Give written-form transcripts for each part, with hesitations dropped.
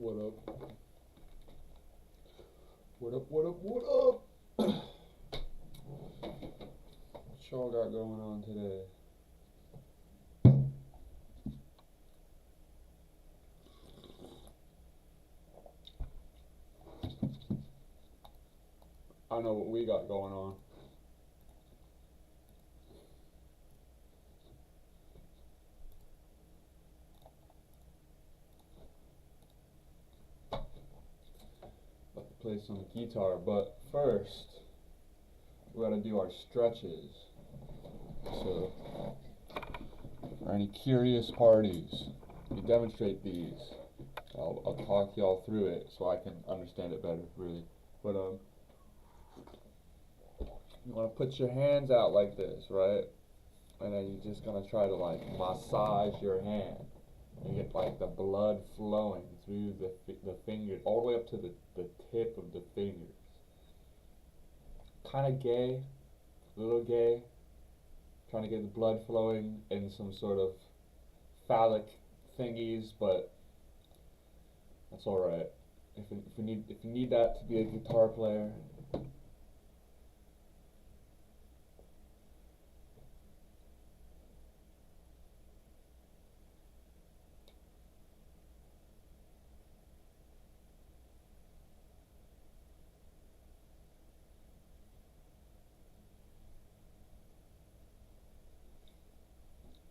What up? What up? What up? What up? What y'all got going on today? I know what we got going on. About to play some guitar, but first we gotta do our stretches. So, for any curious parties, we demonstrate these. I'll talk y'all through it so I can understand it better, really. But you want to put your hands out like this, right? And then you're just gonna try to like massage your hand and get like the blood flowing through the fingers all the way up to the tip of the fingers. Kind of gay, a little gay, trying to get the blood flowing in some sort of phallic thingies, but that's all right. If you need that to be a guitar player,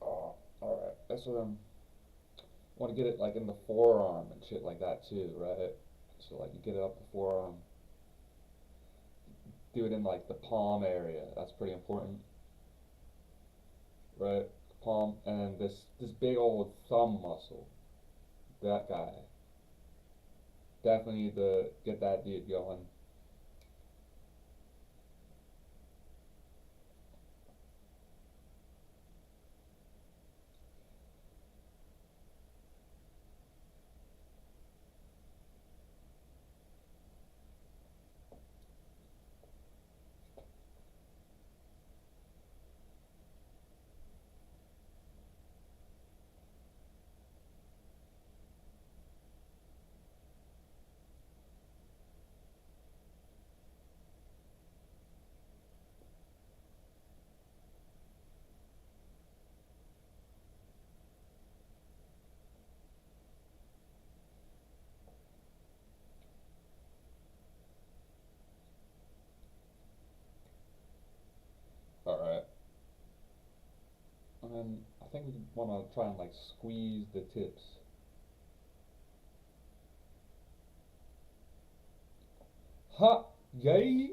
oh, all right. That's what I'm. Want to get it like in the forearm and shit like that too, right? So like you get it up the forearm, do it in like the palm area. That's pretty important, right? Palm, and then this big old thumb muscle. That guy. Definitely need to get that dude going. All right. And then I think we want to try and like squeeze the tips. Ha! Yay!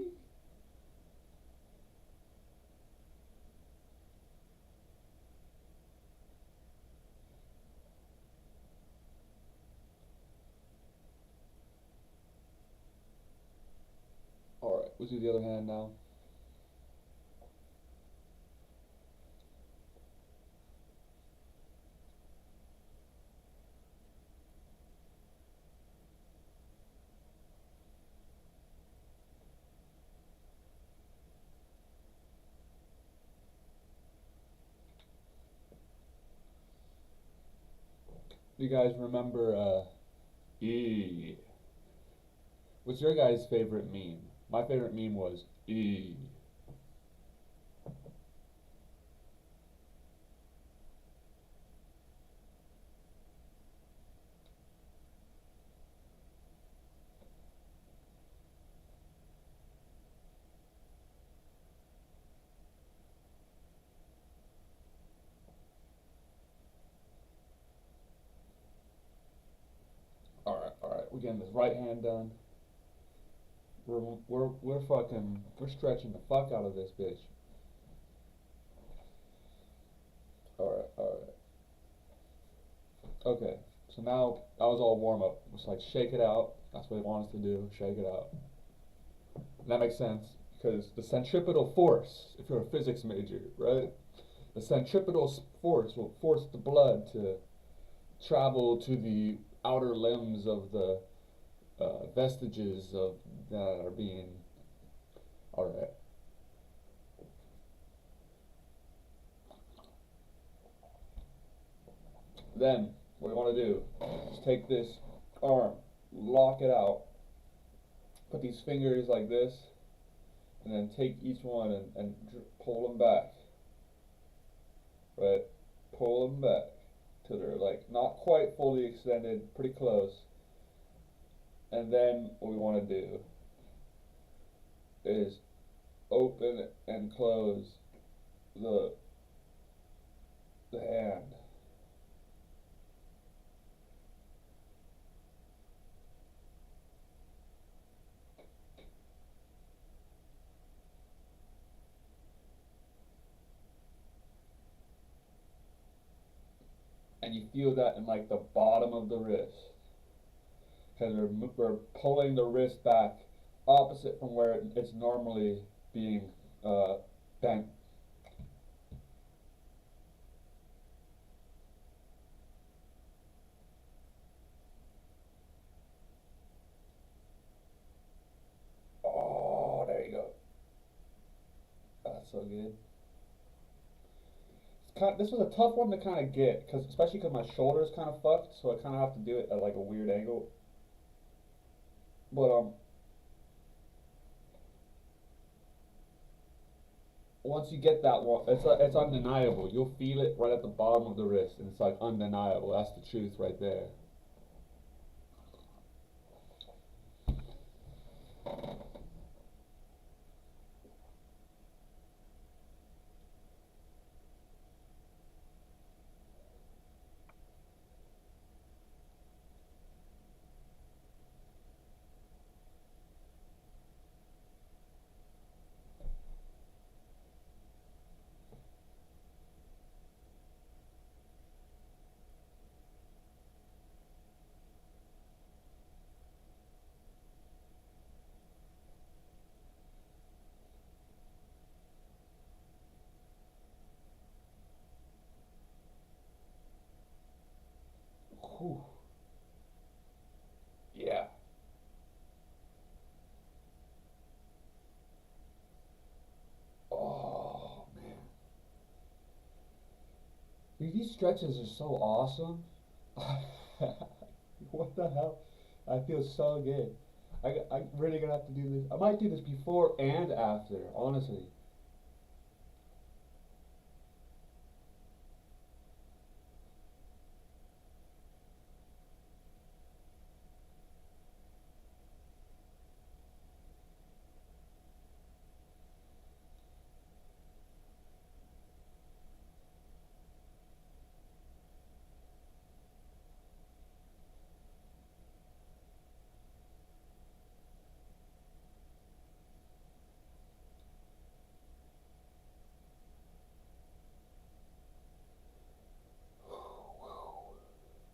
All right. Let's do the other hand now. You guys remember E? What's your guys' favorite meme? My favorite meme was E. All right. We're getting this right hand done. We're stretching the fuck out of this bitch. All right. Okay. So now that was all warm up. It's like shake it out. That's what they want us to do. Shake it out. And that makes sense because the centripetal force, if you're a physics major, right? The centripetal force will force the blood to travel to the outer limbs of the vestiges of that are being. All right. Then what we want to do is take this arm lock it out. Put these fingers like this, and then take each one and pull them back. Right? Pull them back till they're like not quite fully extended, pretty close. And then what we want to do is open and close the hand. And you feel that in like the bottom of the wrist, because we're pulling the wrist back opposite from where it's normally being bent. Oh, there you go. That's so good. This was a tough one to kind of get, cause especially because my shoulder is kind of fucked, so I kind of have to do it at like a weird angle. But once you get that one, it's undeniable. You'll feel it right at the bottom of the wrist, and it's like undeniable. That's the truth right there. Whew. Yeah. Oh man, these stretches are so awesome. What the hell? I feel so good. I'm really gonna have to do this. I might do this before and after, honestly.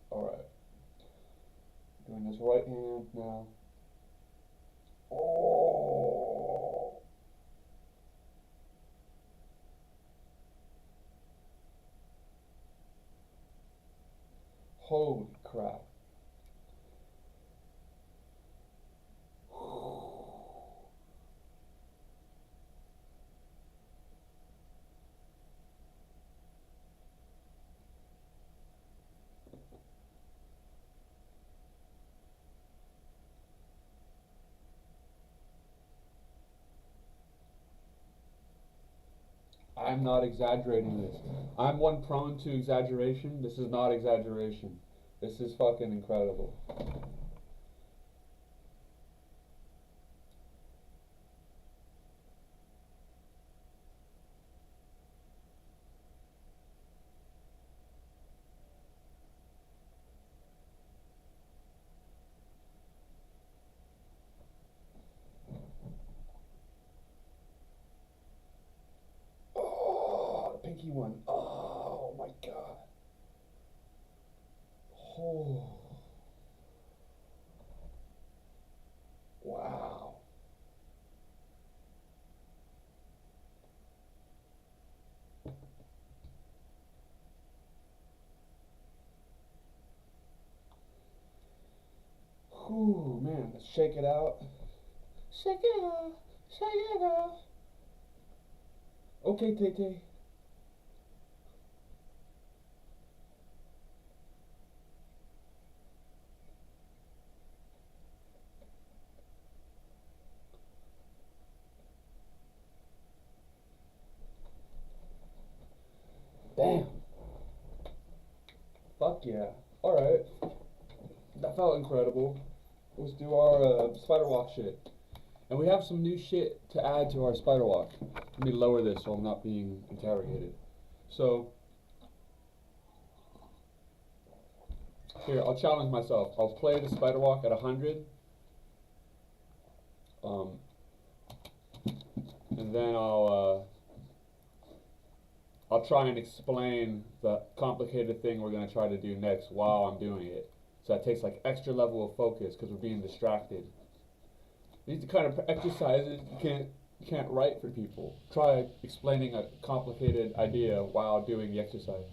All right, doing this right hand now. Oh, holy crap. I'm not exaggerating this. I'm one prone to exaggeration. This is not exaggeration. This is fucking incredible. Oh, the pinky one. Oh my god. Oh, wow. Whew, man. Let's shake it out. Shake it off. Shake it off. Okay, Tay Tay. Damn. Fuck yeah. Alright. That felt incredible. Let's do our spider walk shit. And we have some new shit to add to our spider walk. Let me lower this so I'm not being interrogated. So, here, I'll challenge myself. I'll play the spider walk at 100. And then I'll try and explain the complicated thing we're going to try to do next while I'm doing it. So that takes like extra level of focus because we're being distracted. These are the kind of exercises you can't write for people. Try explaining a complicated idea while doing the exercise.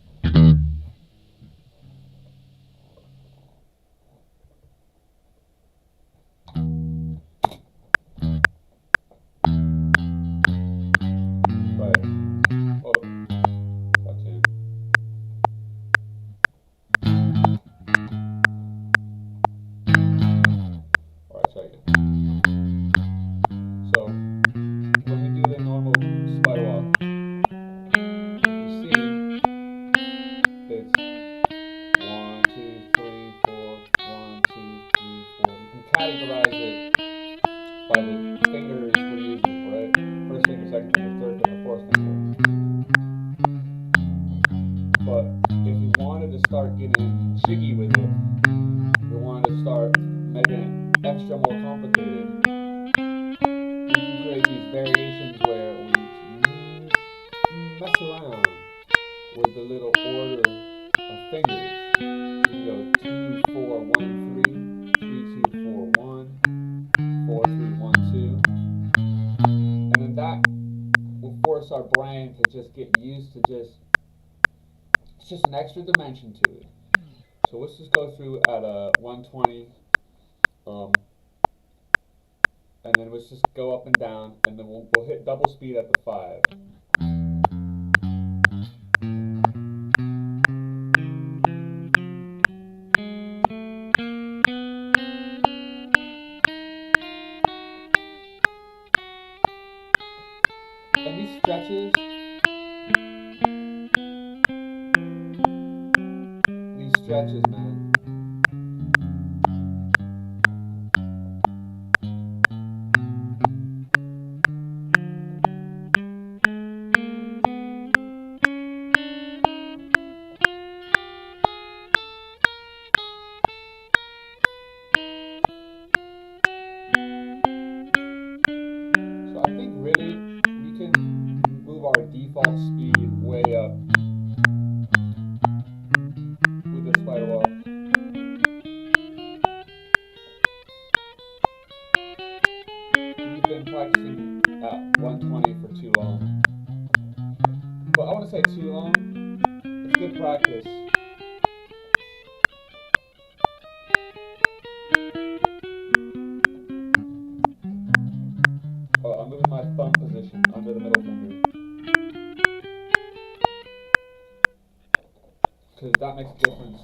Right. Hold on. That's in. Alright, check it. So, when we do the normal spider walk, you see it's 1, 2, 3, 4, 1, 2, 3, 4. You can categorize it by the fingers we're using, right? First finger, second finger, third finger, fourth finger. But if you wanted to start getting jiggy with it, you wanted to start making it extra more complicated, we can create these variations where we mess around with the little order of fingers. So you go 2, 4, 1, 3, 3, 2, 4, 1, 4, 3, 1, 2. And then that will force our brain to just get used to it's just an extra dimension to it. So let's just go through at 120, and then let's just go up and down, and then we'll hit double speed at the 5. And these stretches, man. So I think really we can move our default speed way up with the spider walk. We've been practicing at 120 for too long. But I want to say too long. It's good practice. I'm moving my thumb position under the middle finger. Because that makes a difference.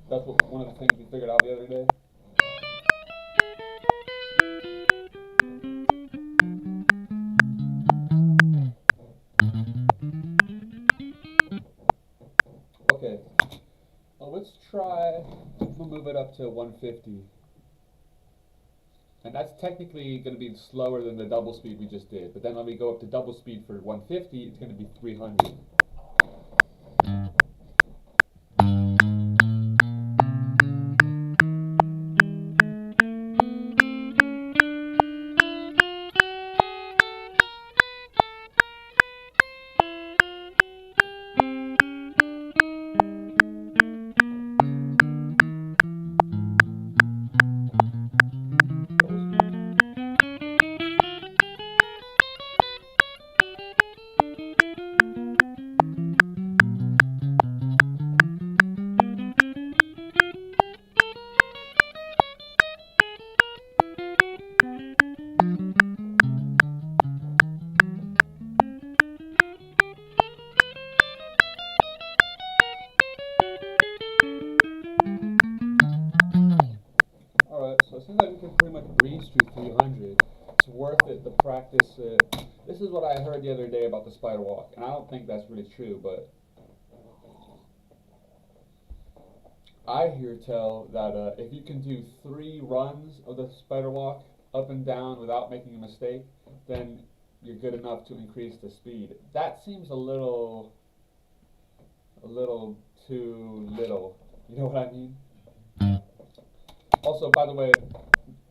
That's one of the things we figured out the other day. Okay. Well, let's try. We'll move it up to 150. And that's technically going to be slower than the double speed we just did. But then when we go up to double speed for 150, it's going to be 300. So it seems like we can pretty much breeze through 300. It's worth it to practice it. This is what I heard the other day about the spider walk, and I don't think that's really true, but I hear tell that if you can do 3 runs of the spider walk up and down without making a mistake, then you're good enough to increase the speed. That seems a little too little. You know what I mean? Also, by the way,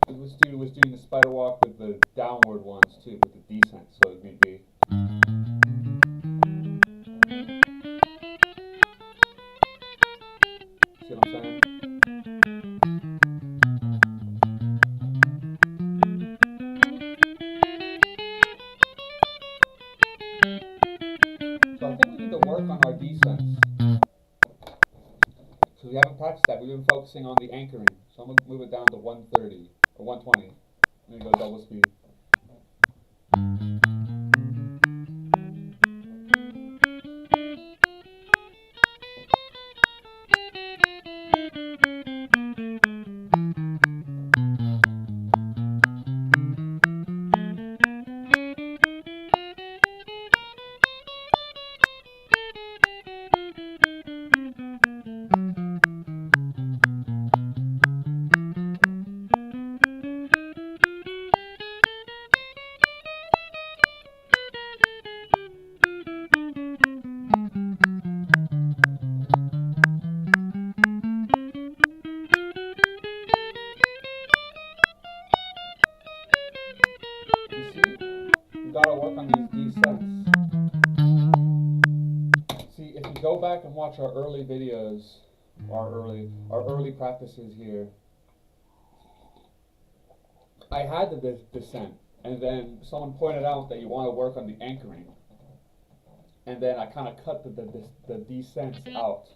this dude was doing the spider walk with the downward ones too, with the descent. So it'd be. See what I'm saying? So I think we need to work on our descents. Because we haven't practiced that. We've been focusing on the anchoring. So I'm going to move it down to 130 or 120. I'm going to go double speed. You see, we gotta work on these descents. See, if you go back and watch our early videos, our early practices here, I had the descent, and then someone pointed out that you want to work on the anchoring, and then I kind of cut the descents out.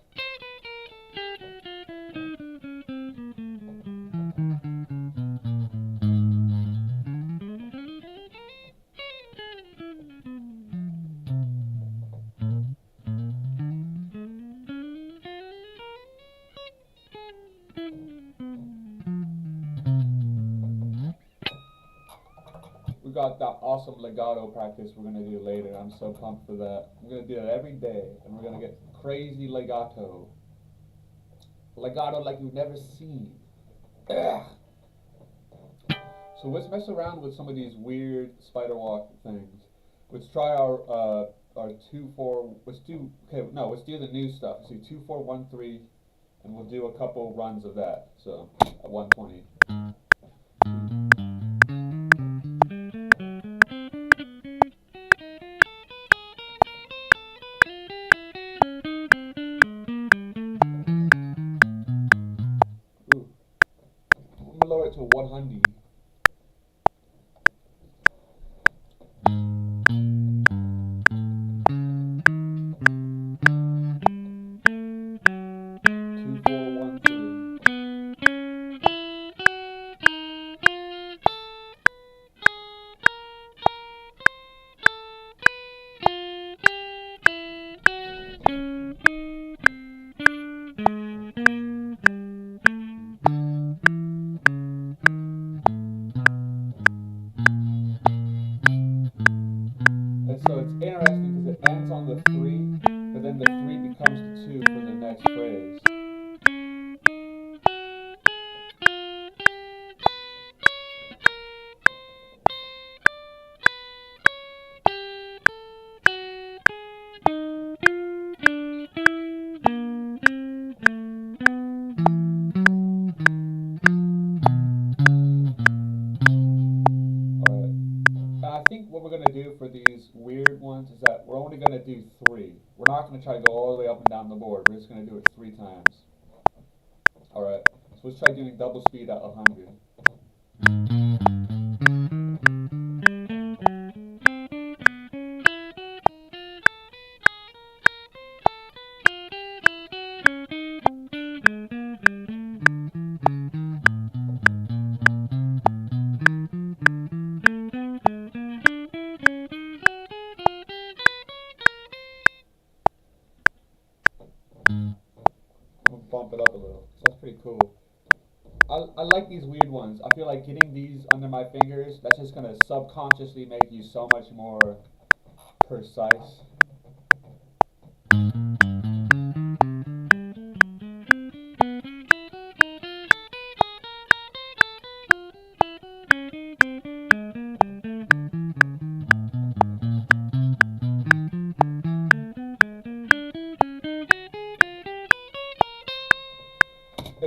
We got that awesome legato practice we're gonna do later. I'm so pumped for that. I'm gonna do that every day, and we're gonna get crazy legato. Legato like you've never seen. Ugh. So let's mess around with some of these weird spider walk things. Let's try our 2-4. Let's do let's do the new stuff. Let's do 2-4-1-3, and we'll do a couple runs of that. So at 120. Ooh. I'm gonna lower it to 100. So it's interesting because it ends on the 3, but then the 3 becomes the 2 for the next phrase. I think what we're going to do for these weird ones is that we're only going to do 3. We're not going to try to go all the way up and down the board. We're just going to do it 3 times. Alright, so let's try doing double speed at 100. Bump it up a little. So that's pretty cool. I like these weird ones. I feel like getting these under my fingers, that's just going to subconsciously make you so much more precise.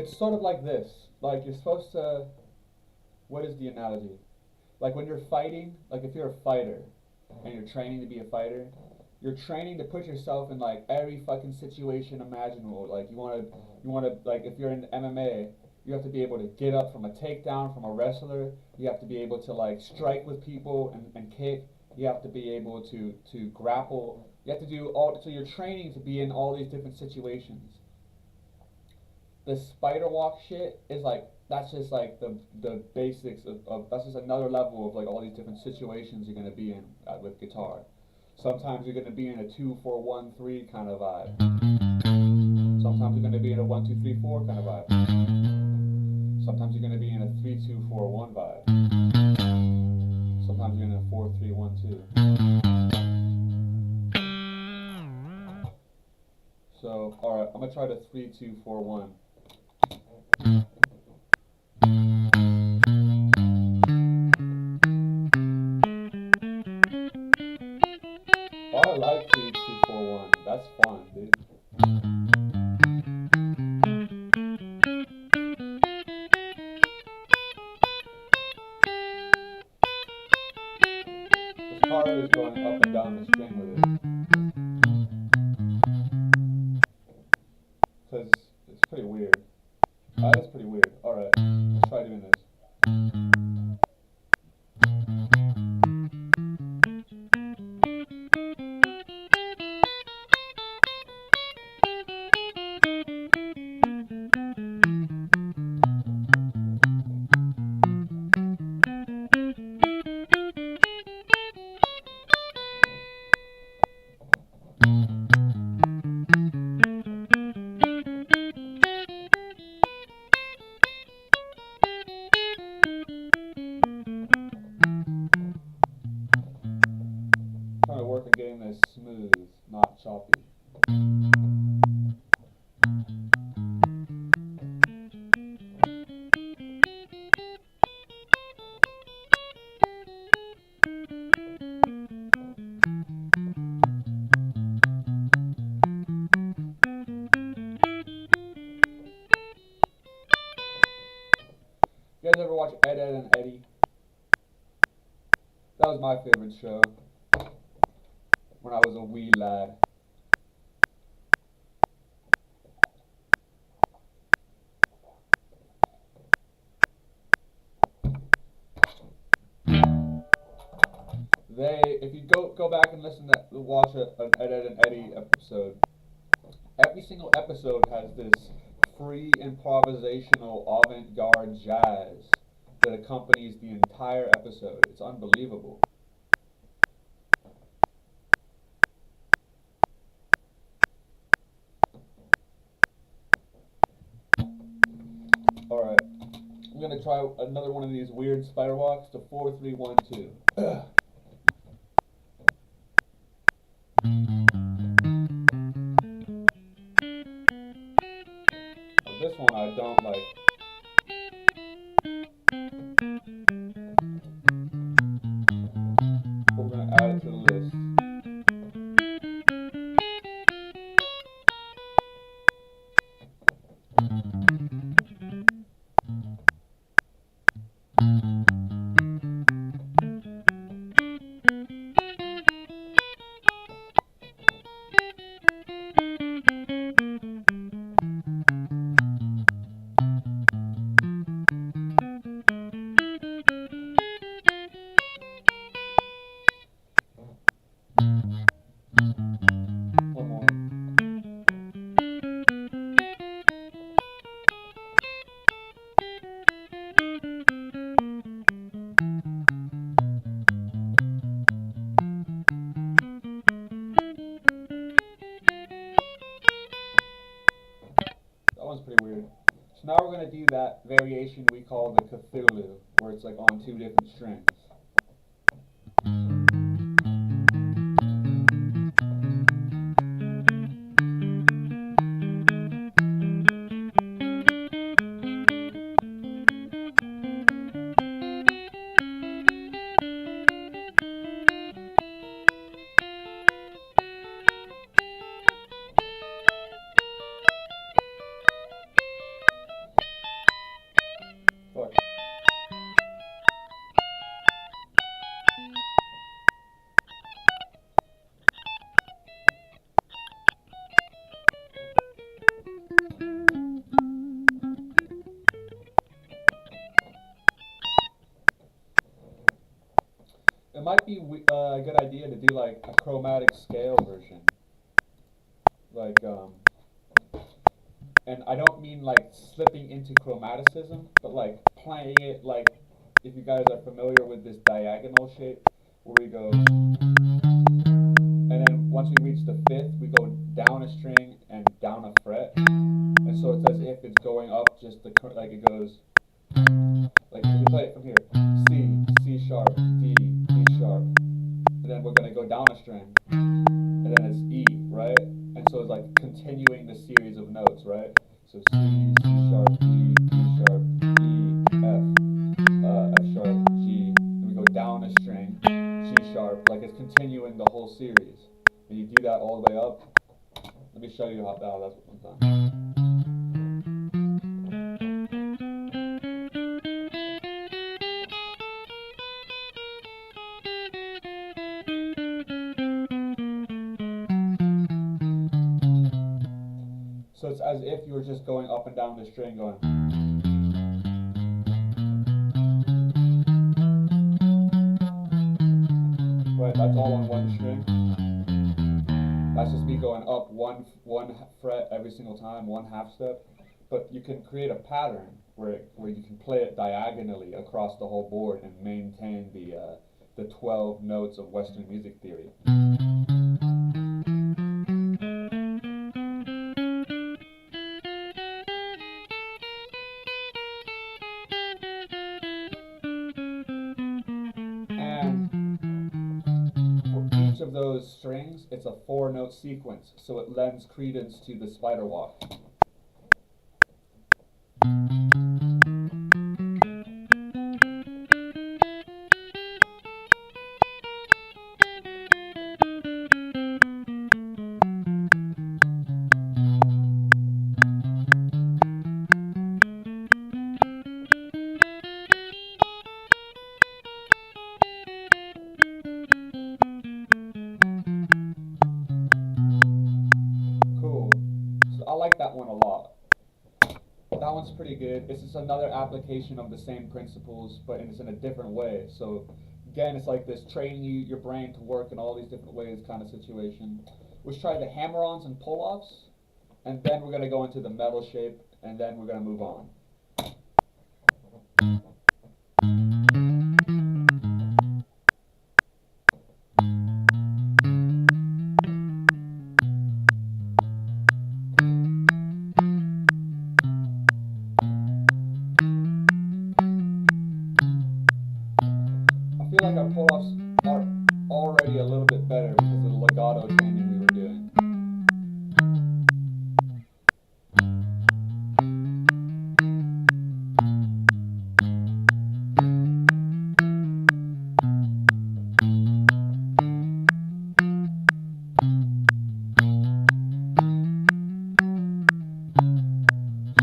it's sort of like this. Like you're supposed to. What is the analogy? Like when you're fighting, like if you're a fighter and you're training to be a fighter, you're training to put yourself in like every fucking situation imaginable. Like you wanna like if you're in MMA, you have to be able to get up from a takedown from a wrestler. You have to be able to like strike with people and kick. You have to be able to grapple. You have to do all. So you're training to be in all these different situations. The spider walk shit is like that's just like the basics of that's just another level of like all these different situations you're gonna be in with guitar. Sometimes you're gonna be in a 2-4-1-3 kind of vibe. Sometimes you're gonna be in a 1-2-3-4 kind of vibe. Sometimes you're gonna be in a 3-2-4-1 vibe. Sometimes you're in a 4-3-1-2. So all right, I'm gonna try the 3-2-4-1. Oh, I like 3-2-4-1. That's fun, dude. This part is going up and down the string with it. Because it's pretty weird. That is pretty weird. Alright, let's try doing this. Trying to work on getting this smooth, not choppy. You guys ever watch Ed, Edd n Eddy? That was my favorite show when I was a wee lad. If you go back and watch an Ed, Edd n Eddy episode, every single episode has this free improvisational avant-garde jazz that accompanies the entire episode. It's unbelievable. Alright, I'm gonna try another one of these weird spider walks to 4-3-1-2. This one I don't like. We're gonna add it to the list. One more. That one's pretty weird. So now we're going to do that variation we call the Cthulhu, where it's like on 2 different strings. be a good idea to do like a chromatic scale version. Like, and I don't mean like slipping into chromaticism, but like playing it like, if you guys are familiar with this diagonal shape, where we go, and then once we reach the fifth, we go down a string and down a fret, and so it's as if it's going up just like it goes, like if we play it from here, C, C sharp, D, D sharp, and then we're gonna go down a string, and then it's E, right? And so it's like continuing the series of notes, right? So C, C sharp, D, D sharp, E, F sharp, G, and we go down a string, G sharp, like it's continuing the whole series. And you do that all the way up. Let me show you how that's one time. So it's as if you were just going up and down the string going. Right, that's all on one string. That's just me going up one fret every single time, one half step. But you can create a pattern where you can play it diagonally across the whole board and maintain the 12 notes of Western music theory. Of those strings, it's a 4-note sequence, so it lends credence to the spider walk. I like that one a lot. That one's pretty good. It's just another application of the same principles, but it's in a different way. So again, it's like this training your brain to work in all these different ways kind of situation. Let's try the hammer-ons and pull-offs, and then we're going to go into the metal shape, and then we're going to move on. I feel like our pull-offs are already a little bit better because of the legato training we were doing.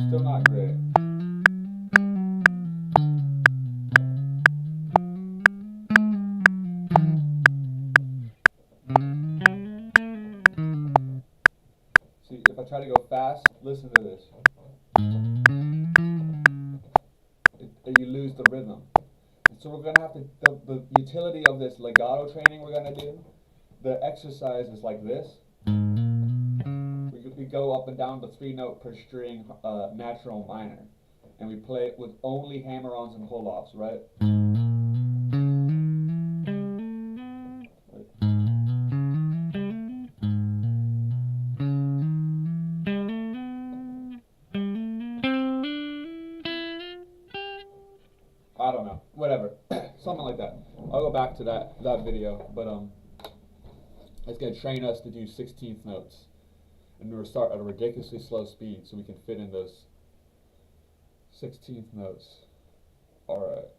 Still not great. See, if I try to go fast, listen to this. You lose the rhythm. And so we're going to have to, the utility of this legato training we're going to do, the exercise is like this. We go up and down the 3-note per string natural minor. And we play it with only hammer-ons and pull-offs, right? I don't know, whatever, something like that. I'll go back to that video, but it's gonna train us to do 16th notes, and we're gonna start at a ridiculously slow speed so we can fit in those 16th notes. All right,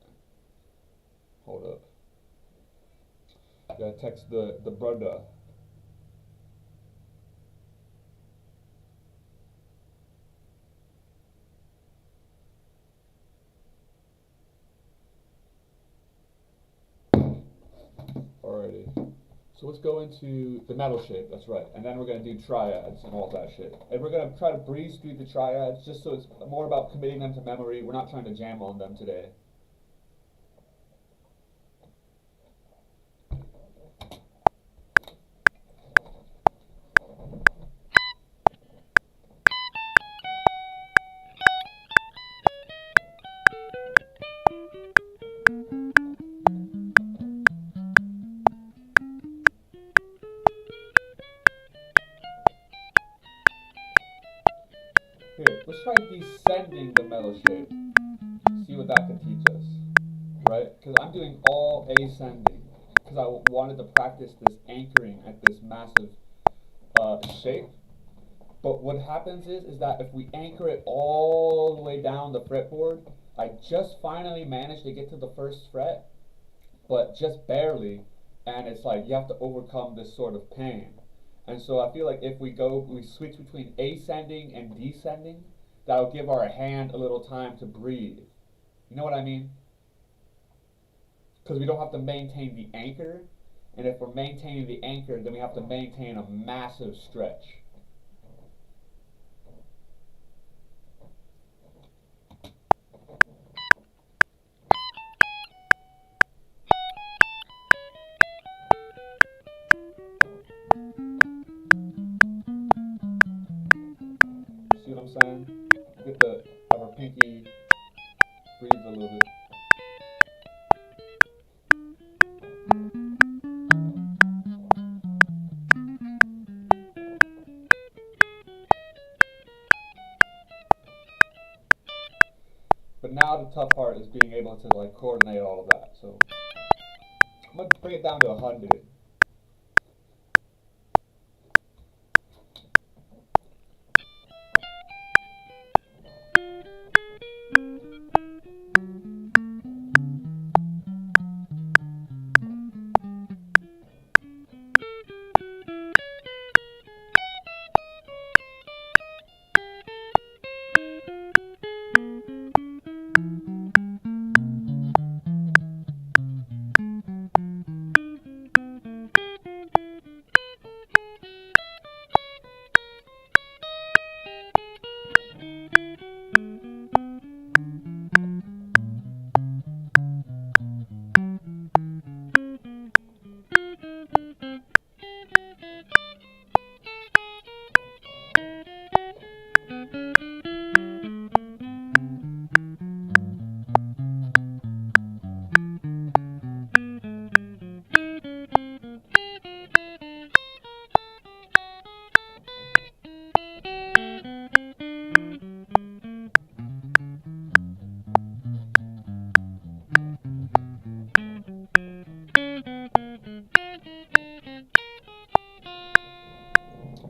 hold up. Gotta text the brother. Alrighty. So let's go into the metal shape, that's right. And then we're going to do triads and all that shit. And we're going to try to breeze through the triads just so it's more about committing them to memory. We're not trying to jam on them today. Here, let's try descending the metal shape. See what that could teach us, right? Because I'm doing all ascending because I wanted to practice this anchoring at this massive shape. But what happens is that if we anchor it all the way down the fretboard, I just finally managed to get to the first fret, but just barely, and it's like you have to overcome this sort of pain. And so I feel like if we switch between ascending and descending, that'll give our hand a little time to breathe. You know what I mean? Because we don't have to maintain the anchor, and if we're maintaining the anchor, then we have to maintain a massive stretch. See what I'm saying? Get the have our pinky breathe a little bit. But now the tough part is being able to like coordinate all of that. So I'm gonna bring it down to 100.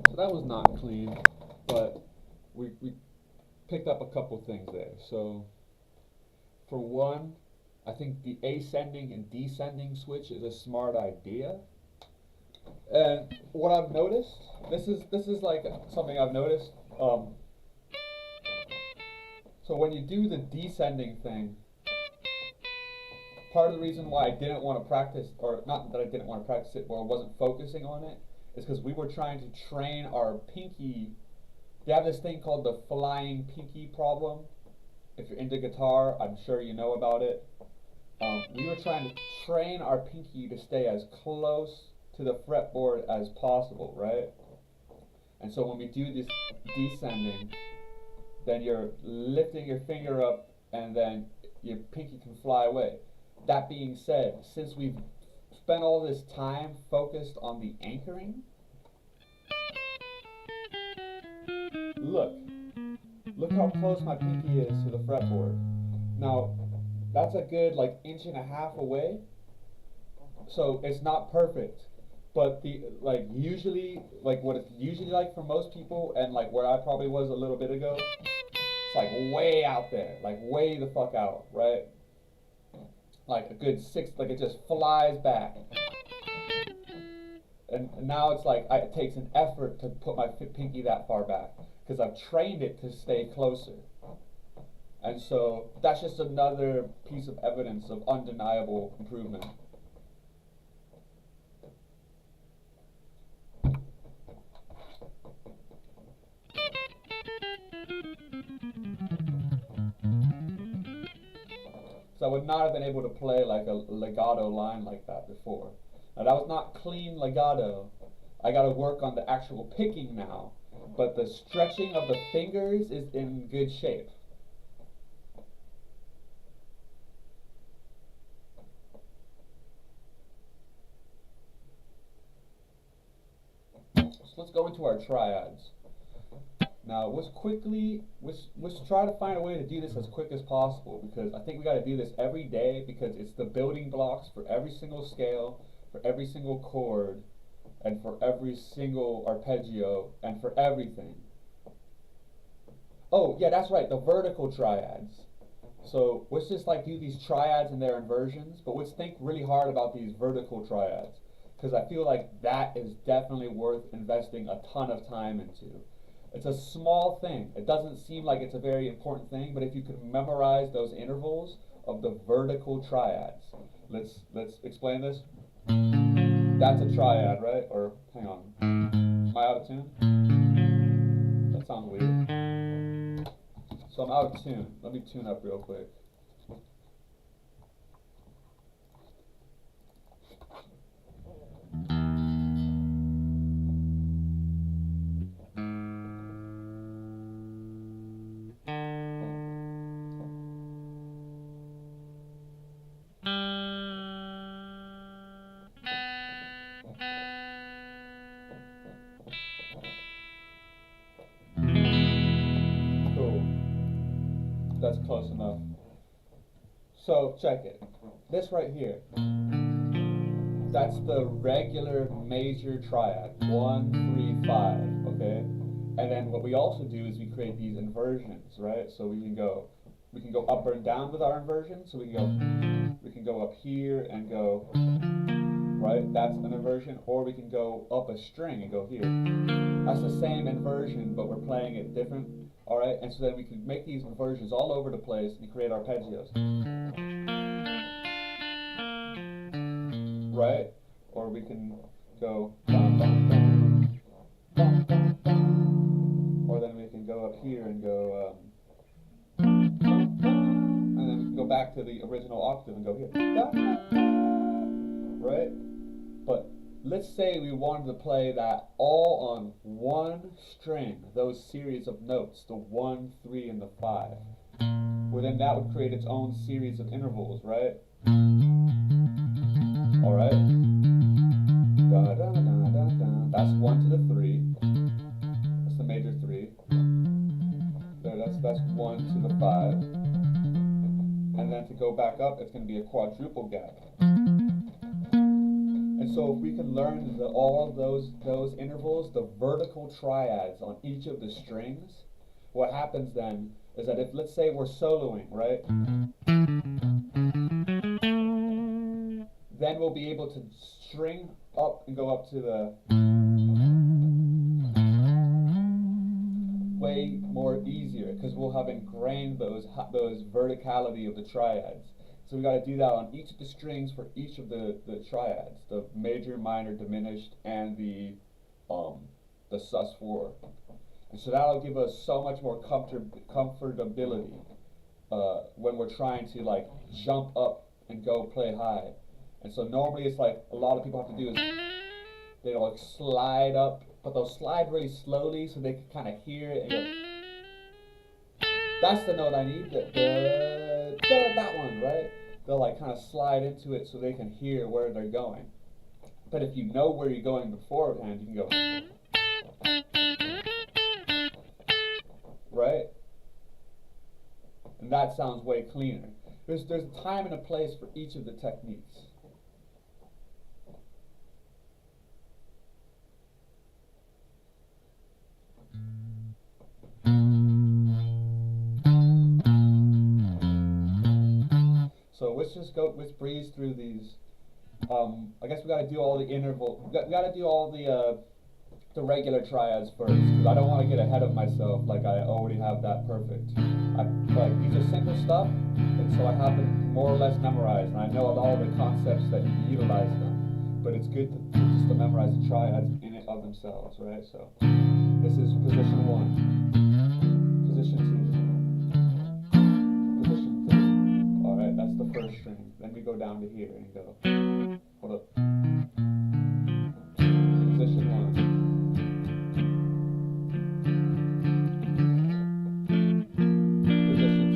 So that was not clean, but we picked up a couple things there. So for one, I think the ascending and descending switch is a smart idea. And what I've noticed, this is like something I've noticed. So when you do the descending thing, part of the reason why I didn't want to practice, or not that I didn't want to practice it, or wasn't focusing on it, is because we were trying to train our pinky. They have this thing called the flying pinky problem. If you're into guitar, I'm sure you know about it. We were trying to train our pinky to stay as close to the fretboard as possible, right? And so when we do this descending, then you're lifting your finger up and then your pinky can fly away. That being said, since we've spent all this time focused on the anchoring, look how close my pinky is to the fretboard. Now, that's a good like inch and a half away, so it's not perfect. But the like usually like what it's usually like for most people, and like where I probably was a little bit ago, it's like way out there, like way the fuck out, right? Like a good six, like it just flies back. And now it's like it takes an effort to put my pinky that far back because I've trained it to stay closer. And so that's just another piece of evidence of undeniable improvement. So I would not have been able to play like a legato line like that before. Now that was not clean legato. I got to work on the actual picking now, but the stretching of the fingers is in good shape. So let's go into our triads. Now, let's try to find a way to do this as quick as possible, because I think we got to do this every day, because it's the building blocks for every single scale, for every single chord, and for every single arpeggio, and for everything. Oh, yeah, that's right, the vertical triads. So let's just like do these triads and their inversions, but let's think really hard about these vertical triads, because I feel like that is definitely worth investing a ton of time into. It's a small thing. It doesn't seem like it's a very important thing, but if you could memorize those intervals of the vertical triads. Let's explain this. That's a triad, right? Or hang on. Am I out of tune? That sounds weird. So I'm out of tune. Let me tune up real quick. Cool. That's close enough. So check it. This right here. That's the regular major triad. 1, 3, 5. Okay? And then what we also do is we create these inversions, right? So we can go up and down with our inversion. So we can go up here and go, right? That's an inversion. Or we can go up a string and go here. That's the same inversion, but we're playing it different. All right, and so then we can make these inversions all over the place and create arpeggios. Right? Or we can go dum, dum, dum, dum, dum, dum. Or then we can go up here and go, and then we can go back to the original octave and go here. Right? But let's say we wanted to play that all on one string, those series of notes, the 1, 3, and the 5. Well, then that would create its own series of intervals, right? Alright? Da, da, da, da, da. That's 1 to the 3. That's the major 3. There, that's 1 to the 5. And then to go back up, it's going to be a quadruple gap. And so if we can learn all of those intervals, the vertical triads on each of the strings, what happens then is that if, let's say we're soloing, right? Then we'll be able to string up and go up to the way more easier, because we'll have ingrained those verticality of the triads. So we got to do that on each of the strings for each of the triads, the major, minor, diminished, and the sus4. And so that'll give us so much more comfortability when we're trying to like jump up and go play high. And so normally it's like a lot of people have to do is they'll like slide up, but they'll slide really slowly so they can kind of hear it and go, that's the note I need, that one, right? They'll like kind of slide into it so they can hear where they're going. But if you know where you're going beforehand, you can go, right? And that sounds way cleaner. There's a time and a place for each of the techniques. So let's breeze through these. I guess we got to do all the interval. We got to do all the regular triads first, because I don't want to get ahead of myself. Like I already have that perfect. Like these are simple stuff, and so I have them more or less memorized, and I know all the concepts that you can utilize them. But it's good just to memorize the triads in and of themselves, right? So this is position 1, position 2, position 3. All right, that's the first string. Then we go down to here and go. Hold up. Position 1. Position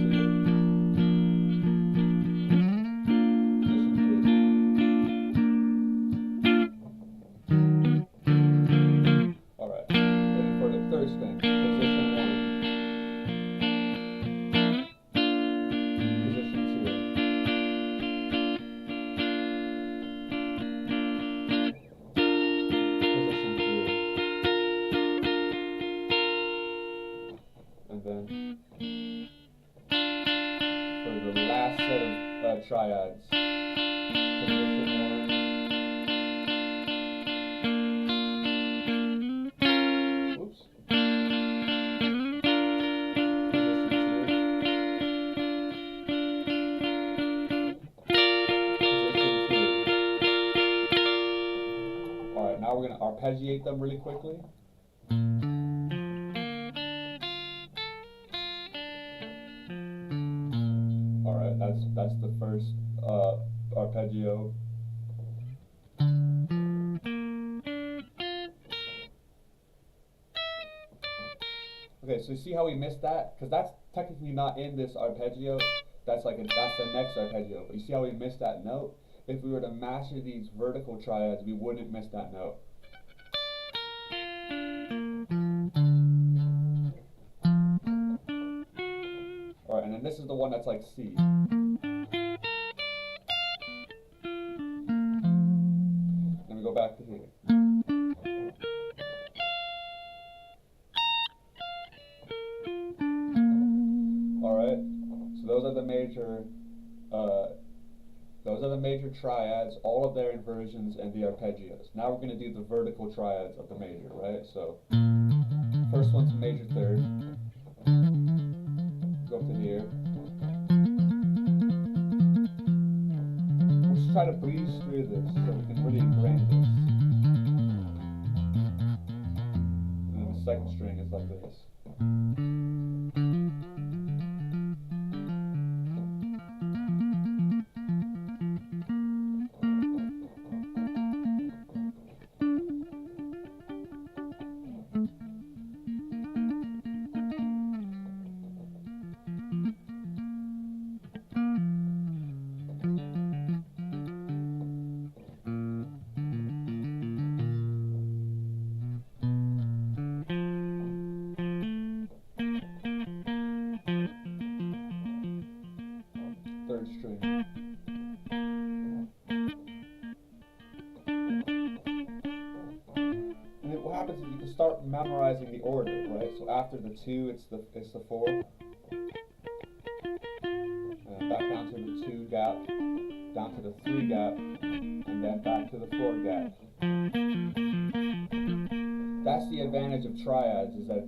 1. the last set of triads. Position 1. Oops. Alright, now we're going to arpeggiate them really quickly. Alright, that's the first arpeggio. Okay, so you see how we missed that? Because that's technically not in this arpeggio. That's the next arpeggio. But you see how we missed that note? If we were to master these vertical triads, we wouldn't miss that note. Alright, and then this is the one that's like C. Then we go back to here. Alright, so those are the major triads, all of their inversions and the arpeggios. Now we're going to do the vertical triads of the major, right? So, first one's major third. Go up to here. We'll just try to breeze through this so we can really ingrain this. And then the second string is like this. Third string. And then what happens is you can start memorizing the order, right? So after the 2, it's the 4. And back down to the 2 gap, down to the 3 gap, and then back to the 4 gap. That's the advantage of triads, is that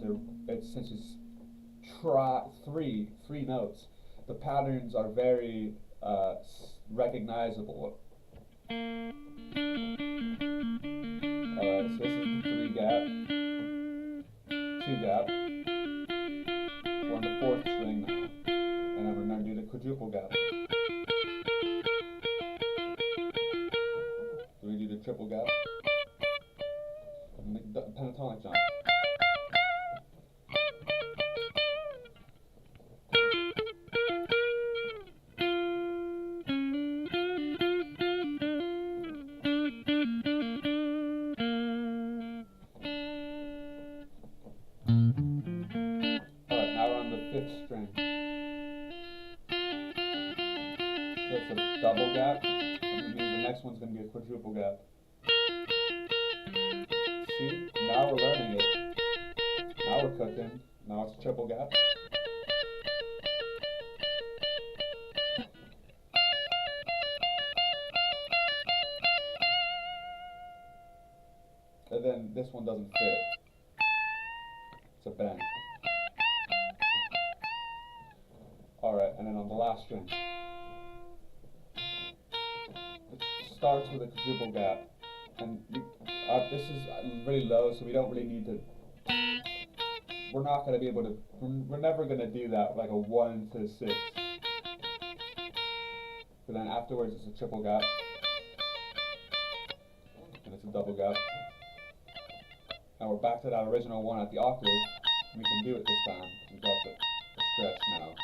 since it's three notes, the patterns are very recognizable. Alright, so this is the 3 gap, 2 gap. We're on the 4th string now. And then we're going to do the quadruple gap. So we do the triple gap. And the pentatonic jump. Alright, now we're on the 5th string. So it's a double gap. The next one's going to be a quadruple gap. See? Now we're learning it. Now we're cooking. Now it's a triple gap. And then this one doesn't fit. It's a bend. Alright, and then on the last string, it starts with a quadruple gap. And this is really low, so we don't really need to. We're not going to be able to. We're never going to do that like a 1 to 6. But then afterwards, it's a triple gap. And it's a double gap. Now we're back to that original one at the octave. We can do it this time. We've got the stretch now.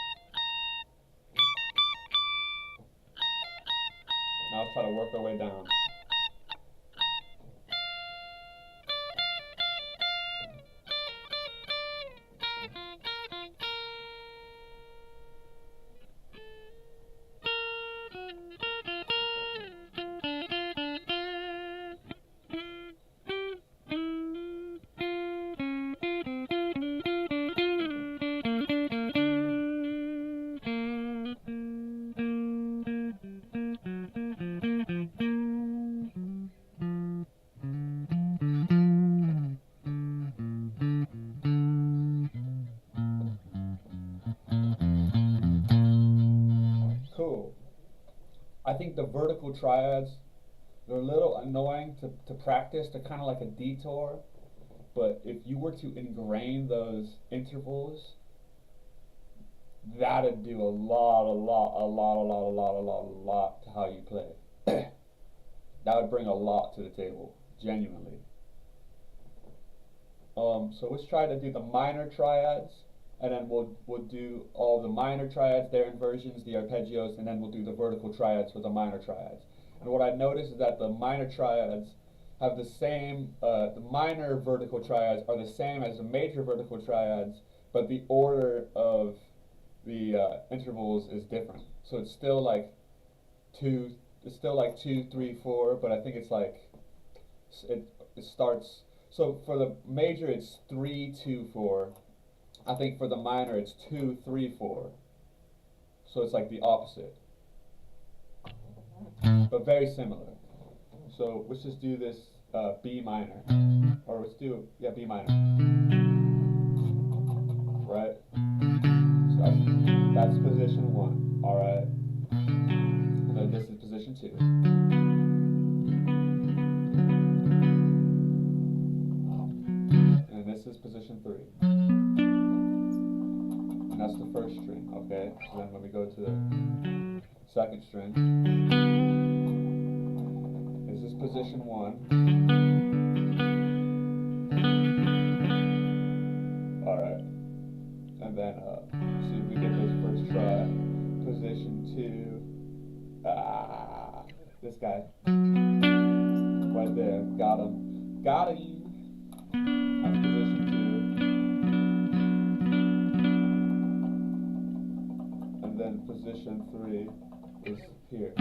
Now let's try to work our way down. think the vertical triads, they're a little annoying to practice. They're kind of like a detour. But if you were to ingrain those intervals, that'd do a lot to how you play. That would bring a lot to the table, genuinely. So let's try to do the minor triads, and then we'll do all the minor triads, their inversions, the arpeggios, and then we'll do the vertical triads for the minor triads. And what I noticed is that the minor triads have the same, the minor vertical triads are the same as the major vertical triads, but the order of the intervals is different. So it's still like two, 3, 4, but I think it's like, it starts, so for the major it's 3, 2, 4. I think for the minor it's 2, 3, 4. So it's like the opposite, but very similar. So let's just do this B minor, or let's do, yeah, B minor, right? So that's position 1, all right? And then this is position 2. And this is position 3. And that's the first string, okay? So then when we go to the second string, this is position 1. Alright. And then, see if we get this first try. Position 2. This guy. Right there. Got him. Got him. That's position 2. And then position 3 is here.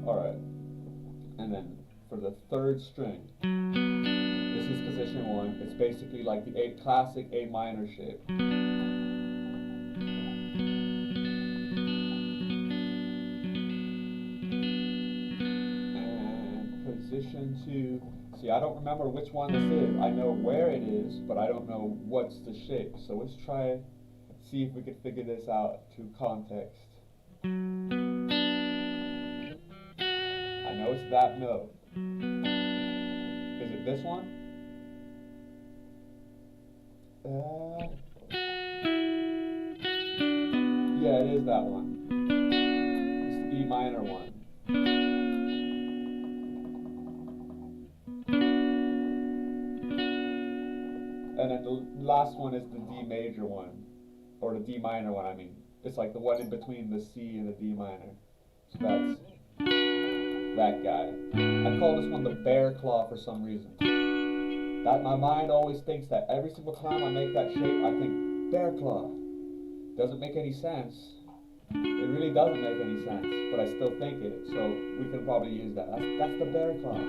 Alright. And then for the third string, this is position 1. It's basically like the classic A minor shape. Position 2, see, I don't remember which one this is. I know where it is, but I don't know what's the shape. So let's try, see if we can figure this out through context. I know it's that note. Is it this one? Yeah, it is that one. It's the E minor one. And then the last one is the D major one, or the D minor one, I mean. It's like the one in between the C and the D minor. So that's that guy. I call this one the bear claw for some reason. That my mind always thinks that every single time I make that shape, I think bear claw. Doesn't make any sense. It really doesn't make any sense, but I still think it. So we can probably use that. That's the bear claw.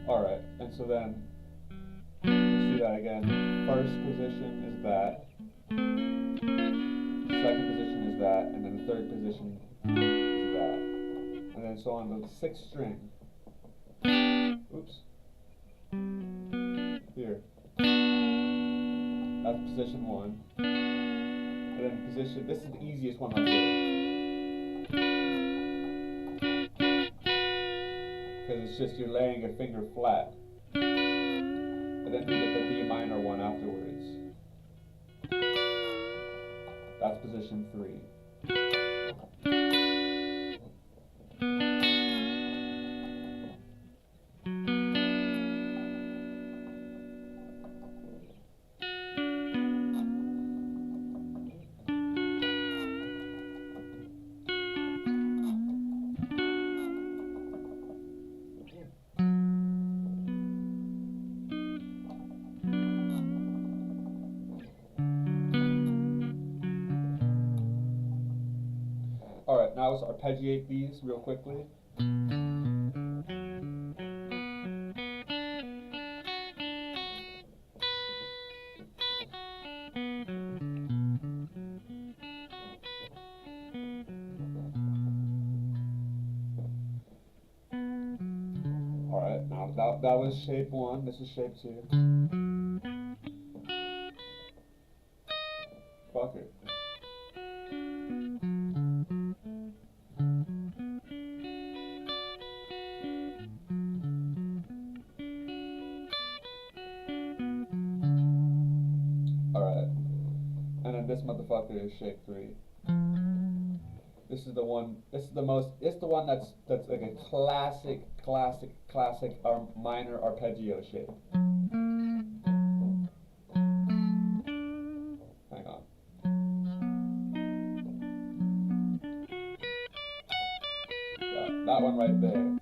Alright, and so then, let's do that again. First position is that, second position is that, and then the third position is that. And then so on the sixth string, oops, here, that's position 1. And then position, this is the easiest one right here. Because it's just you're laying your finger flat. And then you get the D minor one afterwards. That's position 3. now let's arpeggiate these real quickly. Alright, now that was shape 1, this is shape 2. Fuck it. Alright. And then this motherfucker is shape 3. This is the one, it's the one that's like a classic minor arpeggio shape. Hang on. That one right there.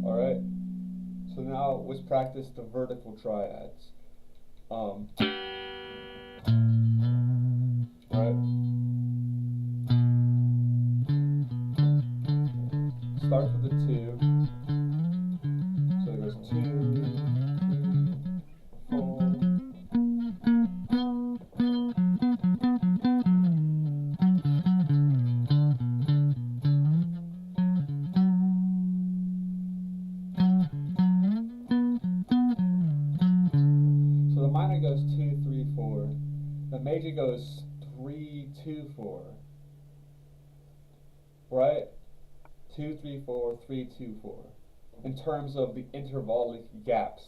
Alright, so now let's practice the vertical triads. Alright. Starts with a 2. So it goes 2, 3, 4. So the minor goes 2, 3, 4. The major goes 3, 2, 4. Right? 2, 3, 4, 3, 2, 4. In terms of the intervallic gaps.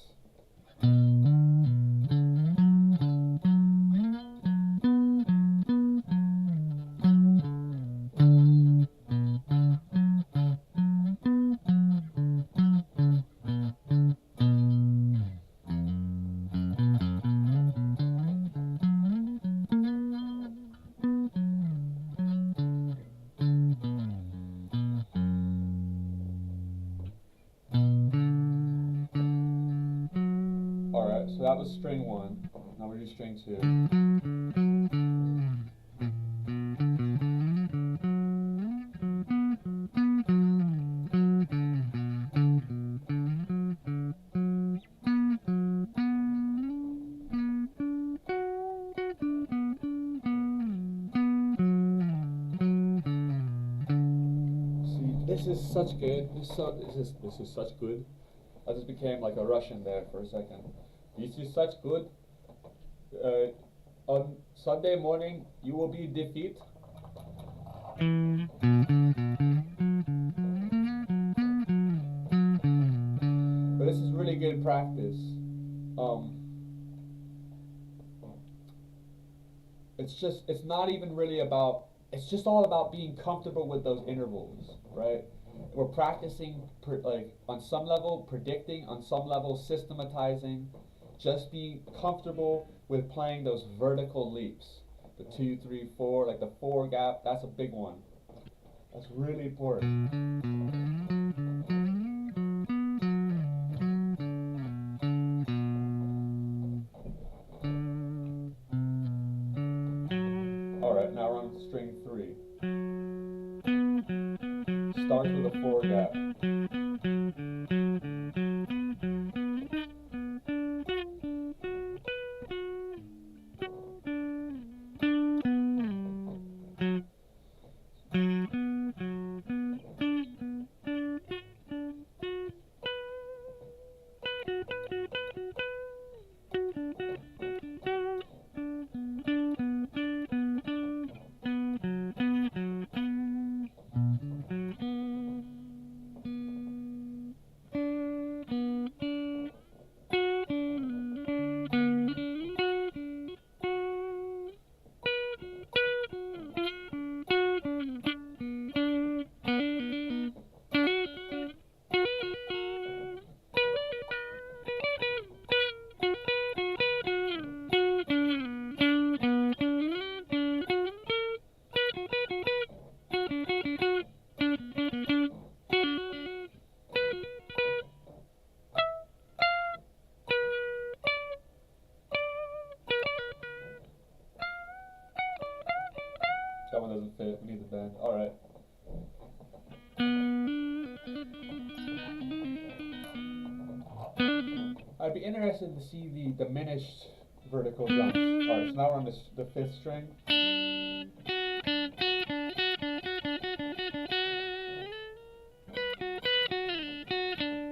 Alright, so that was string 1. Now we do string 2. See, this is such good. This is such good. I just became like a Russian there for a second. This is such good. On Sunday morning, you will be defeat. But this is really good practice. It's not even really about, it's just all about being comfortable with those intervals, right? We're practicing, like, on some level, predicting, on some level, systematizing, just being comfortable with playing those vertical leaps. The 2, 3, 4, like the 4 gap, that's a big one. That's really important. Alright, now we're on string 3. Starts with a 4 gap. one doesn't fit. We need the bend. All right. I'd be interested to see the diminished vertical jumps. All right, so now we're on the fifth string.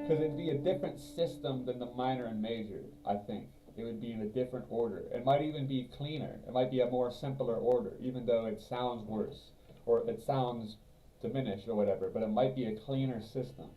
Because it'd be a different system than the minor and major, I think. It would be in a different order. It might even be cleaner. It might be a more simpler order, even though it sounds worse, or it sounds diminished or whatever, but it might be a cleaner system.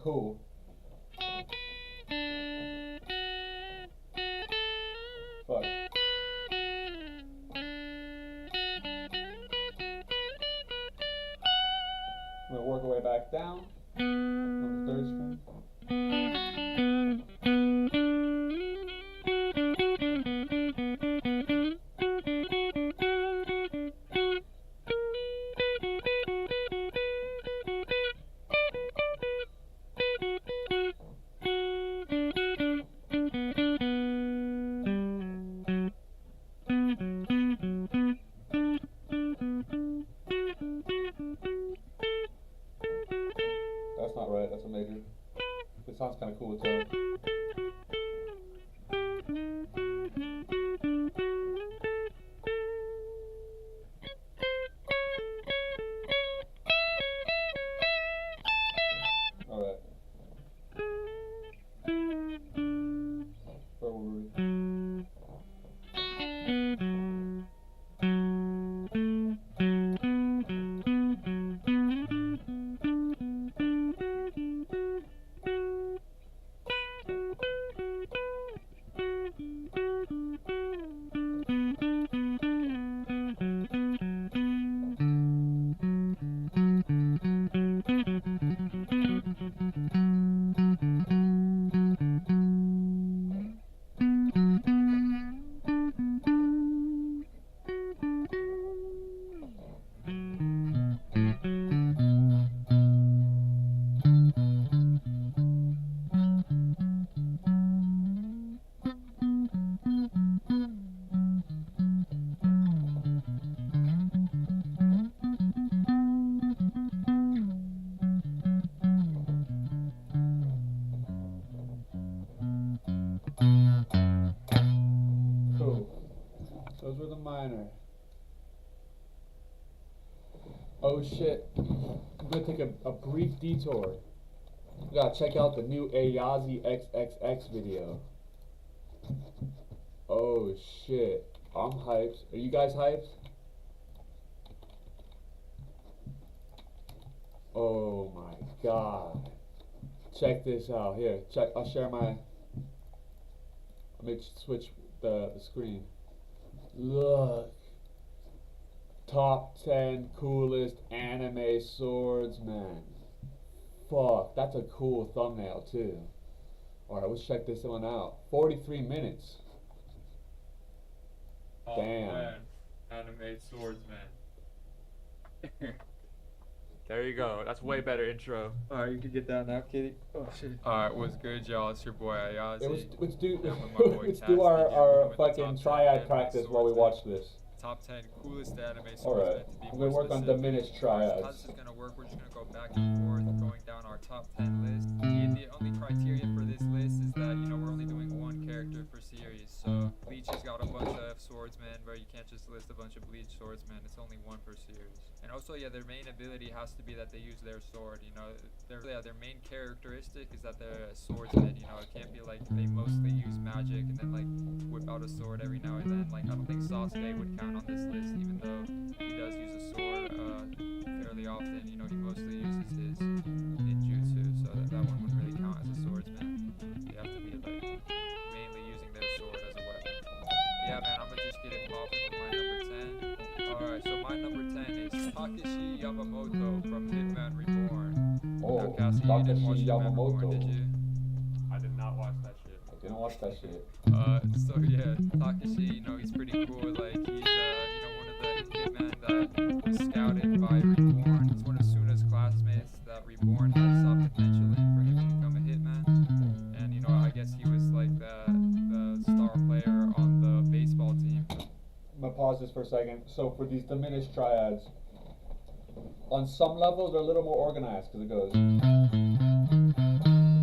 Cool. Fuck. I'm gonna work our way back down on the third string. That's not right, that's a major. It sounds kind of cool too. Alright. Where were we? Those were the minor. Oh shit. I'm gonna take a brief detour. We gotta check out the new Ayazi XXX video. Oh shit. I'm hyped. Are you guys hyped? Oh my god. Check this out. Here, check. I'll share my. Let me switch the screen. Look. Top 10 coolest anime swordsmen. Fuck, that's a cool thumbnail too. Alright, let's check this one out. 43 minutes. Oh, damn. Man. Anime swordsman. There you go. That's way better intro. Alright, you can get down now, Kitty. Oh shit. Alright, what's good, y'all? It's your boy Ayazi. Let's do And with my boy let's Taz, do the our gentleman with the fucking top 10 triad anime practice while we swordsman. watch this. top 10 coolest anime swordsmen Alright, to be I'm more gonna work on specific. diminished How triads. this is gonna work, we're just gonna go back and forth, going down our top 10 list. The only criteria for this list is that, you know, we're only doing one character per series. So Bleach has got a bunch of swordsmen, but you can't just list a bunch of Bleach swordsmen. It's only one per series. And also, yeah, their main ability has to be that they use their sword. You know, their main characteristic is that they're a swordsman. You know, it can't be like they mostly use magic and then like whip out a sword every now and then. Like I don't think Sasuke would count on this list, even though he does use a sword fairly often. You know, he mostly uses his ninjutsu, so that one wouldn't really count as a swordsman. They have to be like mainly using their sword as a weapon. Yeah, man, I'm gonna just get it popping with my number 10. Alright, so my number 10 is Takeshi Yamamoto from Hitman Reborn. Oh, Now, Cassie, you didn't watch Takeshi Hitman Reborn, Yamamoto. did you? I did not watch that shit. I didn't watch that shit. So yeah, Takeshi, you know, he's pretty cool. Like he's you know, one of the hitmen that was scouted by Reborn. He's one of Suna's classmates that Reborn had stopped potential in for him to become a hitman. And you know, I guess he was like the star player on the baseball team. I'm gonna pause this for a second. So for these diminished triads, on some levels they're a little more organized because it goes.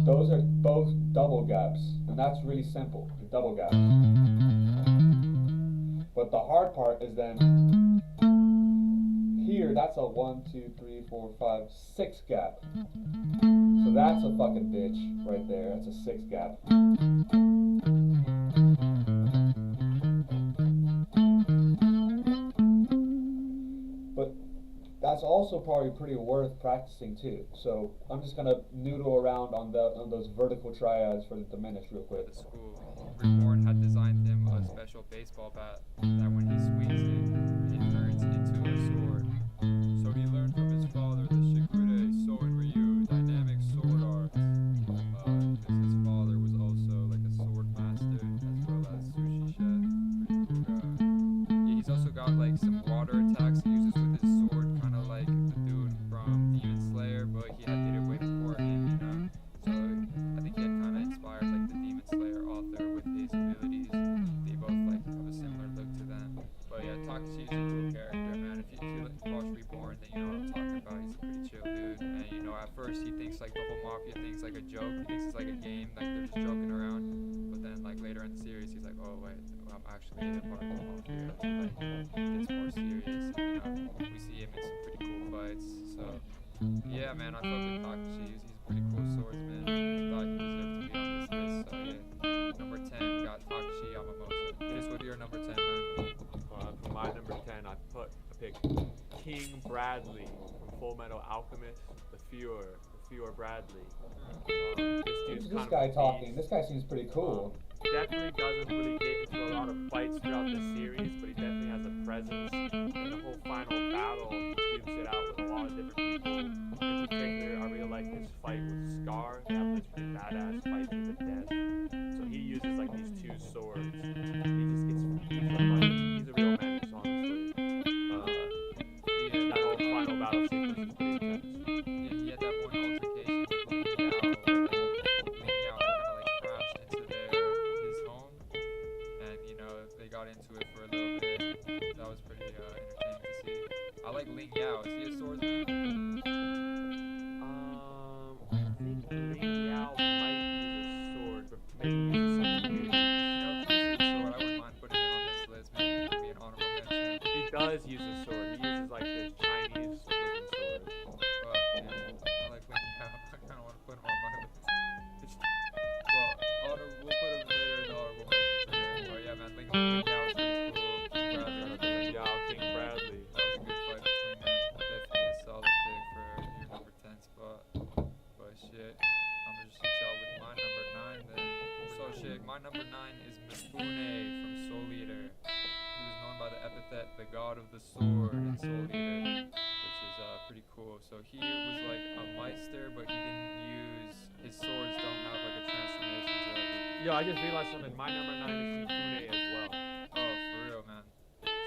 Those are both double gaps, and that's really simple. The double gaps. But the hard part is then here. That's a 1, 2, 3, 4, 5, 6 gap. So that's a fucking bitch right there. That's a 6 gap. But that's also probably pretty worth practicing too. So I'm just gonna noodle around on those vertical triads for the diminished real quick. The school. Reborn had designed him a special baseball bat that when he swings it, it turns into a sword. So he learned from his father the Shikure Soin Ryu dynamic sword art. Because his father was also like a sword master as well as sushi chef. Pretty cool guy. Yeah, he's also got like some water attacks he uses with his sword, kind of like the dude from Demon Slayer, but he had did it way before him, you know. So I think he had kind of inspired like the Demon Slayer author with his abilities. They both like have a similar look to them. But yeah, Takashi's a cool character, man. If you watch Reborn, then you know what I'm talking about. He's a pretty chill dude. And you know, at first he thinks like the whole mafia thing's like a joke. He thinks it's like a game, like they're just joking around. But then like later in the series, he's like, oh wait, I'm actually a part of the mafia. Like it gets more serious. And, you know, we see him in some pretty cool fights. So yeah, man, I fuck with Takashi. He's a pretty cool swordsman. I thought he deserved to be on this list. So yeah, number 10 we got Takashi Yamamoto. Hit us with your number 10, man. For my number 10, I picked King Bradley from Full Metal Alchemist, the Fior Bradley. This dude's This kind of guy a talking. beast. This guy seems pretty cool. Definitely doesn't really get into a lot of fights throughout the series, but he definitely has a presence. In the whole final battle, he dukes it out with a lot of different people. In particular, I really like his fight with Scar. They have this pretty badass fight to the death. So he uses like these two swords. He's a real menace, honestly. That whole final battle sequence is pretty intense. Yeah, he had that one altercation with Ling Yao, where Ling Yao kind of like crashed into his home, and you know they got into it for a little bit. That was pretty entertaining to see. I like Ling Yao. Is he a swordsman? I think Ling Yao might use a sword, but maybe uses something new. You know, if he uses a sword, I wouldn't mind putting him on this list. Maybe he could be an honorable mention. He does use a sword. He uses like this Chinese looking sword. But yeah, I like Ling Yao. I kind of want to put him on my list. Well, we'll put him later in the honorable mentions. Okay? But yeah, man, Ling Yao is pretty cool. King Bradley. Ling Yao, King Bradley. That was a good fight between them. Definitely a solid pick for your number 10 spot. But shit, I'm gonna just hit y'all with my number 9 then. So shit, my number 9 is Mifune from Soul Eater. He was known by the epithet the God of the Sword in Soul Eater, which is pretty cool. So he was like a Meister, but he didn't use, his swords don't have like a transformation to it. Yo, I just realized something. My number 9 is Shifune as well. Oh, for real, man.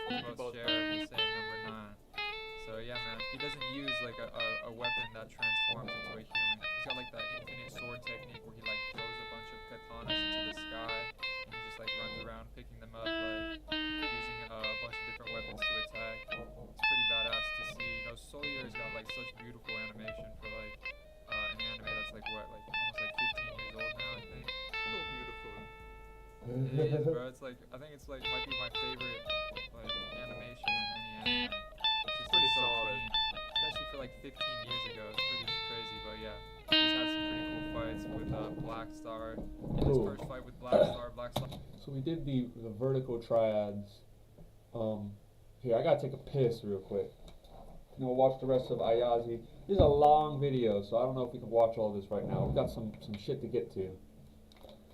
We both share the same number 9. So yeah, man, he doesn't use like a weapon that transforms into a human. He's got like that infinite sword technique where he like throws a bunch of katanas into the sky and he just like runs around picking them up, like using a bunch of different weapons like I think it's like might be my favorite like animation in any anime. It's just Pretty so solid. clean, especially for like 15 years ago. It's pretty crazy, but yeah, he's had some pretty cool fights with Black Star. In his Cool. first fight with Black Star. So we did the vertical triads. Here, I gotta take a piss real quick. And we'll watch the rest of Ayazi. This is a long video, so I don't know if we can watch all this right now. We've got some shit to get to.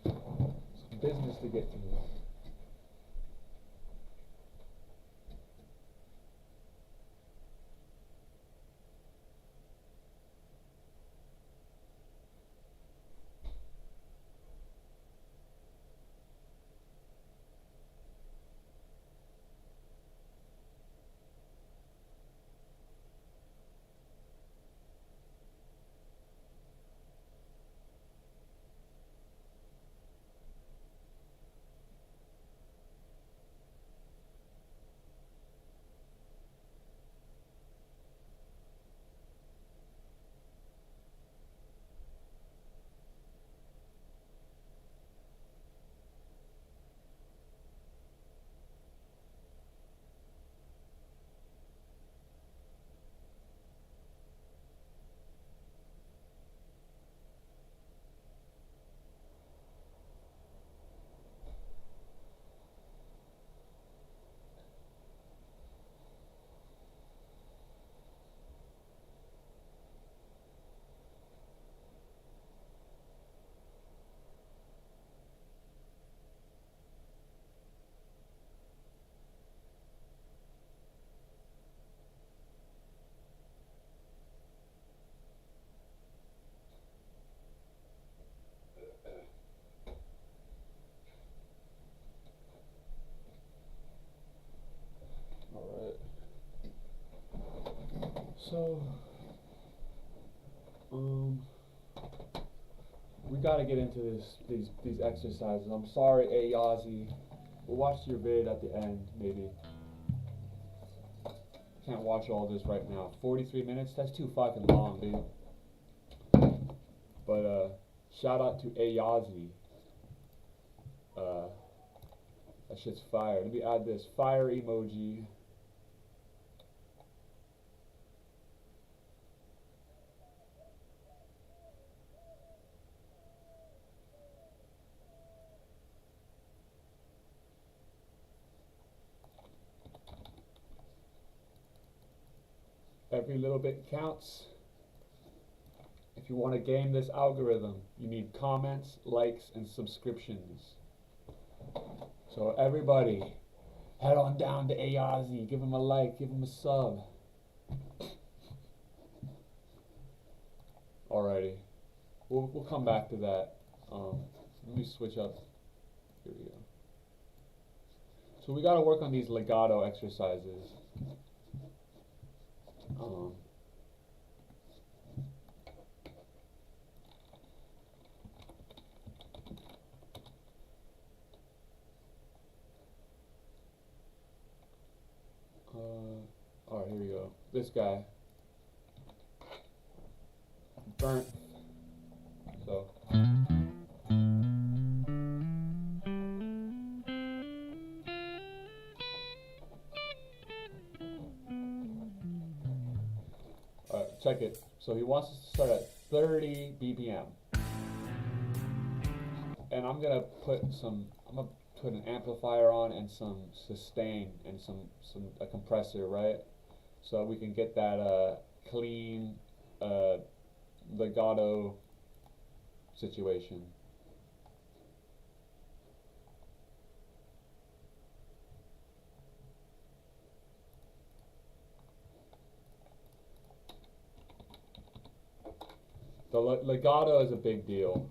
Some business to get to. Alright. So, we gotta get into these exercises. I'm sorry, Ayazi. We'll watch your vid at the end, maybe. Can't watch all this right now. 43 minutes? That's too fucking long, dude. But, shout out to Ayazi. That shit's fire. Let me add this fire emoji. Every little bit counts. If you want to game this algorithm, you need comments, likes, and subscriptions. So everybody, head on down to Ayazi, give him a like, give him a sub. Alrighty, we'll come back to that. Let me switch up. Here we go. So we got to work on these legato exercises. Alright, here we go. This guy. Burnt. So. Alright, check it. So he wants us to start at 30 BPM. And I'm gonna put an amplifier on and some sustain and a compressor, right? So we can get that clean legato situation. The legato is a big deal.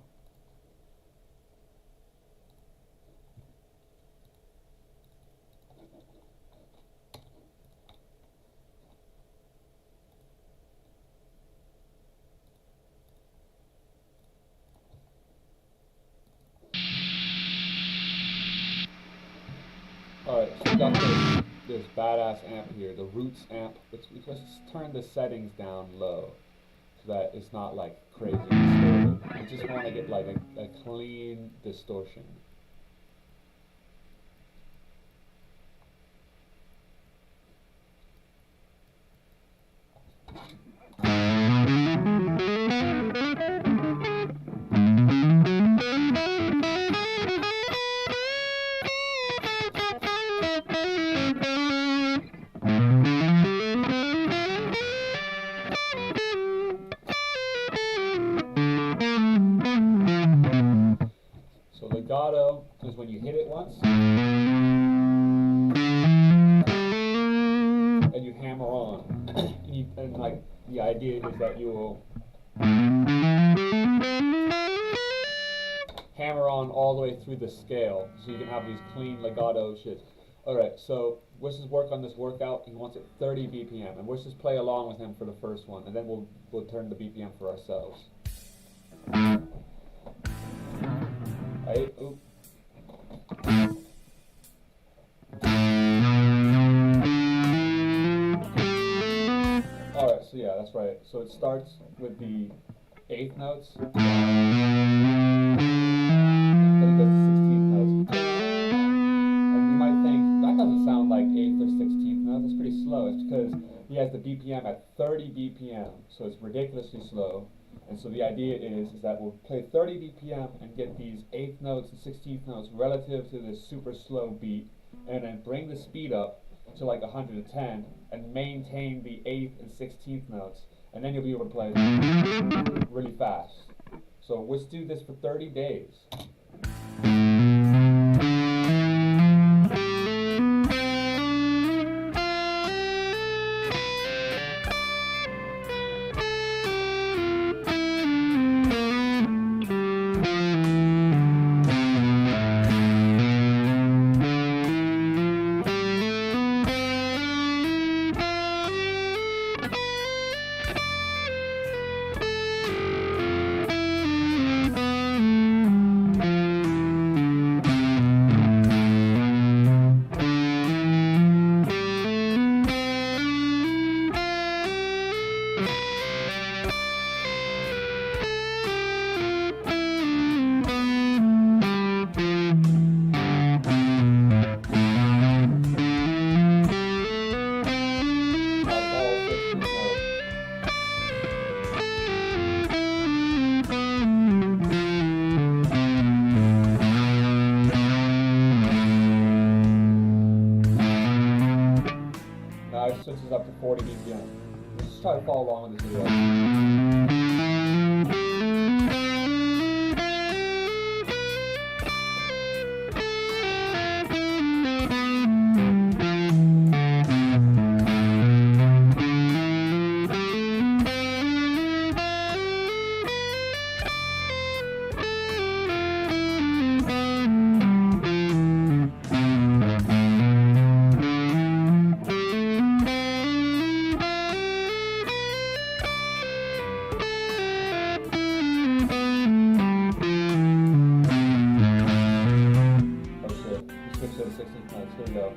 Alright, so we got this badass amp here, the Roots amp. Let's turn the settings down low so that it's not like crazy distorted. We just want to get like a clean distortion. legato is when you hit it once and you hammer on. And like the idea is that you will hammer on all the way through the scale, so you can have these clean legato shits. Alright, so let's just work on this workout. He wants it 30 BPM, and let's just play along with him for the first one, and then we'll turn the BPM for ourselves. Right? Oop. Alright, so yeah, that's right. So it starts with the 8th notes. Then it goes to 16th notes. And you might think, that doesn't sound like 8th or 16th notes, that's pretty slow. It's because he has the BPM at 30 BPM, so it's ridiculously slow. And so the idea is that we'll play 30 BPM and get these 8th notes and 16th notes relative to this super slow beat, and then bring the speed up to like 110 and maintain the 8th and 16th notes, and then you'll be able to play really fast. So let's do this for 30 days. Now it switches up to 40 BPM. Let's just try to follow along with this video. To the 16th notes. Here we go.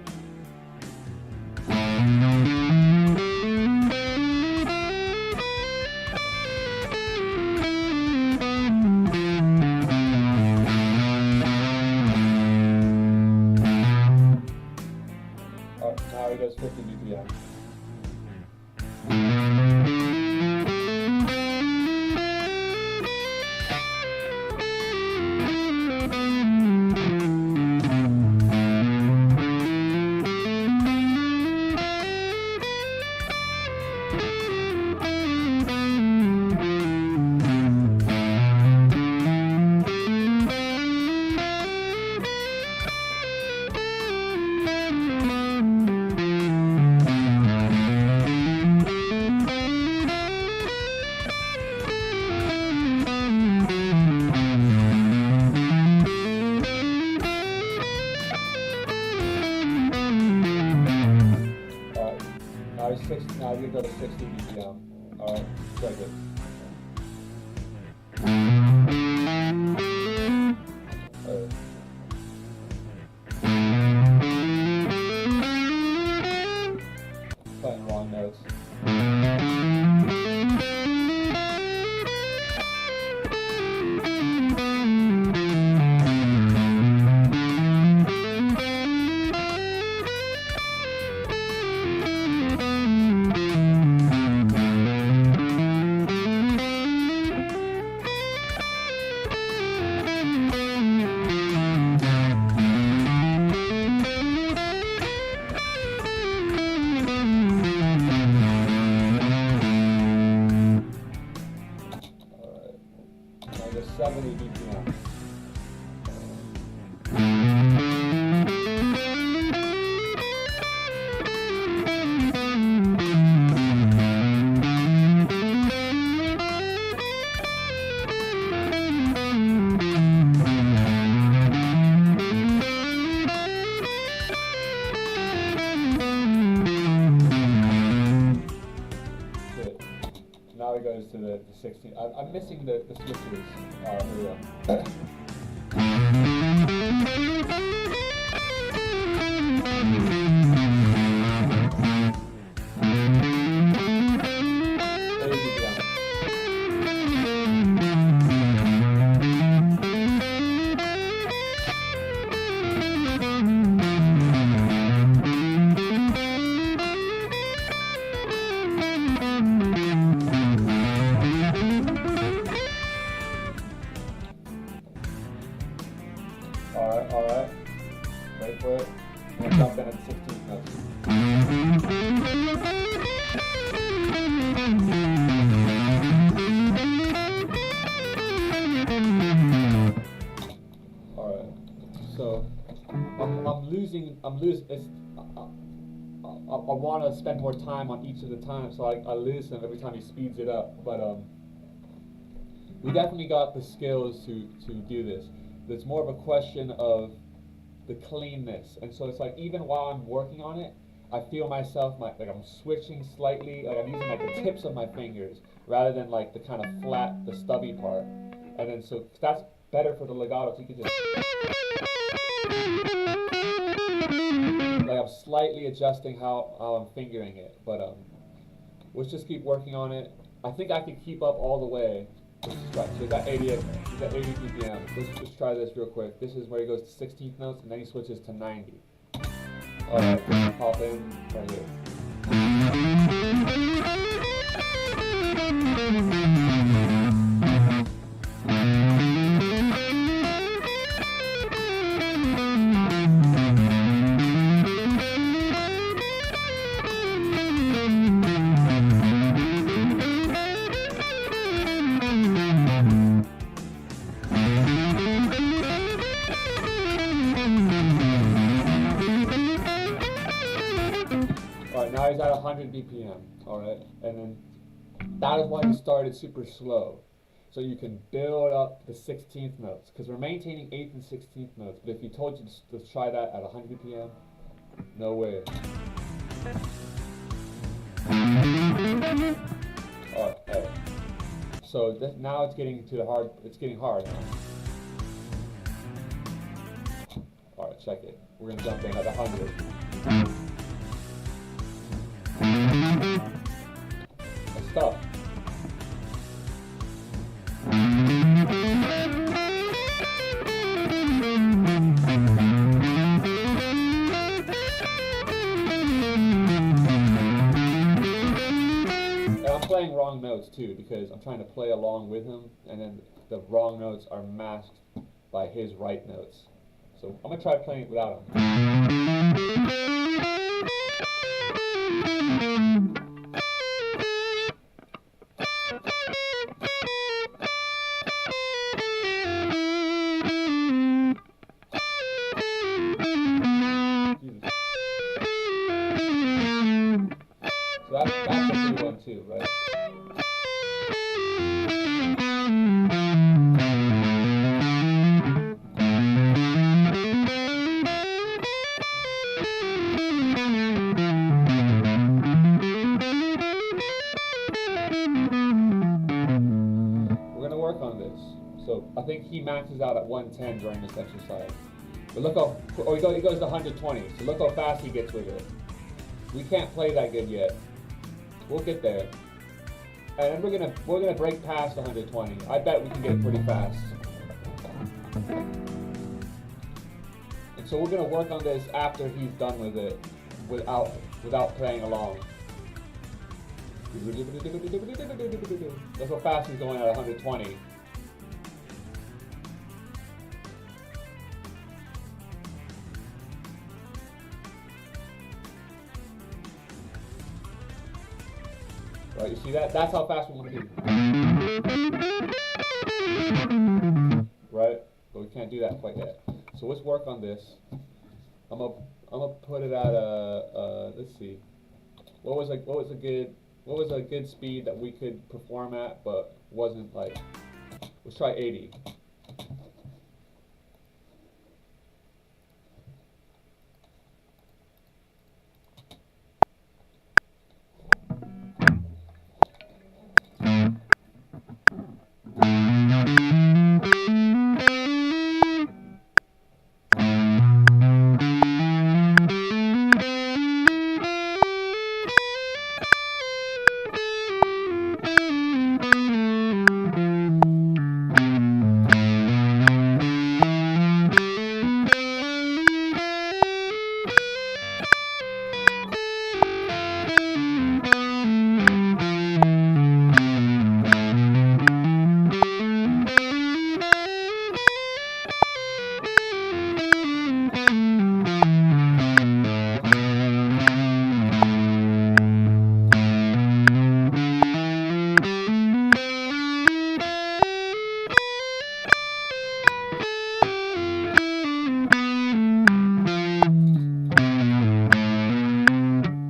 Alright, now he goes 50 BPM. Now you go to 60 BPM. Alright, check it. Playing wrong notes. Alright. Now there's 70 BPM. Good. Now it goes to the 16. I'm missing the switches. Here we go. Alright. Wait for it. I'm gonna jump in at 16 notes. Alright. So I'm losing it's I want to spend more time on each of the times, so I lose him every time he speeds it up. But we definitely got the skills to do this. It's more of a question of the cleanness, and so it's like even while I'm working on it, I feel myself like I'm switching slightly, like I'm using like the tips of my fingers rather than like the kind of flat, the stubby part. And then so that's better for the legato. So you can just like I'm slightly adjusting how I'm fingering it, but let's just keep working on it. I think I can keep up all the way. Right, so he's at 80 BPM. Let's just try this real quick. This is where he goes to 16th notes and then he switches to 90. Alright, hop in right here. Alright, now he's at 100 BPM, alright? And then that is why he started super slow. So you can build up the 16th notes, because we're maintaining 8th and 16th notes, but if he told you to try that at 100 BPM, no way. Alright, so now it's getting hard now. Alright, check it. We're gonna jump in at 100. And stop. And I'm playing wrong notes too, because I'm trying to play along with him, and then the wrong notes are masked by his right notes. So I'm gonna try playing it without him. So that's a good one too, right? We're gonna work on this. So I think he maxes out at 110 during this exercise. But look how, he goes to 120. So look how fast he gets with it. We can't play that good yet. We'll get there. And then we're gonna break past 120. I bet we can get it pretty fast. And so we're gonna work on this after he's done with it, without playing along. Look how fast he's going at 120. Right, you see that? That's how fast we want to be. Right? But we can't do that quite yet. So let's work on this. I'm gonna put it at a let's see. What was a good speed that we could perform at, but wasn't like. Let's try 80.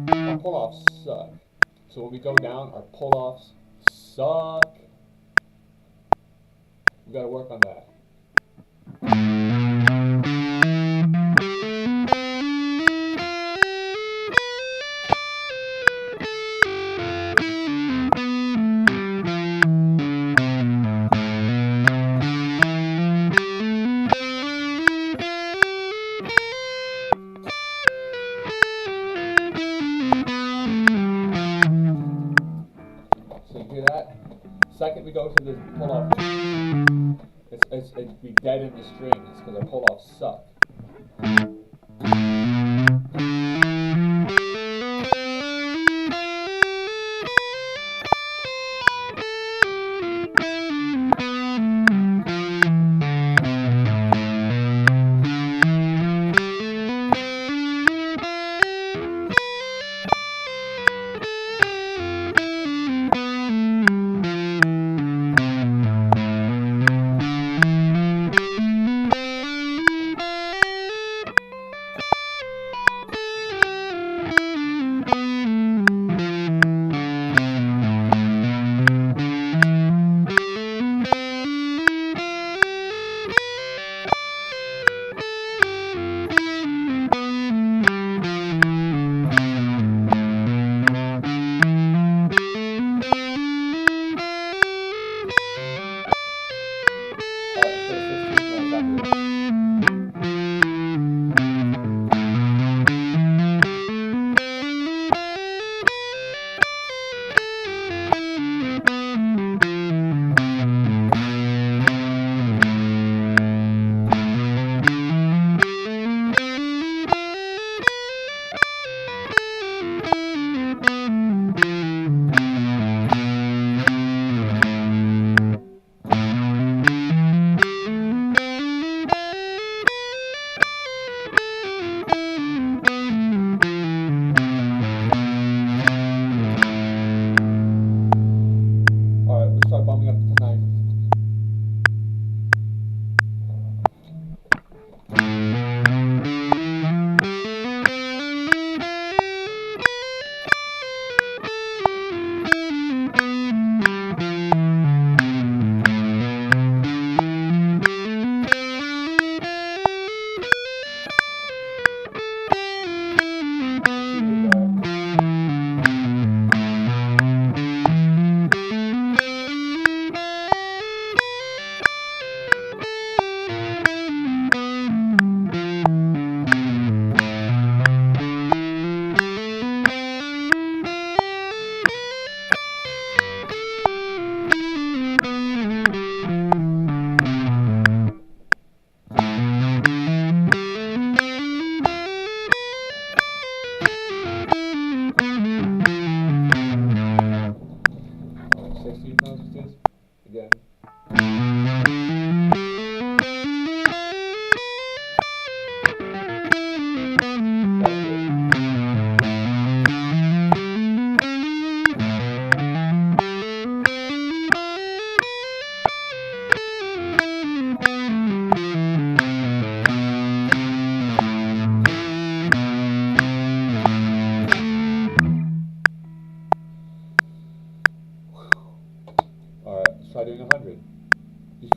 Our pull-offs suck. So when we go down, our pull-offs suck. We gotta work on that. So you hear that? Second we go to the pull-off, it'd be dead in the strings because our pull-offs suck.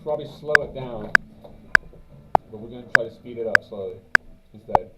probably slow it down, but we're going to try to speed it up slowly instead.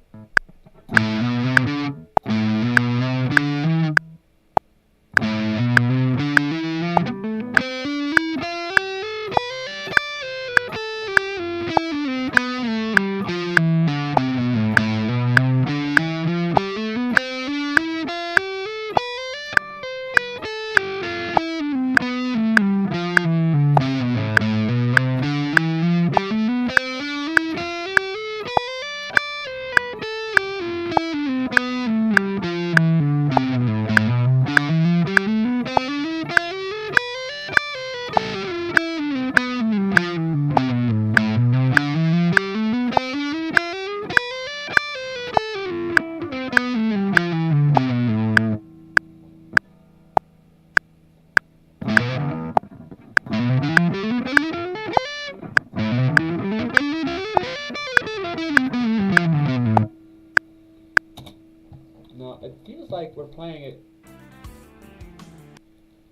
Now, it feels like we're playing it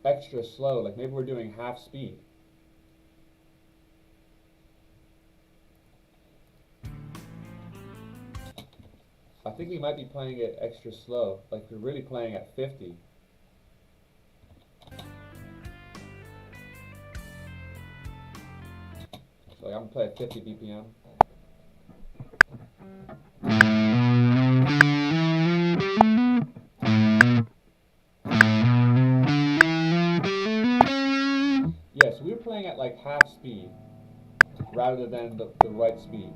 extra slow, like maybe we're doing half speed. I think we might be playing it extra slow, like we're really playing at 50. So I'm gonna play at 50 BPM. Yes, we were playing at like half speed rather than the right speed.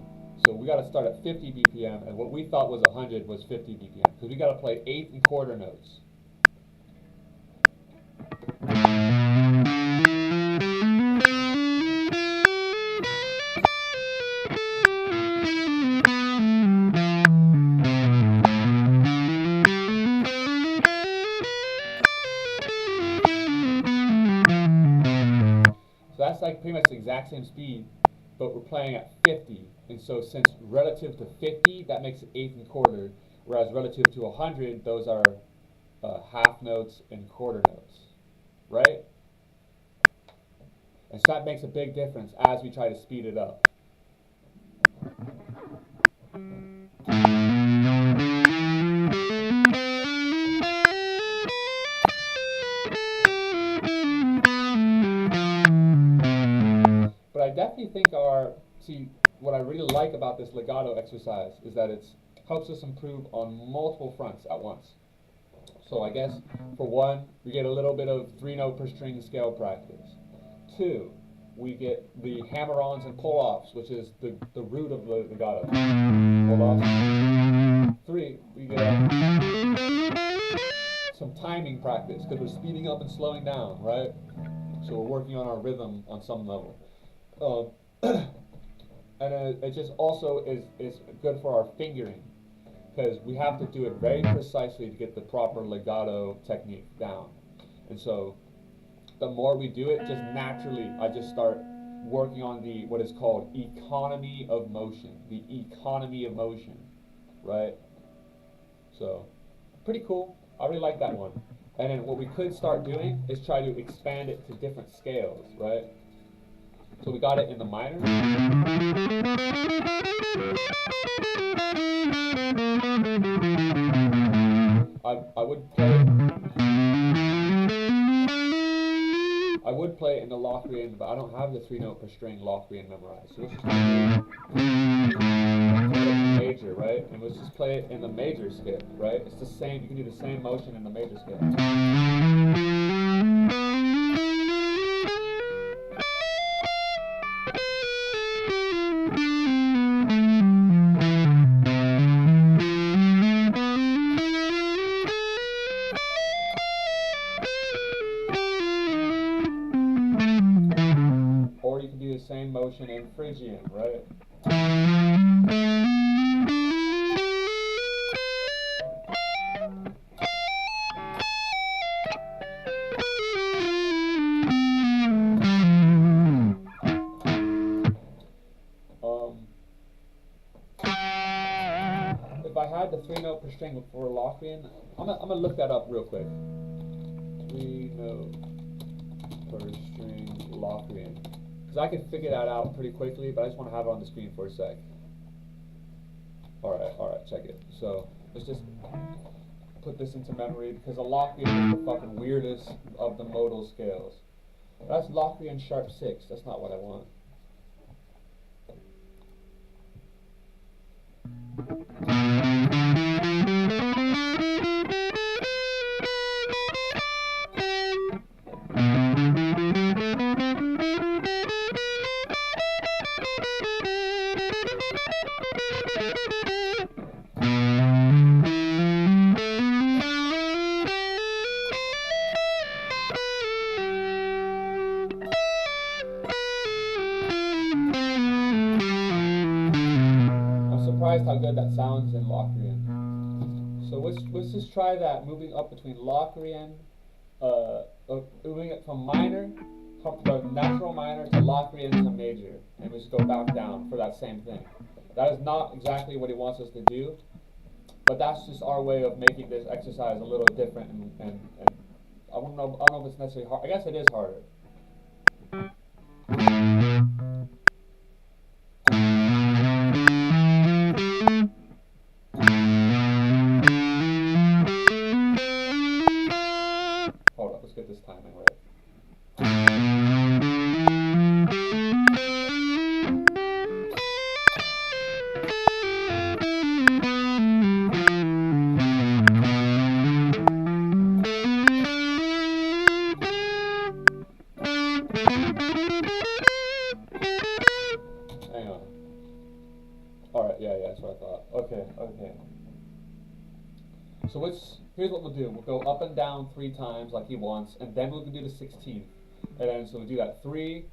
So we got to start at 50 BPM, and what we thought was 100 was 50 BPM, because we got to play 8 and quarter notes. So that's like pretty much the exact same speed, but we're playing at 50, and so since relative to 50, that makes it 8th and quarter, whereas relative to 100, those are half notes and quarter notes, right? And so that makes a big difference as we try to speed it up. But I definitely think what I really like about this legato exercise is that it helps us improve on multiple fronts at once. So I guess, for one, we get a little bit of 3-note per string scale practice. 2, we get the hammer-ons and pull-offs, which is the root of the legato. Pull-offs. 3, we get some timing practice, because we're speeding up and slowing down, right? So we're working on our rhythm on some level. And it just also is good for our fingering, because we have to do it very precisely to get the proper legato technique down. And so the more we do it, just naturally, I just start working on what is called economy of motion. The economy of motion, right? So, pretty cool. I really like that one. And then what we could start doing is try to expand it to different scales, right? So we got it in the minor. I would play it in the Locrian, but I don't have the 3-note per string Locrian memorized. So let's just major, right? And let's just play it in the major scale, right? It's the same. You can do the same motion in the major scale. Or you can do the same motion in Phrygian, right? If I had the 3-note per string for Locrian, I'm gonna look that up real quick. 3-note per string Locrian. Because I can figure that out pretty quickly, but I just want to have it on the screen for a sec. Alright, check it. So, let's just put this into memory, because a Locrian is the fucking weirdest of the modal scales. That's Locrian sharp 6, that's not what I want. How good that sounds in Locrian. So let's just try that, moving up between Locrian, moving it from minor, from the natural minor to Locrian to major, and we just go back down for that same thing. That is not exactly what he wants us to do, but that's just our way of making this exercise a little different, and I don't know if it's necessarily hard. I guess it is harder. So here's what we'll do. We'll go up and down 3 times like he wants, and then we'll do the 16th. And then so we'll do that 3,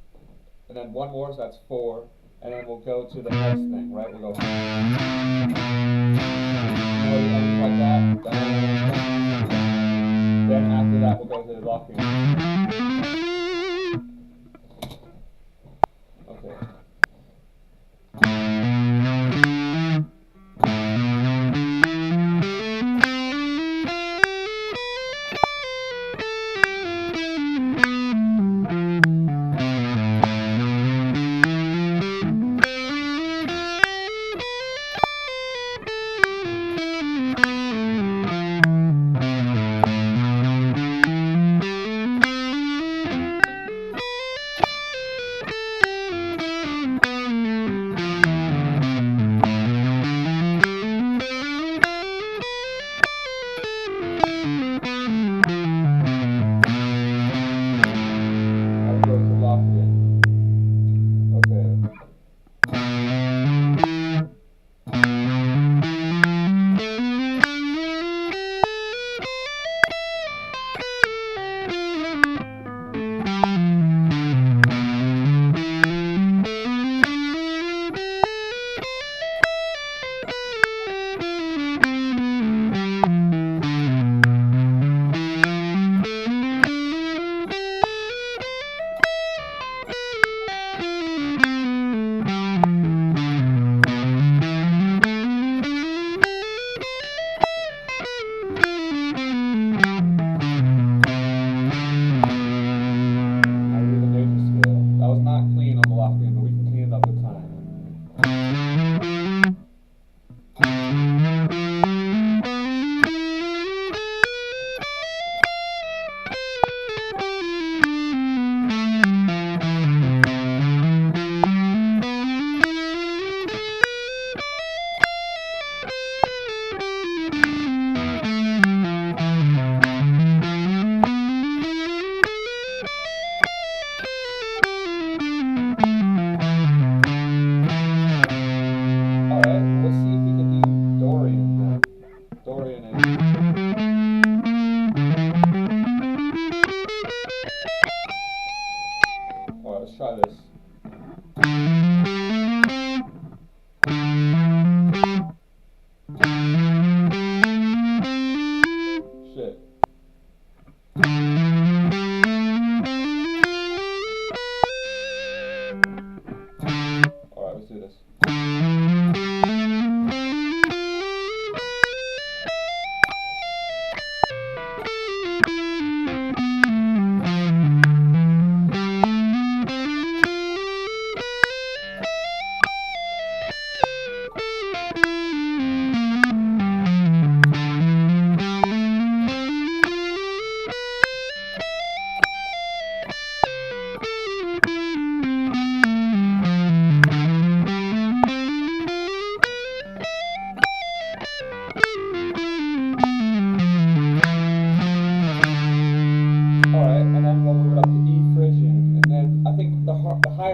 and then 1 more, so that's 4, and then we'll go to the next thing, right? We'll go like that. Then after that we'll go to the Locrian. Okay.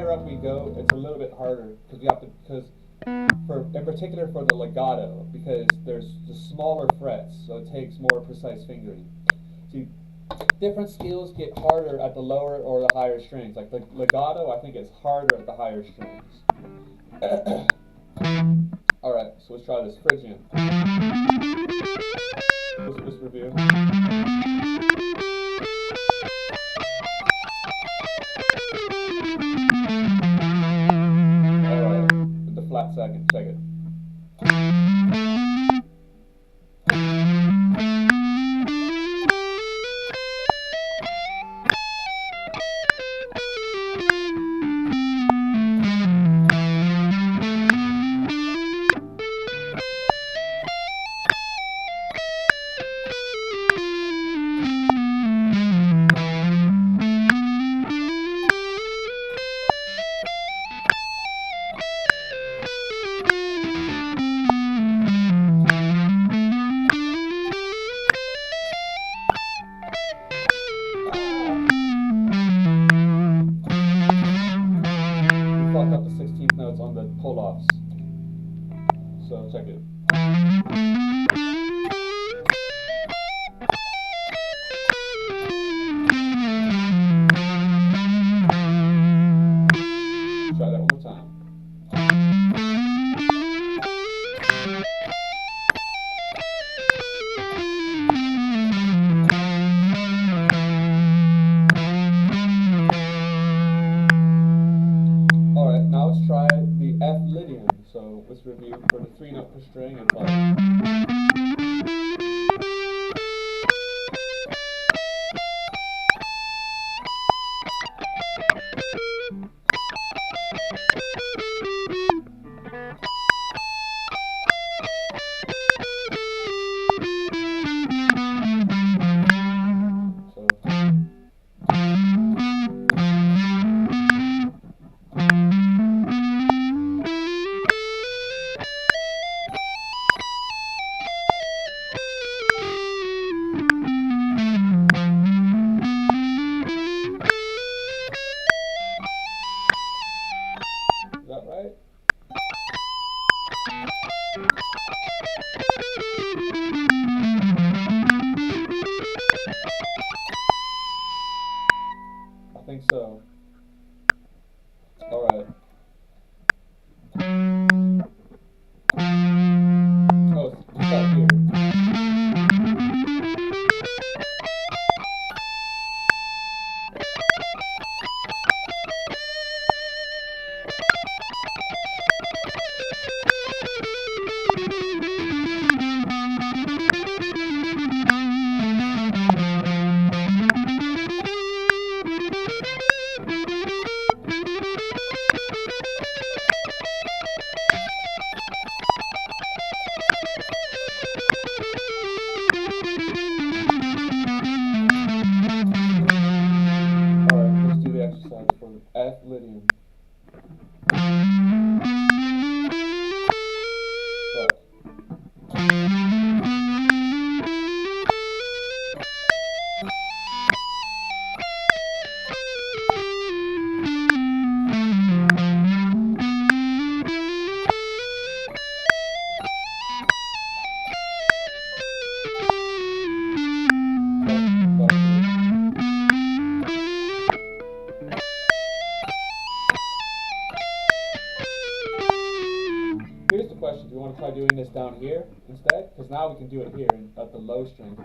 higher up we go, it's a little bit harder because we have to in particular for the legato, because there's the smaller frets, so it takes more precise fingering. See, different skills get harder at the lower or the higher strings. Like the legato, I think it's harder at the higher strings. Alright, so let's try this Phrygian. Let's review. Alright, with the flat second, check it. Up the 16th notes on the pull-offs. So check it. Try that one more time. Alright, now let's try the F Lydian. So let's review for the 3 note per string and play. Is that right? I think so. Alright. Oh, it's up here. Exercise for F Lydian. Here's the question, do you want to try doing this down here instead? Because now we can do it here at the low string.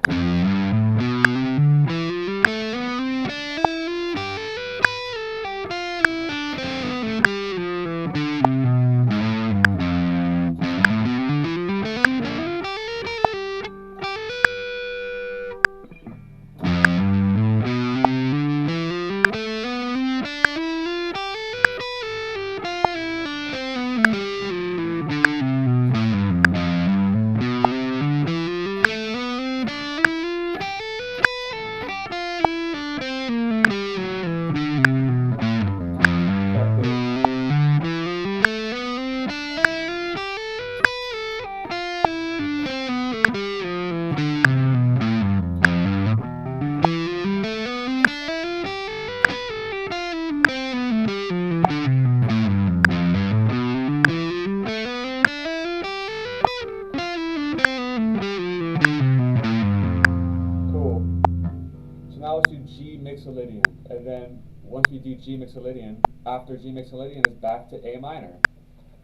then once we do G Mixolydian, after G Mixolydian is back to A minor.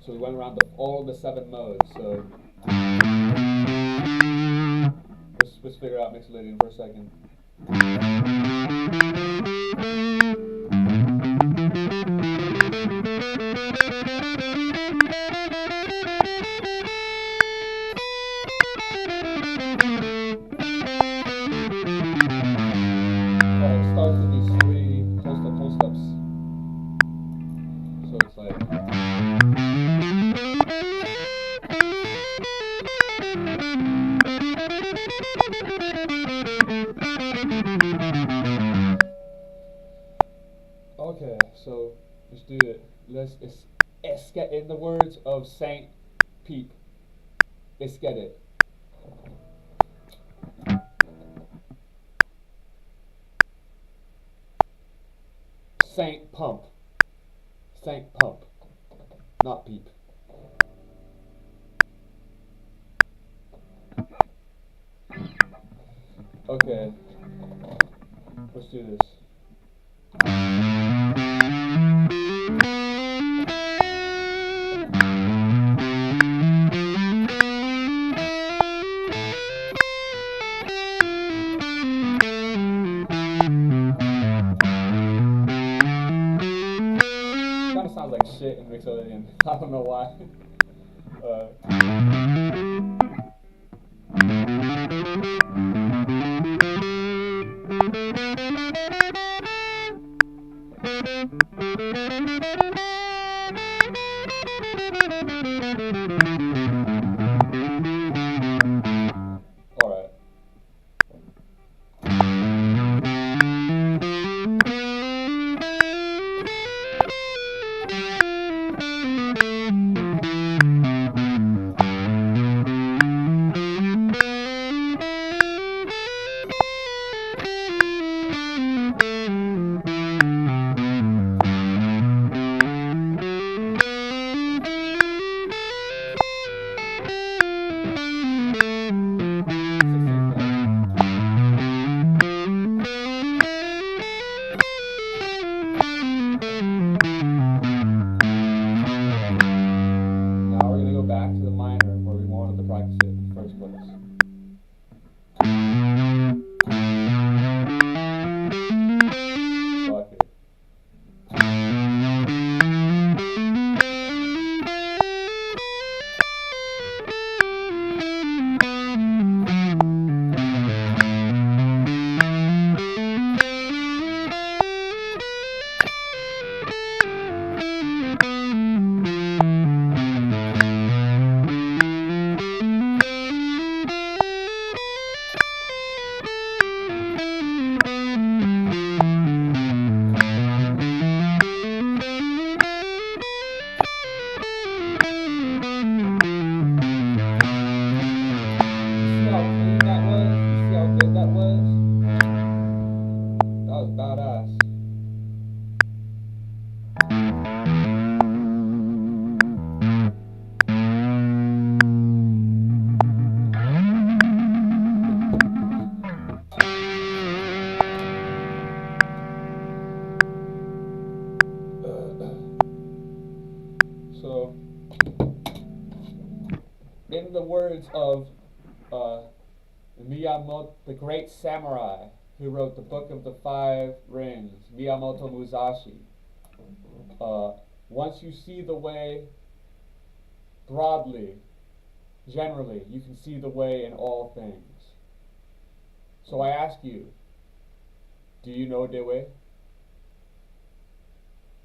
So we went around all the 7 modes. So let's figure out Mixolydian for a second. It starts with these 3 pulse ups. So it's like. Okay, so let's do it. Let's get in the words of Saint Peep. Let's get it. Saint Pump. Saint Pump. Not Peep. Okay. Let's do this. Kinda sounds like shit in Mixolydian. I don't know why. Alright. Now we're gonna go back to the minor where we wanted to practice it in the first place. Fuck it. See how clean that was? You see how good that was? That was badass. So, in the words of Miyamoto, the great samurai who wrote the Book of the 5 Rings, Miyamoto Musashi, once you see the way broadly, generally, you can see the way in all things. So I ask you, do you know the way?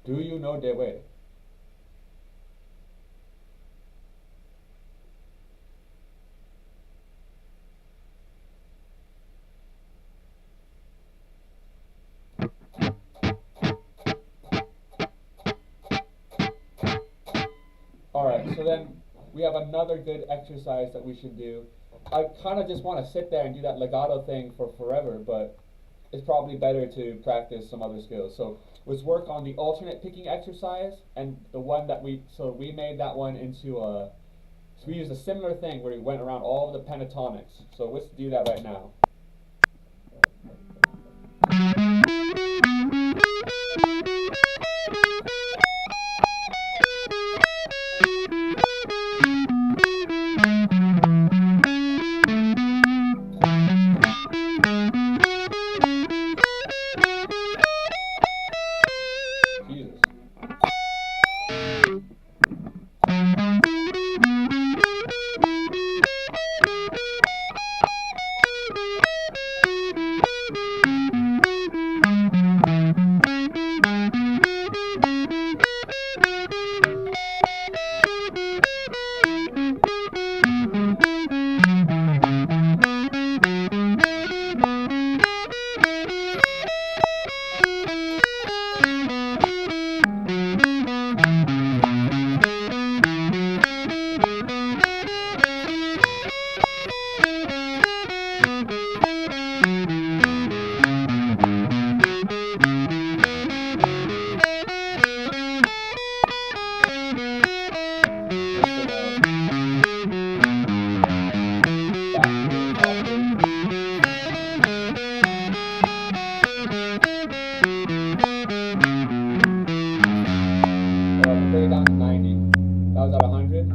Do you know the way? Alright, so then we have another good exercise that we should do. I kind of just want to sit there and do that legato thing for forever, but it's probably better to practice some other skills. So let's work on the alternate picking exercise, and the one that we made that one into a, so we used a similar thing where we went around all of the pentatonics. So let's do that right now. at 90. That was at 100.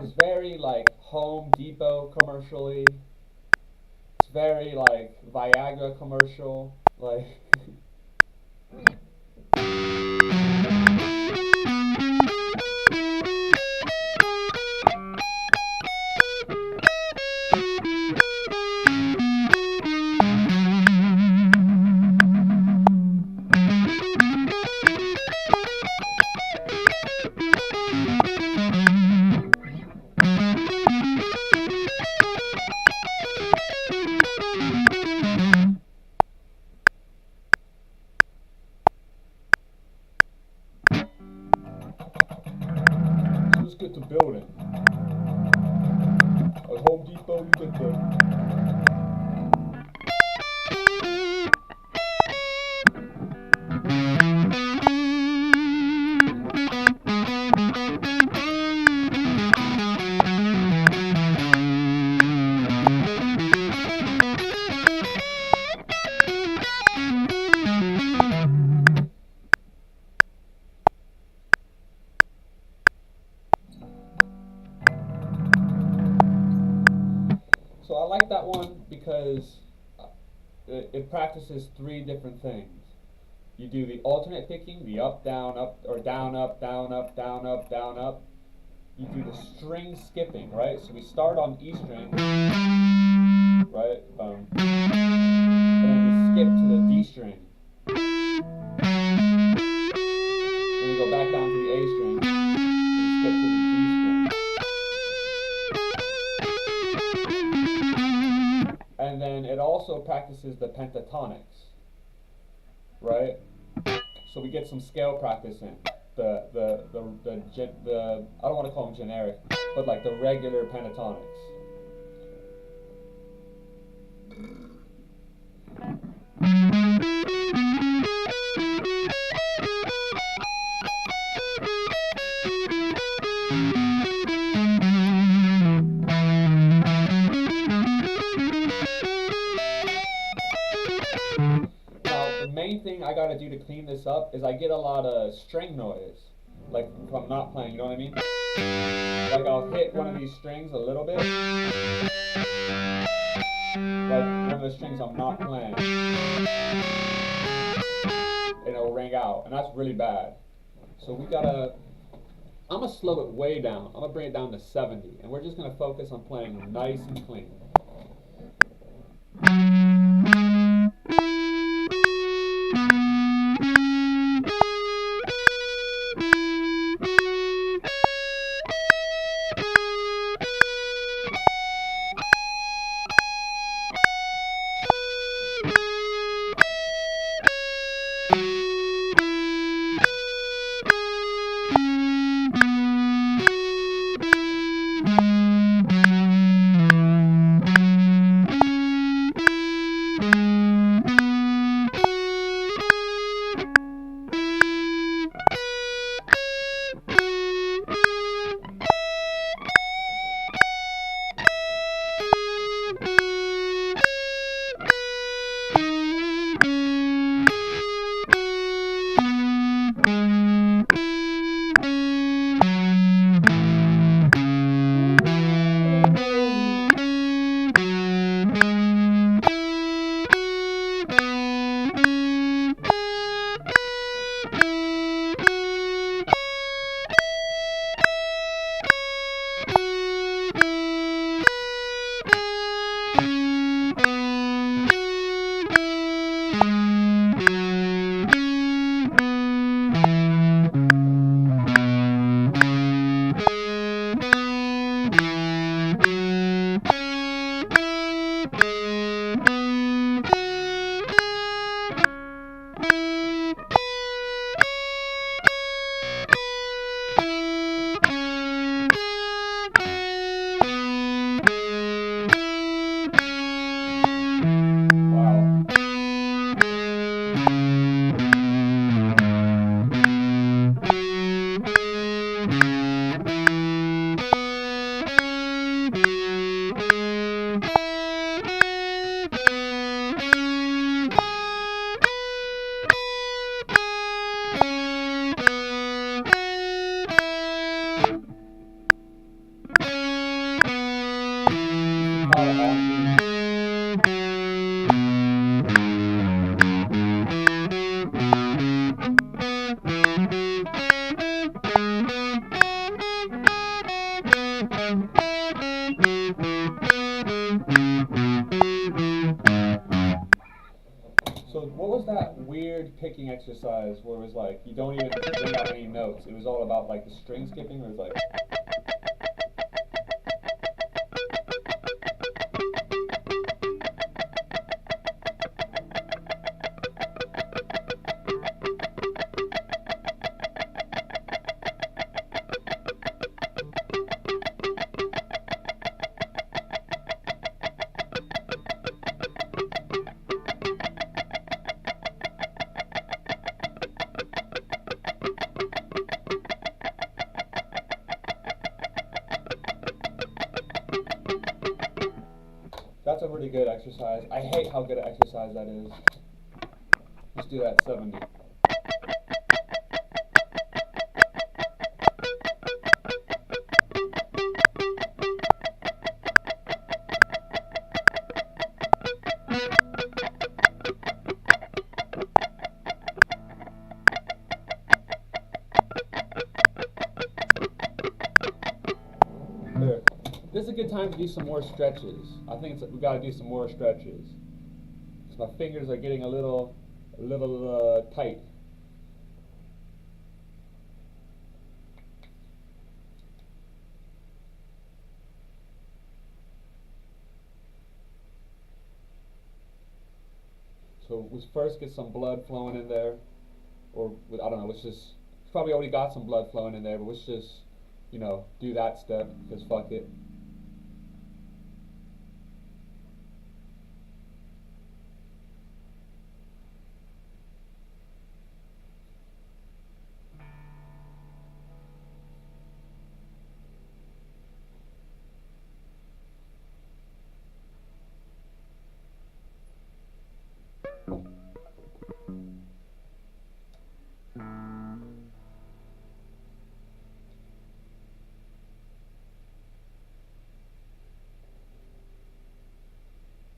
Is very like Home Depot commercially. It's very like Viagra commercial. Like get the building. At Home Depot, you get the. So I like that one because it practices 3 different things. You do the alternate picking, the up, down, or down, up, down, up, down, up, down, up. You do the string skipping, right? So we start on E string, right? And then we skip to the D string. Then we go back down to the A string, and skip to the G string. And then it also practices the pentatonics, right? So we get some scale practice in. The I don't want to call them generic, but like the regular pentatonics. Main thing I gotta do to clean this up is I get a lot of string noise, like if I'm not playing, you know what I mean? Like I'll hit one of these strings a little bit, like one of the strings I'm not playing, and it'll ring out, and that's really bad. So we gotta, I'm gonna slow it way down. I'm gonna bring it down to 70, and we're just gonna focus on playing nice and clean. lot of honking. So what was that weird picking exercise where it was like you don't even bring out any notes? It was all about like the string skipping, where it was like. That's a really good exercise. I hate how good an exercise that is. Let's do that 70. There. This is a good time to do some more stretches. I think we got to do some more stretches. 'Cause my fingers are getting a little tight. So let's first get some blood flowing in there, or I don't know. Let's just probably already got some blood flowing in there, but let's just do that step because fuck it.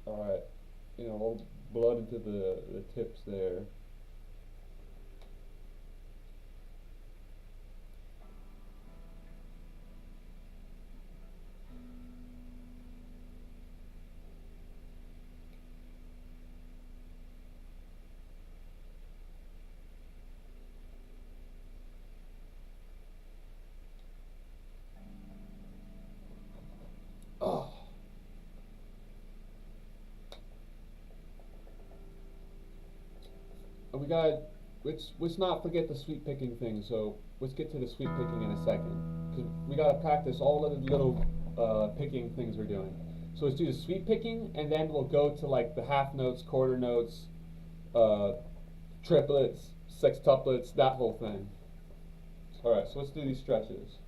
Alright, blood into the tips there. Oh. We got. Let's not forget the sweep picking thing. So let's get to the sweep picking in a second, because we gotta practice all of the little picking things we're doing. So let's do the sweep picking, and then we'll go to like the half notes, quarter notes, triplets, sextuplets, that whole thing. All right. So let's do these stretches.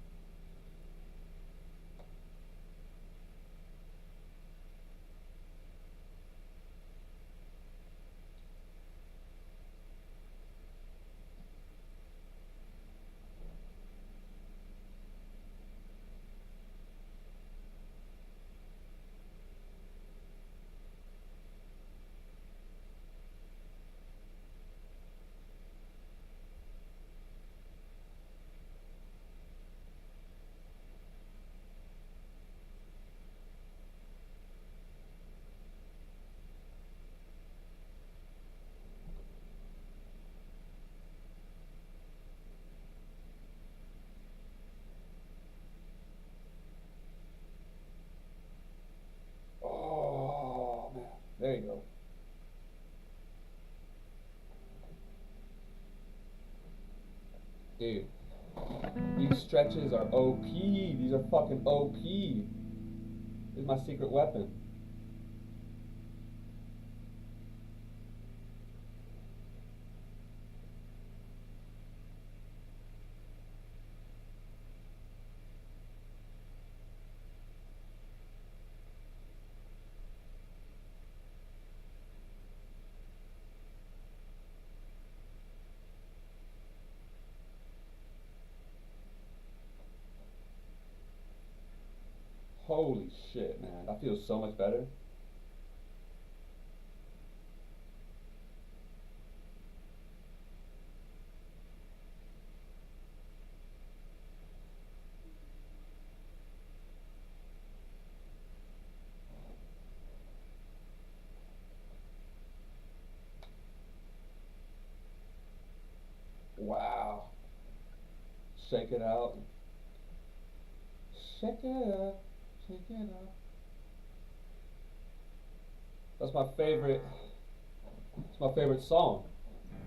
Oh man, there you go. Dude, these stretches are OP. These are fucking OP. This is my secret weapon. Holy shit, man. That feels so much better. Wow. Shake it out. Shake it up. Shake it up. That's my favorite. It's my favorite song.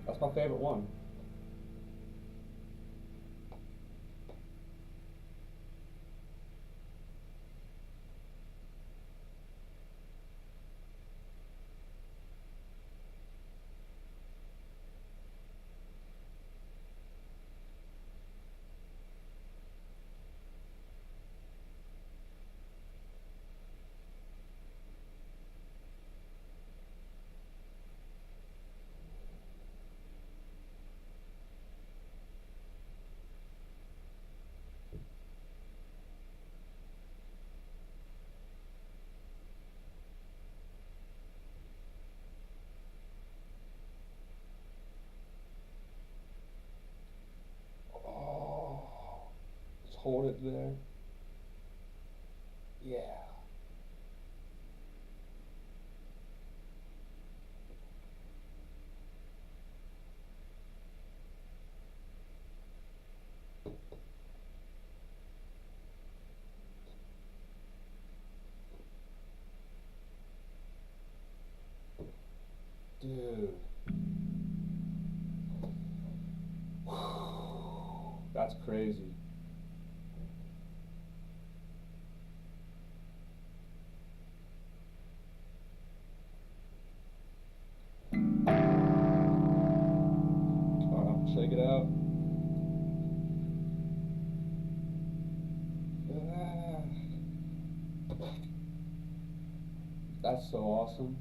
That's my favorite one. Oh, just hold it there. Yeah. Dude. That's crazy. Alright, shake it out. That's so awesome.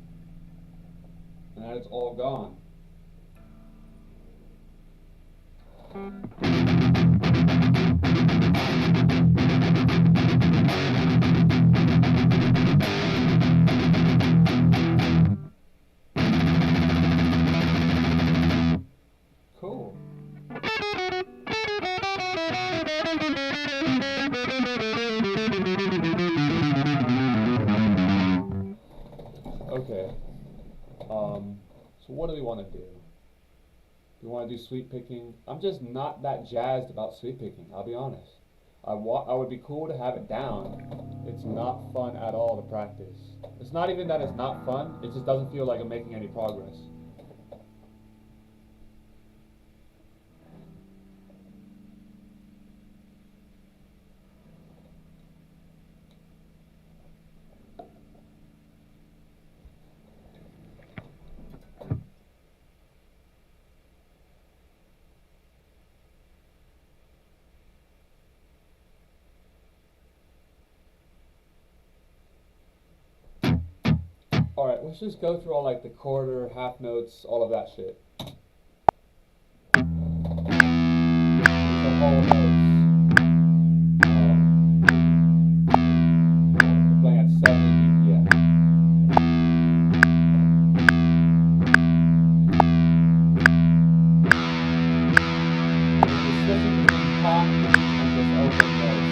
And now it's all gone. Cool. Okay. So what do we want to do? We want to do sweep picking. I'm just not that jazzed about sweep picking, I'll be honest. I would be cool to have it down. It's not fun at all to practice. It's not even that it's not fun, it just doesn't feel like I'm making any progress. Alright, let's just go through all like the quarter, half notes, all of that shit. The whole notes. We're playing at 70 BPM. We're switching between packed and just open notes.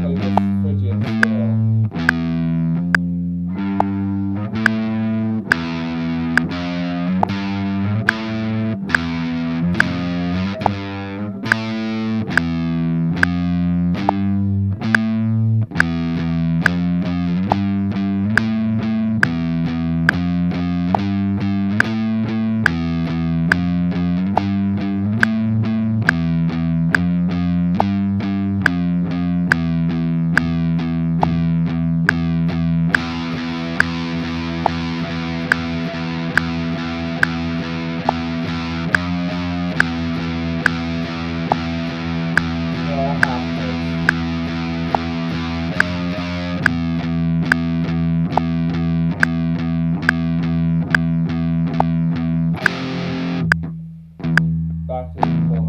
Play this Phrygian scale. Back to the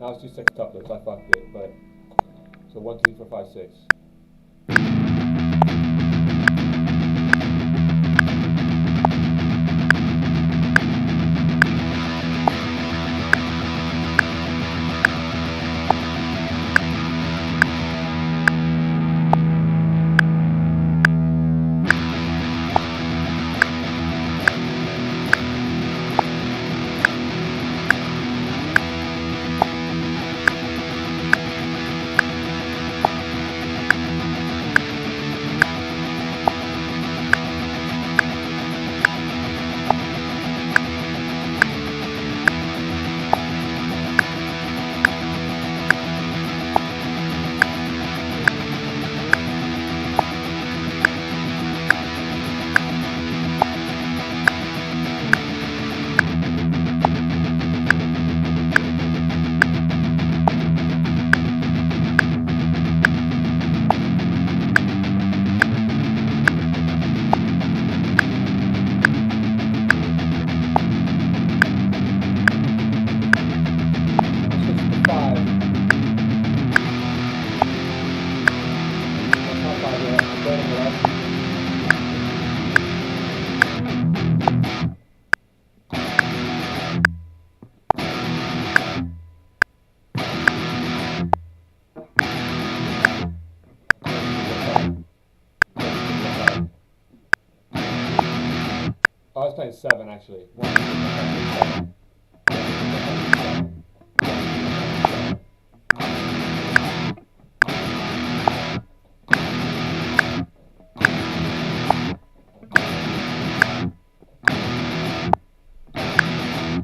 Now let's do 6 couplets. I fucked it, but so 1, 2, 3, 4, 5, 6. I was playing 7 actually. 1, 2, 3, 4, 5, 6.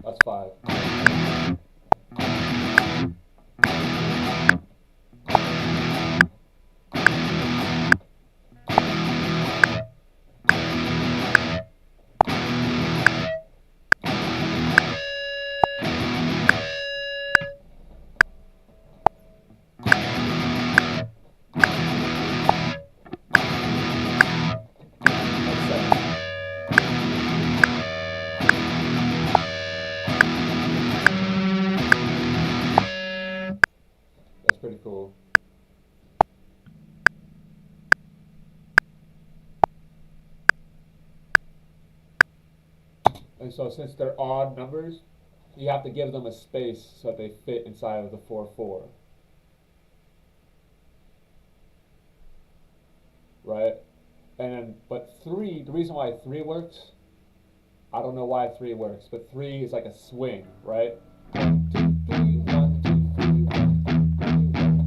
That's 5. That's 7. That's pretty cool. And so since they're odd numbers, you have to give them a space so that they fit inside of the 4/4. Right? And then, but 3, the reason why 3 works, I don't know why 3 works, but 3 is like a swing, right? 1, 2, 3, 1, 2, 3, 1, 2, 3, 1.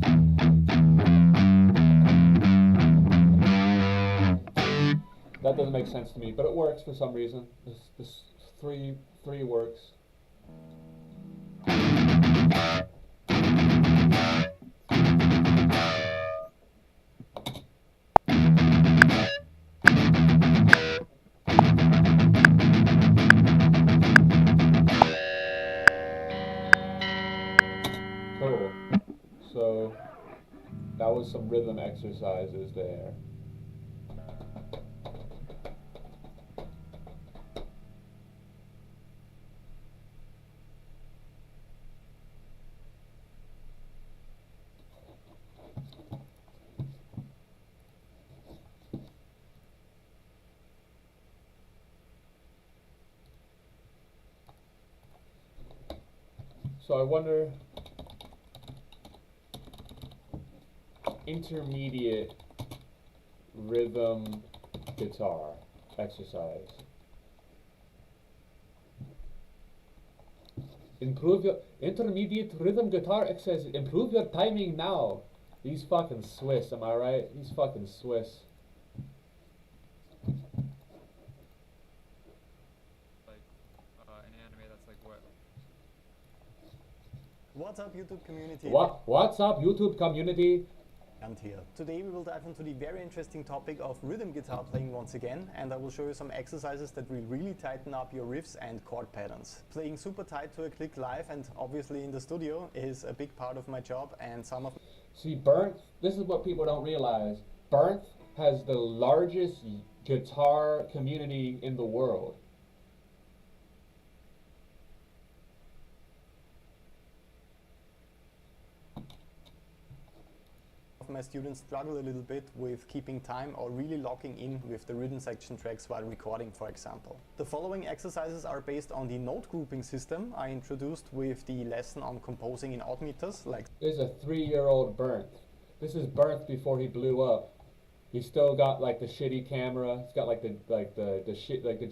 That doesn't make sense to me, but it works for some reason. This 3 works. Cool. So that was some rhythm exercises there. So I wonder, intermediate rhythm guitar exercise. Improve your intermediate rhythm guitar exercise. Improve your timing now. These fucking Swiss, am I right? These fucking Swiss. Like an anime that's like what? What's up, YouTube community? What's up, YouTube community? And here. Today we will dive into the very interesting topic of rhythm guitar playing once again, and I will show you some exercises that will really tighten up your riffs and chord patterns. Playing super tight to a click live and obviously in the studio is a big part of my job, and some of... See, Bernth, this is what people don't realize. Bernth has the largest guitar community in the world. my students struggle a little bit with keeping time or really locking in with the rhythm section tracks while recording, for example. The following exercises are based on the note grouping system I introduced with the lesson on composing in odd meters. Like This is a 3-year-old Bernd. This is Bernd before he blew up. He's still got like the shitty camera. He's got like the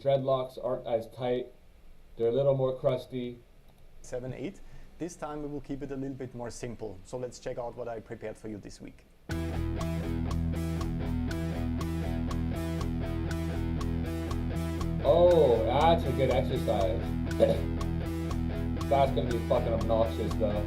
dreadlocks aren't as tight. They're a little more crusty. 7/8. This time we will keep it a little bit more simple. So let's check out what I prepared for you this week. Oh, that's a good exercise. That's gonna be fucking obnoxious though.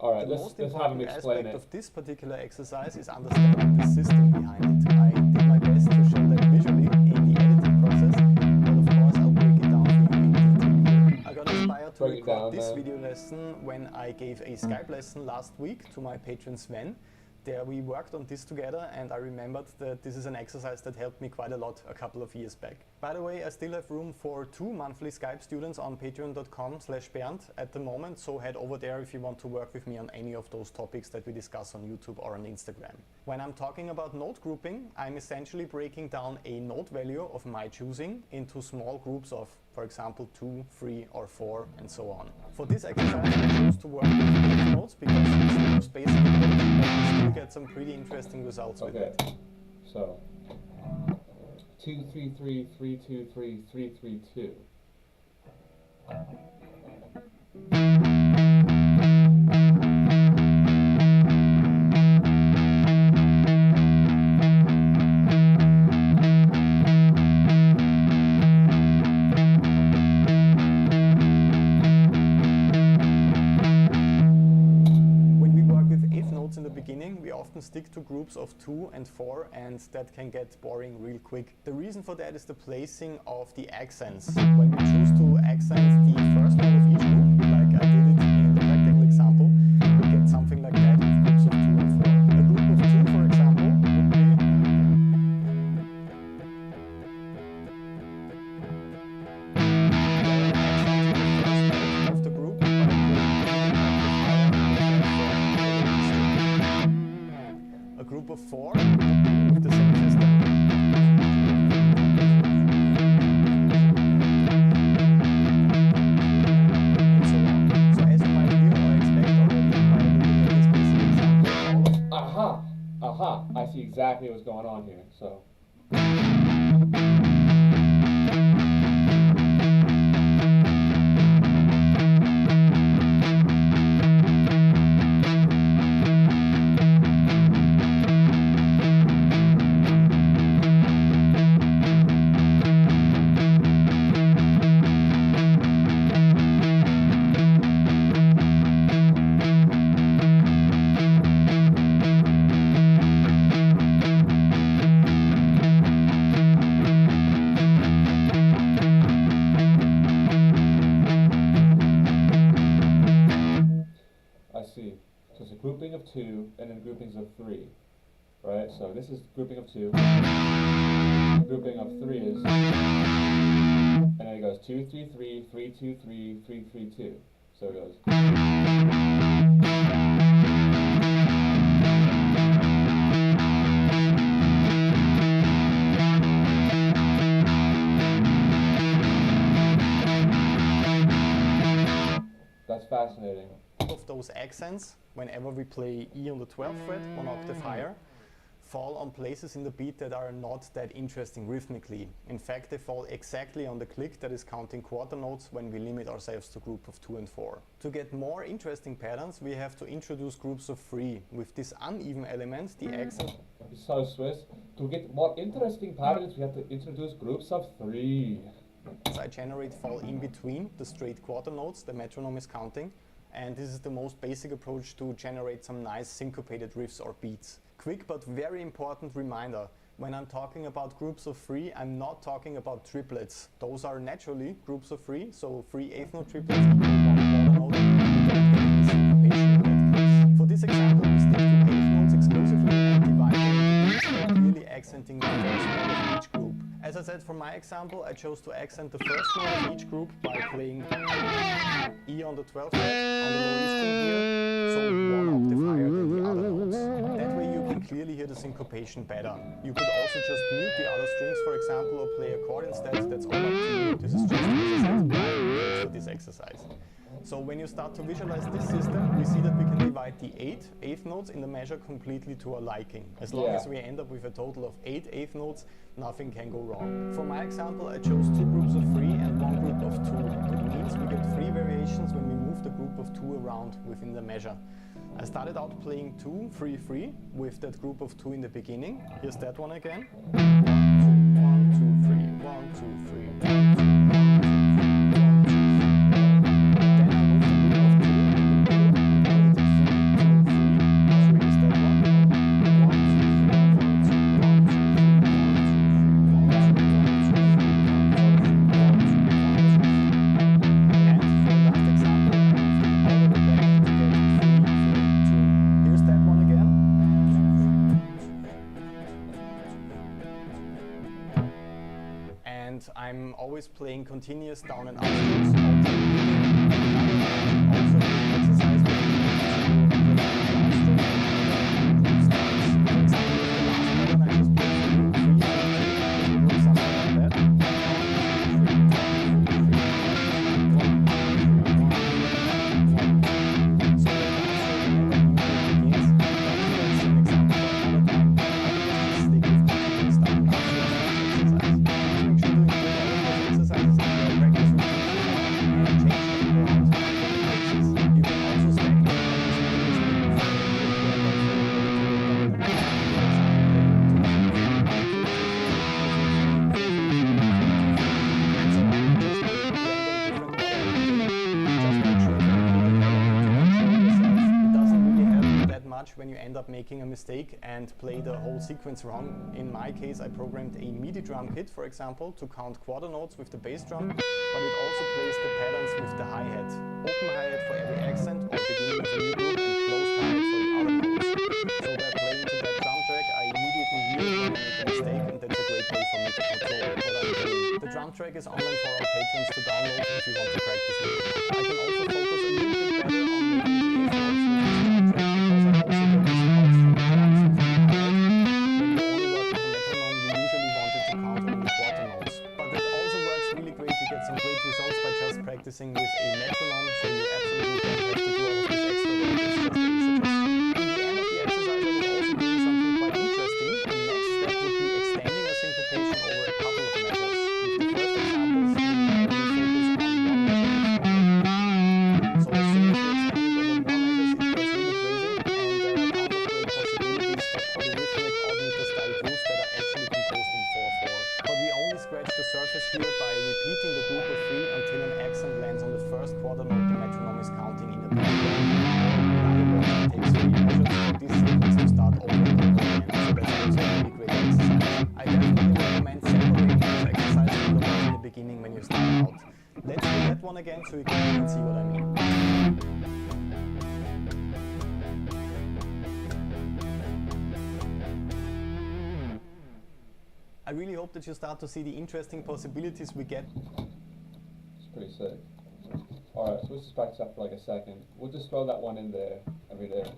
Alright, The let's most have him important explain aspect it. of this particular exercise is understanding the system behind it. I did my best to show that visually in the editing process, but of course I'll break it down for you in detail here. I got inspired to Break it record down, this man. video lesson when I gave a Skype lesson last week to my patron Sven. There we worked on this together, and I remembered that this is an exercise that helped me quite a lot a couple of years back. By the way, I still have room for 2 monthly Skype students on patreon.com/Bernd at the moment, so head over there if you want to work with me on any of those topics that we discuss on YouTube or on Instagram. When I'm talking about note grouping, I'm essentially breaking down a note value of my choosing into small groups of, for example, 2, 3 or 4 and so on. For this exercise I choose to work with eighth notes because it's the most basic approach, but you still get some pretty interesting results with Okay, it. so 2 3 3 3 2 3 3 3 2. When we work with eighth notes in the beginning, we often stick to groups of 2 and 4, and that can get boring real quick. The reason for that is the placing of the accents. When we choose to accent the first note of each group, like I did it in the practical example, we get something like that with groups of 2 and 4. A group of 2, for example, would be of the group, a group of 4 with the same system. And so on. So as you might hear or expect already by looking at this basic example, all of Aha! I see exactly what's going on here. So I see. So it's a grouping of 2 and then groupings of 3. Right? So this is grouping of 2. Grouping of 3 is, and then it goes 2 3 3 3 2 3 3 3 2. So it goes. That's fascinating. of those accents, whenever we play E on the 12th fret, 1 octave higher, fall on places in the beat that are not that interesting rhythmically. In fact, they fall exactly on the click that is counting quarter notes when we limit ourselves to group of 2 and 4. To get more interesting patterns, we have to introduce groups of 3. With this uneven element, the accent It's so Swiss. To get more interesting patterns, we have to introduce groups of 3. I generate fall in between the straight quarter notes the metronome is counting, and this is the most basic approach to generate some nice syncopated riffs or beats. Quick but very important reminder, when I'm talking about groups of 3, I'm not talking about triplets. Those are naturally groups of 3, so 3 eighth note triplets equal 1 quarter note. We don't get any syncopation in that case. For this example, we stick to eighth notes exclusively and divide them into groups by clearly accenting the first note of each group. As I said, for my example, I chose to accent the first note of each group by playing E on the 12th fret on the low E string here, so one octave higher than the other notes. That way you can clearly hear the syncopation better. You could also just mute the other strings, for example, or play a chord instead. That's all up to you. This is just, as I said, my rules for this exercise. So when you start to visualize this system, we see that we can divide the eighth notes in the measure completely to our liking. As long as we end up with a total of 8 eighth notes, nothing can go wrong. For my example, I chose 2 groups of 3 and 1 group of 2. That means we get 3 variations when we move the group of 2 around within the measure. I started out playing 2, 3, 3 with that group of 2 in the beginning. Here's that one again. 1, 2, 1, 2, 3, 1, 2, 3, 1, 2. I'm always playing continuous down and up strings. Also, exercise with when you end up making a mistake and play the whole sequence wrong. In my case, I programmed a MIDI drum kit, for example, to count quarter notes with the bass drum, but it also plays the patterns with the hi-hat. Open hi-hat for every accent or beginning of a new group and closed hi-hat for the other notes. So by playing to that drum track, I immediately hear when I make a mistake, and that's a great way for me to control what I'm doing. The drum track is online for our patrons to download if you want to practice with it. I can also focus a little bit better on making the eighth notes with this drum track, because I also get these parts from the drums and from the hi-hat. When you only work with a metronome, you usually want it to count only quarter notes. But it also works really great. You get some great results by just practicing with a metronome, so you absolutely don't have to do all of this extra work. It's just a suggestion. In the end of the exercise, I will also do something quite interesting. The next step would be extending a syncopation over a couple of measures. With the first examples, we only focus on one measure each time. So as soon as we extend it over more measures, it gets really crazy, and there are tons of great possibilities for polyrhythmic odd-meter style grooves that are actually composed in 4/4. But we only scratch the surface here by repeating the group of 3 until an accent lands on the first quarter note the metronome is counting in the background. In other words, it takes 3 measures for this sequence to start over and over again, so that's also a really great exercise. I definitely recommend separating this exercise from the one in the beginning when you start out. Let's do that one again so you can even see what I mean. I really hope that you start to see the interesting possibilities we get. It's pretty sick. Alright, so let's just practice that for like a second. We'll just throw that one in there every day.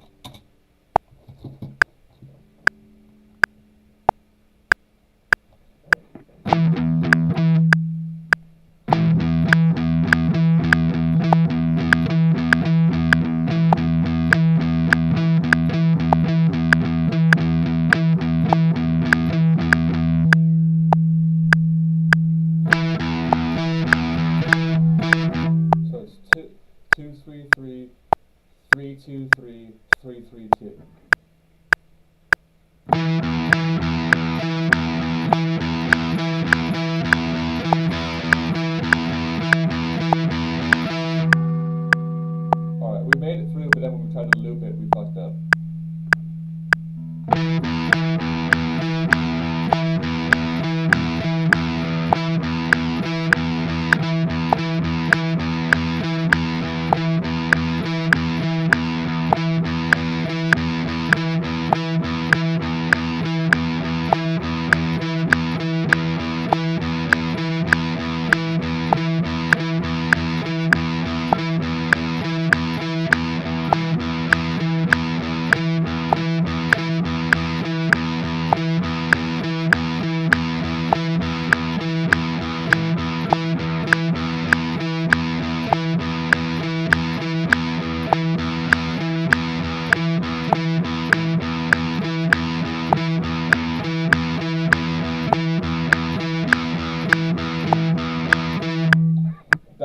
So it's 2 3 3 3 2 3 3 3 2. Alright, we made it through, but then when we tried to loop it, we fucked up.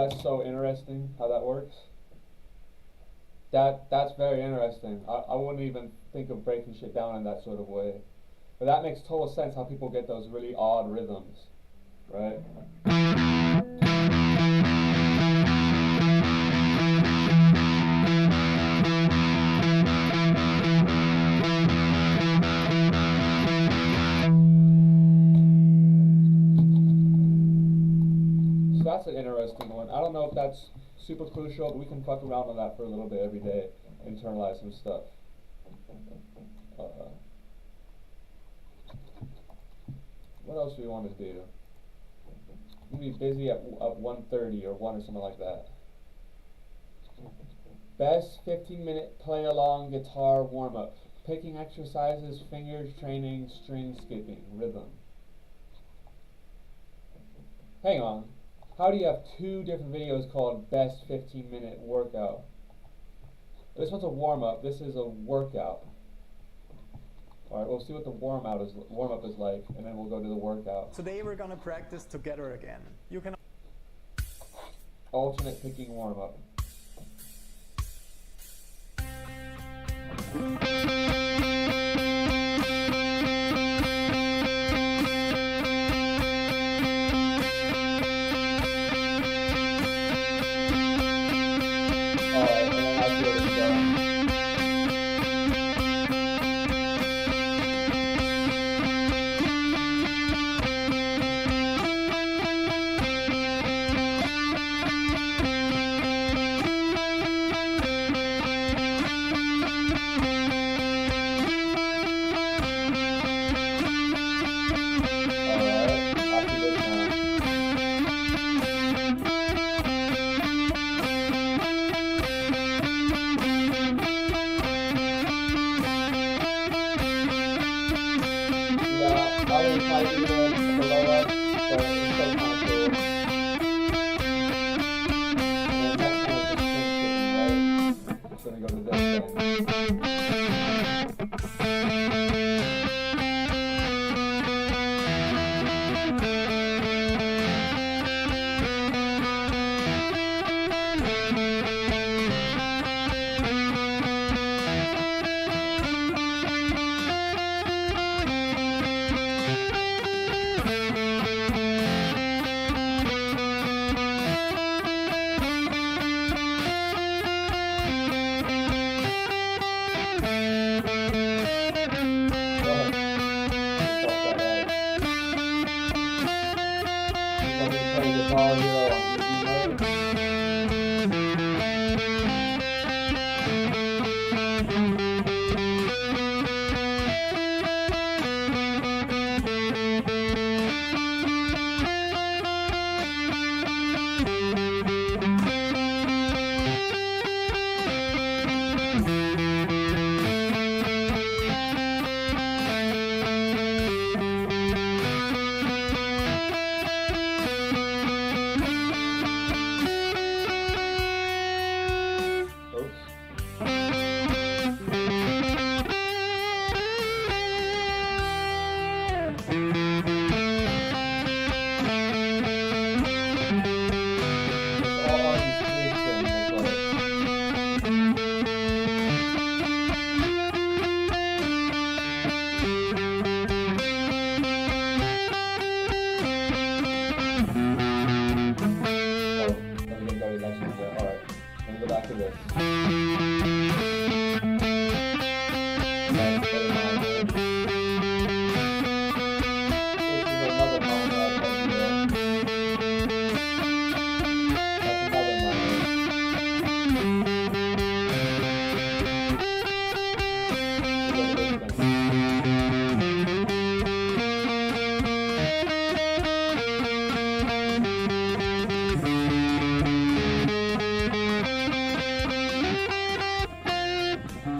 that's so interesting how that works. That's very interesting. I wouldn't even think of breaking shit down in that sort of way. But that makes total sense how people get those really odd rhythms, right? So that's an interesting one. I don't know if that's super crucial, but we can fuck around on that for a little bit every day, internalize some stuff. What else do we want to do? We'll be busy at 1:30 or 1 or something like that. Best 15-minute play-along guitar warm-up. Picking exercises, fingers training, string skipping, rhythm. Hang on. How do you have 2 different videos called best 15-minute workout? This one's a warm-up. This is a workout. Alright, we'll see what the warm-up is like, and then we'll go to the workout. Today we're gonna practice together again. You can Alternate picking warm-up. Alright, and then after it's done. Alright, after this now. Yeah, I would try to do it below us, but it's still kind of cool. And then next one is the string skipping, right? It's gonna go to this thing.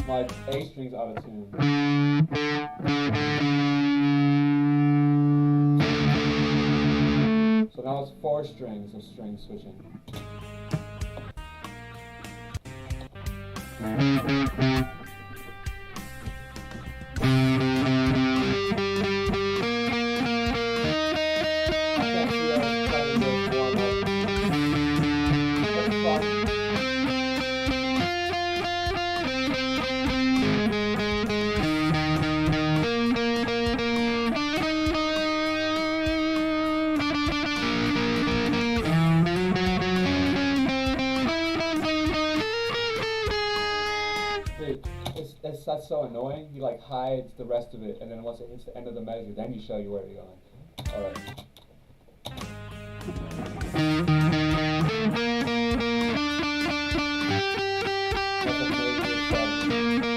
Like A string's out of tune. So now it's 4 strings of string switching. I can't see us playing this warm up. that's so annoying. He like hides the rest of it, and then once it hits the end of the measure, then he show you where you're going. All right. That's a major seven. Minor seven.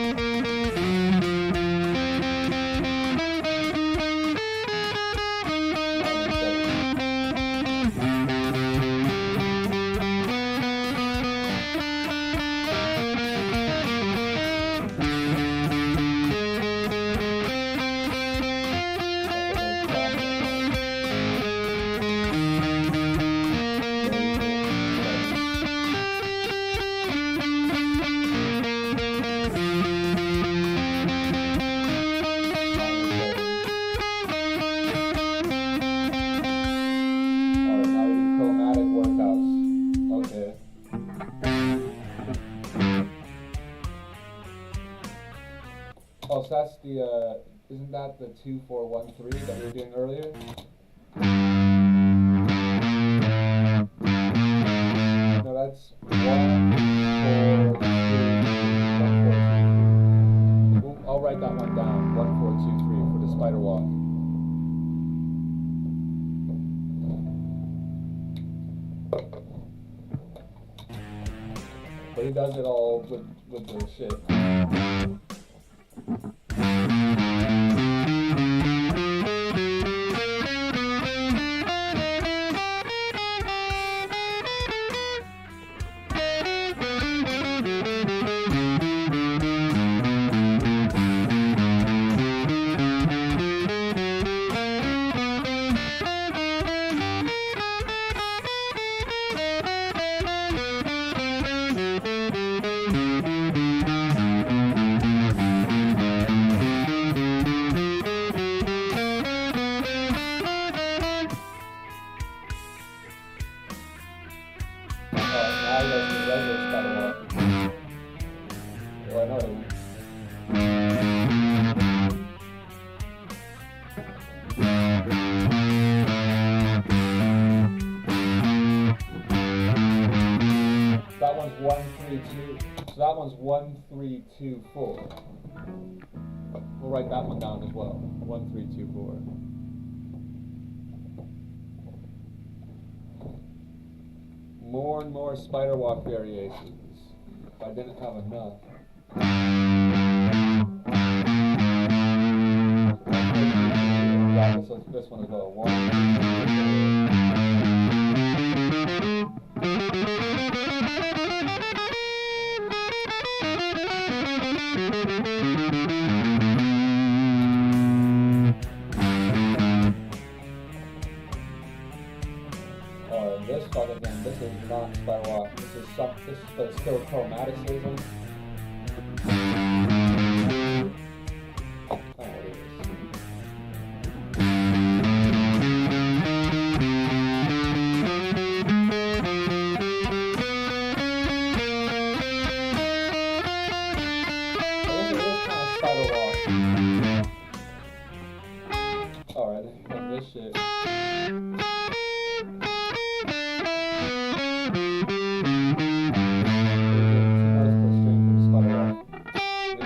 Alright, now we do chromatic workouts. Okay. Oh, so that's the, isn't that the 2, 4, 1, 3 that we were doing earlier? No, that's 1, 4, 2, 1, 4, 2, 3. I'll write that one down. 1, 4, 2, 3 for the spider walk. But he does it all with the shit. Now he does the regular spider walk. Well, I know it isn't. That one's 1, 3, 2. So that one's 1, 3, 2, 4. We'll write that one down as well. 1, 3, 2, 4. More and more spider walk variations. If I didn't have enough. Yeah, this one as well. 1. Or this fuck again. This is not spider walk. This is but it's still chromaticism. I don't know what it is. I guess it is kind of spider walk. Alright, like this shit.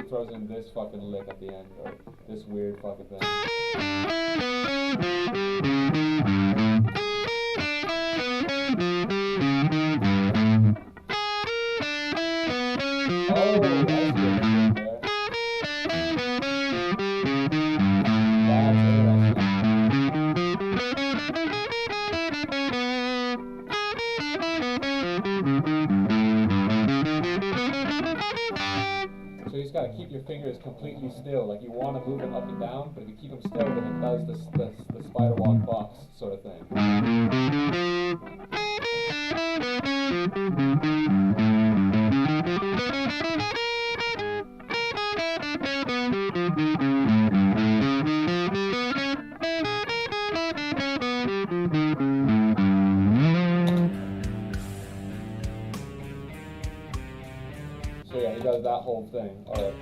Throws in this fucking lick at the end, or this weird fucking thing. Oh, that's good there. That's So you just gotta keep your fingers completely still. Like you want to move them up and down, but if you keep them still, then it does the spider walk box sort of thing. So yeah, he does that whole thing. All right.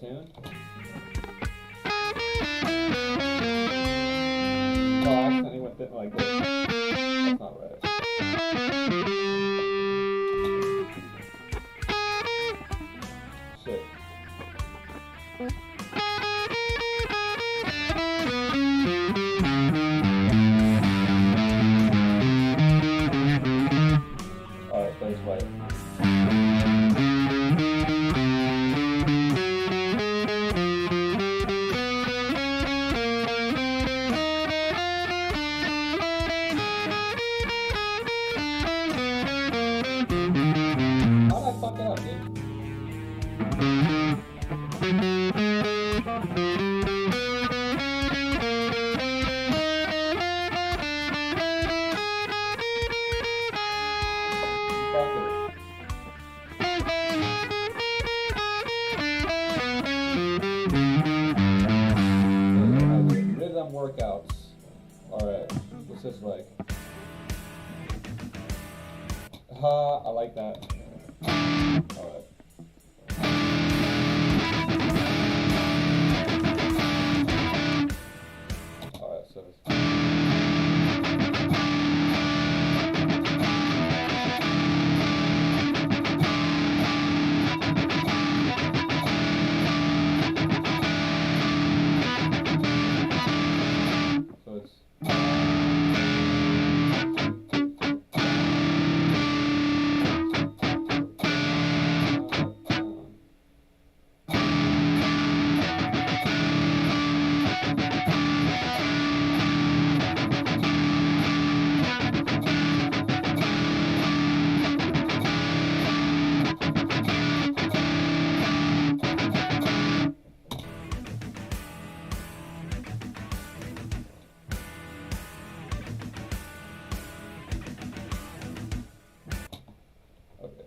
cartoon. Oh, I accidentally went like this. That's not right. Shit. Alright, there's right. How'd I fuck it up, dude? Fuck it. Rhythm workouts. Alright, what's this like? I like that. Alright. Alright, so it's okay.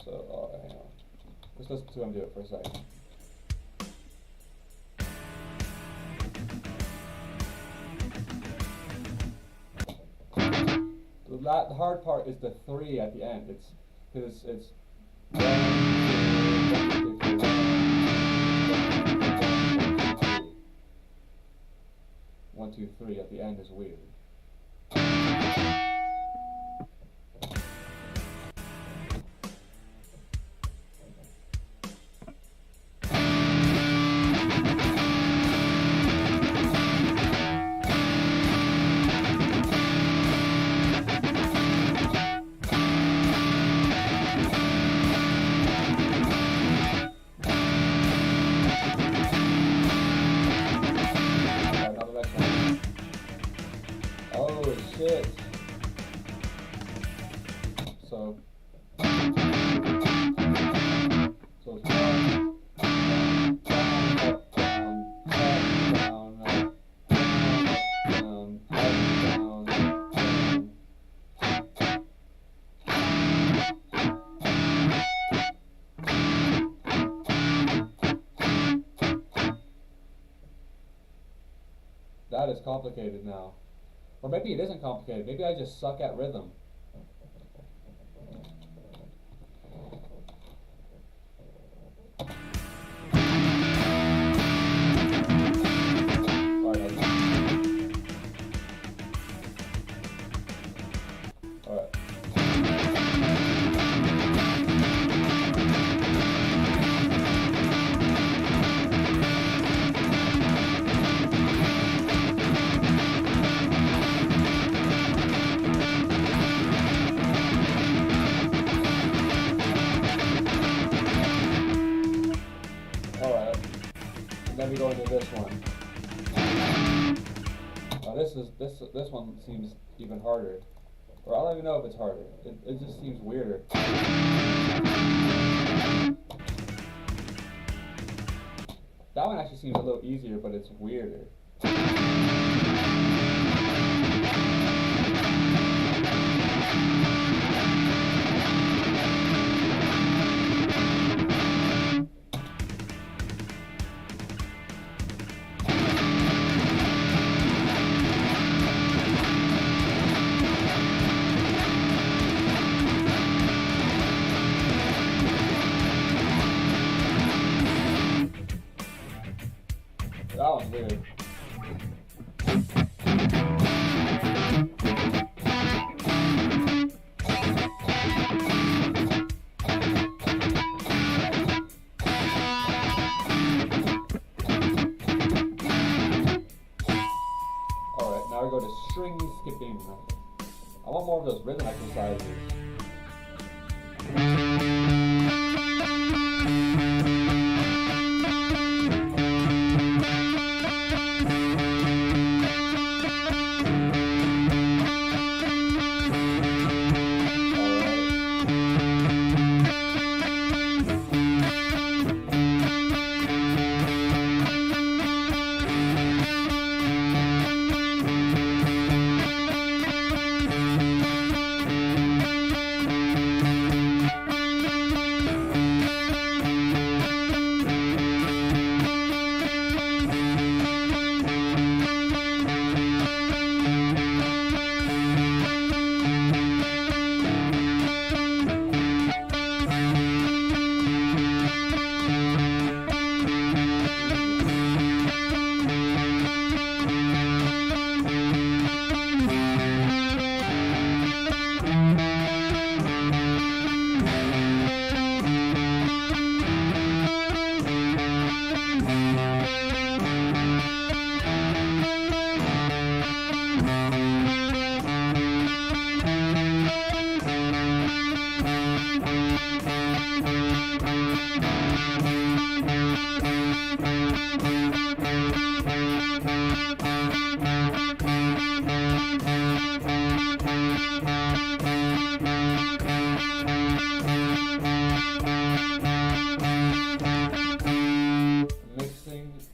So, alright, hang on. Let's listen to him do it for a second. The hard part is the 3 at the end. It's because it's 1, 2, 3 at the end is weird. Oh shit. So it's down, up, down, up, down, up, down. That is complicated now. Or maybe it isn't complicated. Maybe I just suck at rhythm. Alright. Alright. Alright. And then we go into this one. This one seems even harder. Or I don't even know if it's harder. It just seems weirder. That one actually seems a little easier, but it's weirder. stringy skipping. I want more of those rhythm exercises.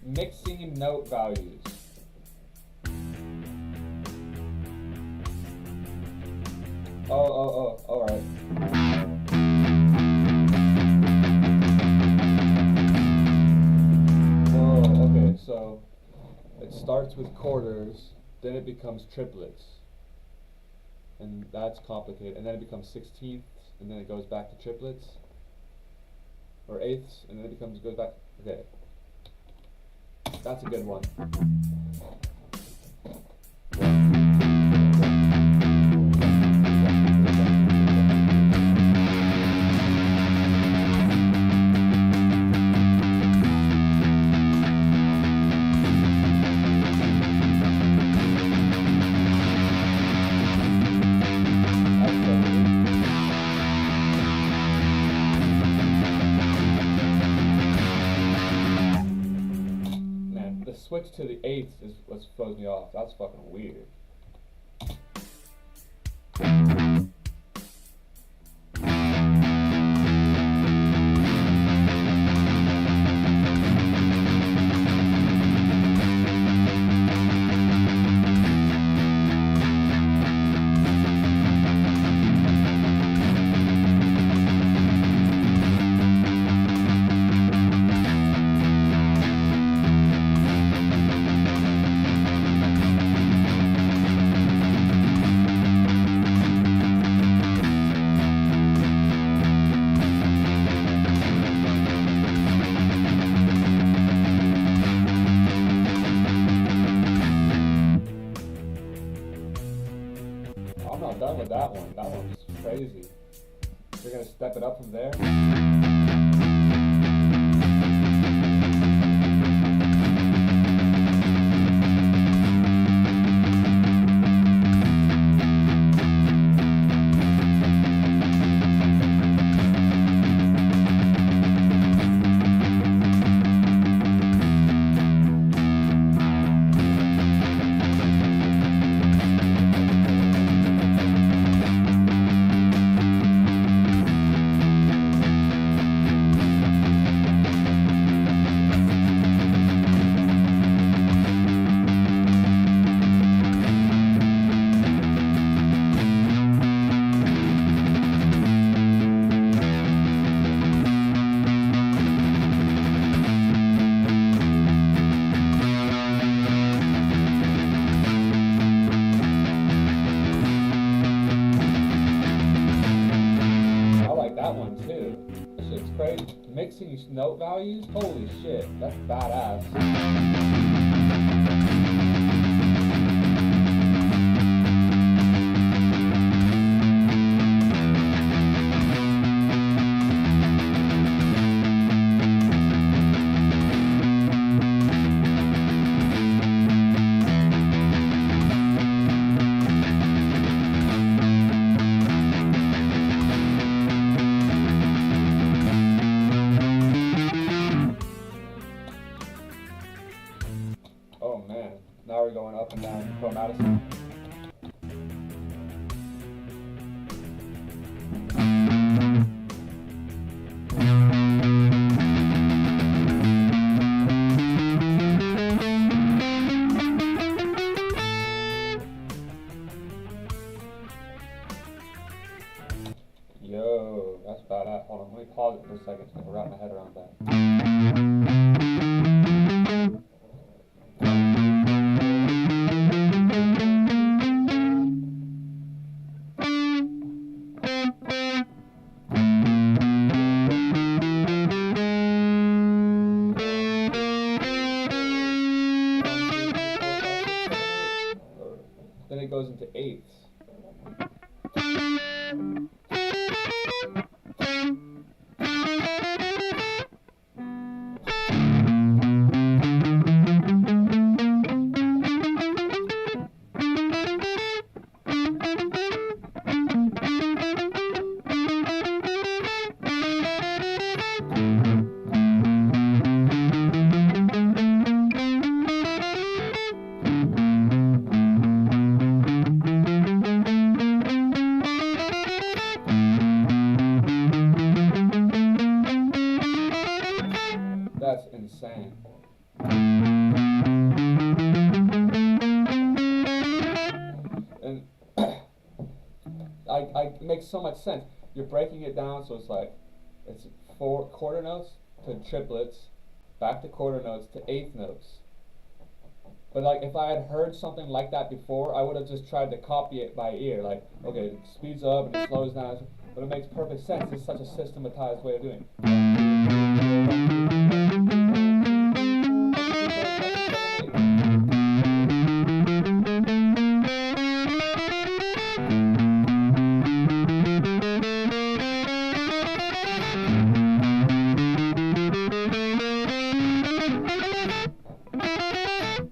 Mixing note values. Alright. Whoa, okay, so it starts with quarters, then it becomes triplets. And that's complicated. And then it becomes sixteenths, and then it goes back to triplets. Or eighths, and then it goes back. Okay. That's a good one. Switch to the eighths is what throws me off. That's fucking weird. I'm not done with that one. That one's crazy. You're gonna step it up from there? Mixing note values? Holy shit, that's badass. Madison. Yo, that's badass. Hold on, let me pause it for a second so I can wrap my head around that. Then it goes into eighths. That's insane. And it makes so much sense. You're breaking it down so it's like, it's 4 quarter notes to triplets, back to quarter notes to eighth notes. But like, if I had heard something like that before, I would have just tried to copy it by ear. Like, okay, it speeds up and it slows down. But it makes perfect sense. It's such a systematized way of doing it.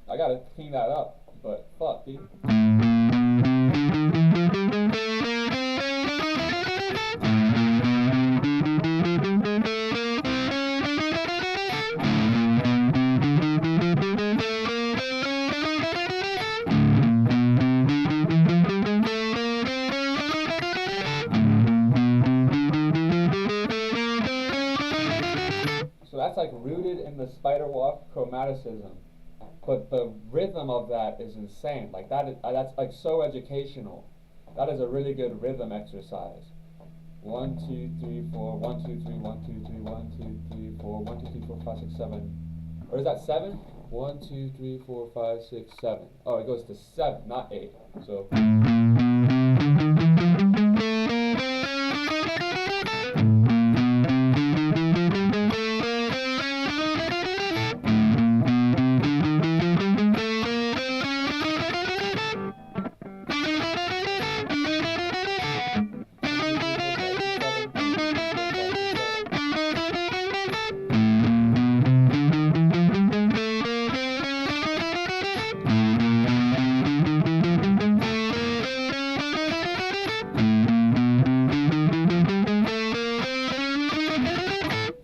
I gotta clean that up, but fuck, dude. So that's like rooted in the spider walk chromaticism. But the rhythm of that is insane. Like that's like so educational. That is a really good rhythm exercise. 1, 2, 3, 4, 1, 2, 3, 1, 2, 3, 1, 2, 3, 4, 1, 2, 3, 4, 5, 6, 7. Or is that 7? 1, 2, 3, 4, 5, 6, 7. Oh, it goes to 7, not 8. So.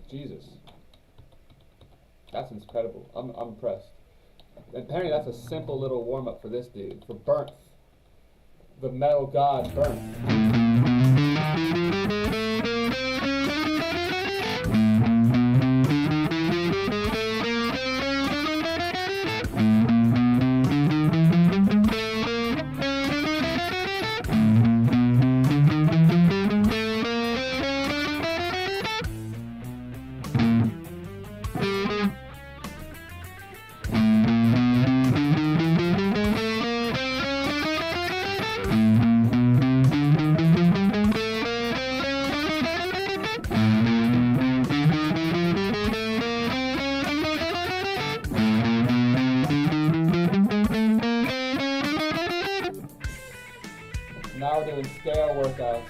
Jesus. That's incredible. I'm impressed. And apparently that's a simple little warm-up for this dude, for Bernth. The metal god Bernth. Now we're doing scale workouts.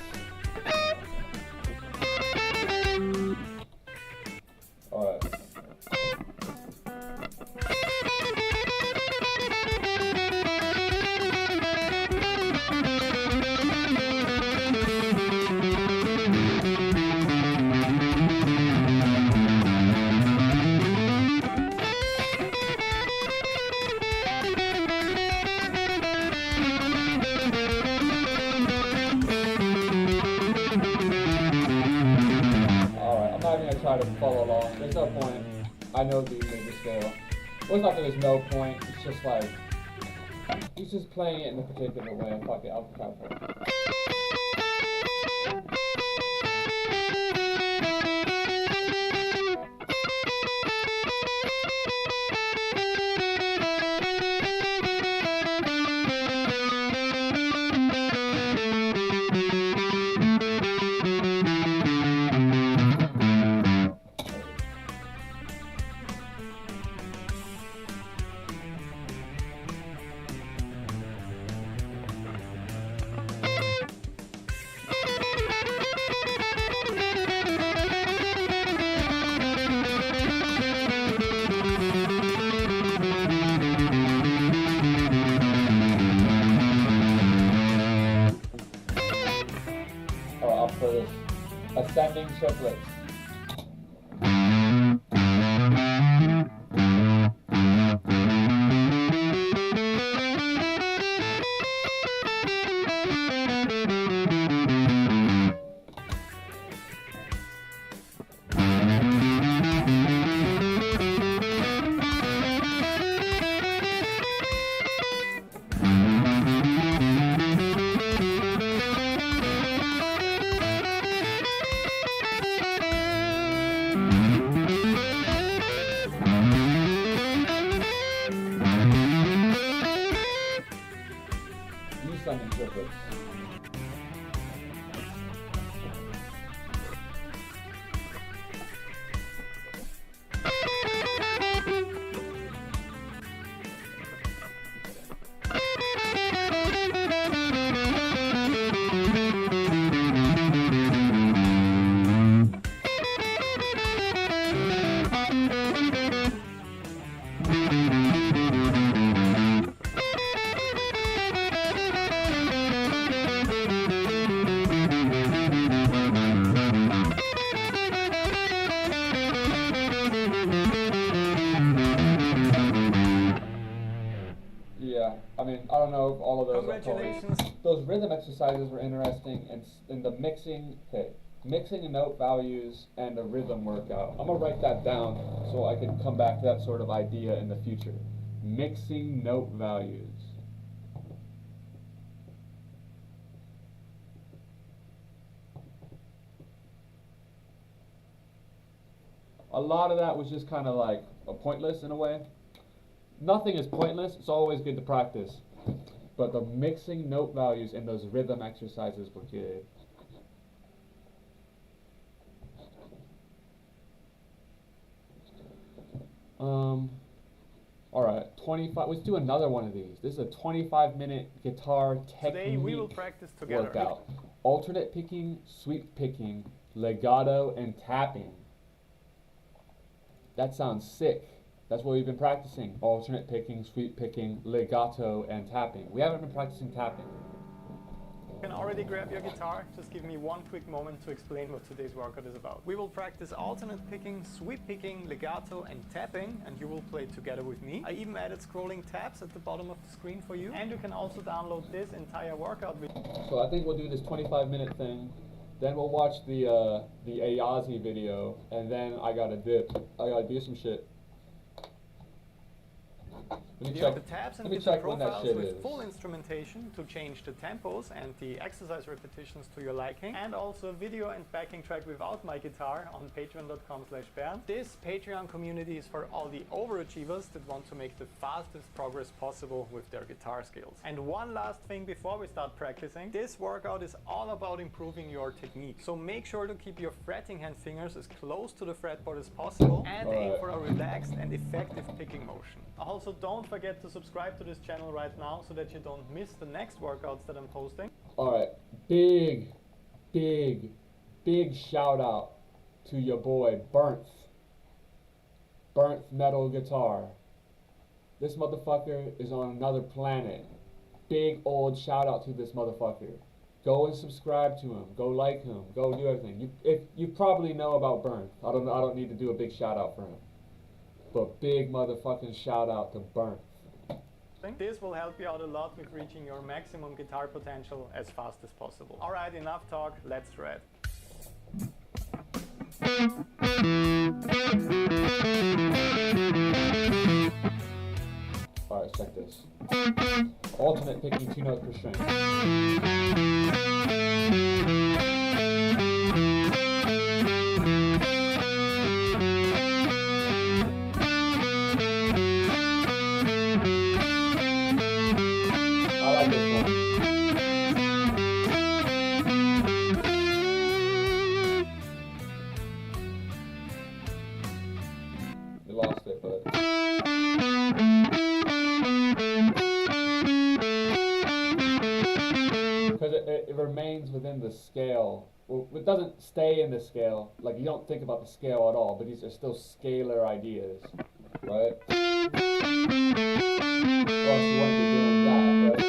Alright. try to follow along. There's no point. I know the major scale. Well, it's not that there's no point. It's just like he's just playing it in a particular way. Fuck it, I'll try to play it. For this ascending triplets. Ascending triplets. Yeah, I mean, I don't know if all of those are Congratulations. Those rhythm exercises were interesting, and in the mixing, mixing the note values and the rhythm workout. I'm gonna write that down so I can come back to that sort of idea in the future. Mixing note values. A lot of that was just kind of like pointless in a way. Nothing is pointless, it's always good to practice. But the mixing note values in those rhythm exercises were good. Alright, 25, let's do another one of these. This is a 25-minute guitar Today we will technique practice together. workout. Alternate picking, sweep picking, legato, and tapping. That sounds sick. That's what we've been practicing. Alternate picking, sweep picking, legato, and tapping. We haven't been practicing tapping. You can already grab your guitar. Just give me one quick moment to explain what today's workout is about. We will practice alternate picking, sweep picking, legato, and tapping, and you will play together with me. I even added scrolling tabs at the bottom of the screen for you, and you can also download this entire workout video. So I think we'll do this 25-minute thing. Then we'll watch the Ayazi video, and then I gotta dip. I gotta do some shit. Let me You have check. the tabs and Let me guitar check when that profiles shit with is. full instrumentation to change the tempos and the exercise repetitions to your liking, and also a video and backing track without my guitar on patreon.com/Bernd. This Patreon community is for all the overachievers that want to make the fastest progress possible with their guitar skills. And one last thing before we start practicing, this workout is all about improving your technique. So make sure to keep your fretting hand fingers as close to the fretboard as possible and aim for a relaxed and effective picking motion. Also, don't forget to subscribe to this channel right now so that you don't miss the next workouts that I'm posting. Alright, big shout out to your boy Bernd Metal Guitar. This motherfucker is on another planet. Big old shout out to this motherfucker. Go and subscribe to him. Go like him. Go do everything. You probably know about Bernd. I don't need to do a big shout out for him. But big motherfucking shout out to Bernd. This will help you out a lot with reaching your maximum guitar potential as fast as possible. Alright, enough talk, let's shred. Alright, check this. Alternate picking 2 notes per string. I like this one. We lost it, but because it remains within the scale. Well, it doesn't stay in the scale. Like, you don't think about the scale at all, but these are still scalar ideas, right? Or else you wouldn't be doing that, right?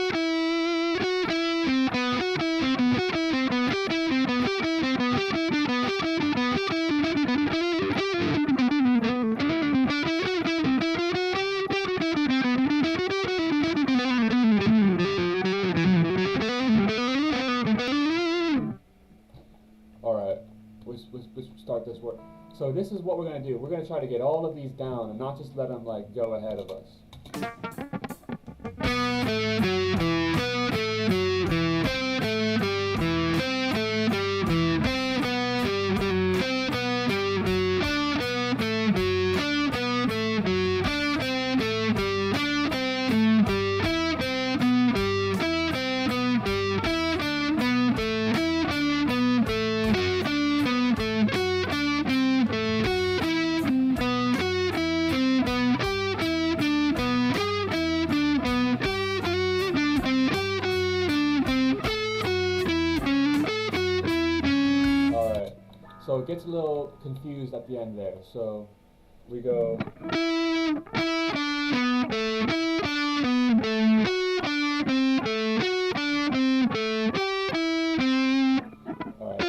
Alright, let's start this work. So this is what we're going to do. We're going to try to get all of these down and not just let them like go ahead of us. So it gets a little confused at the end there. So we go. All right.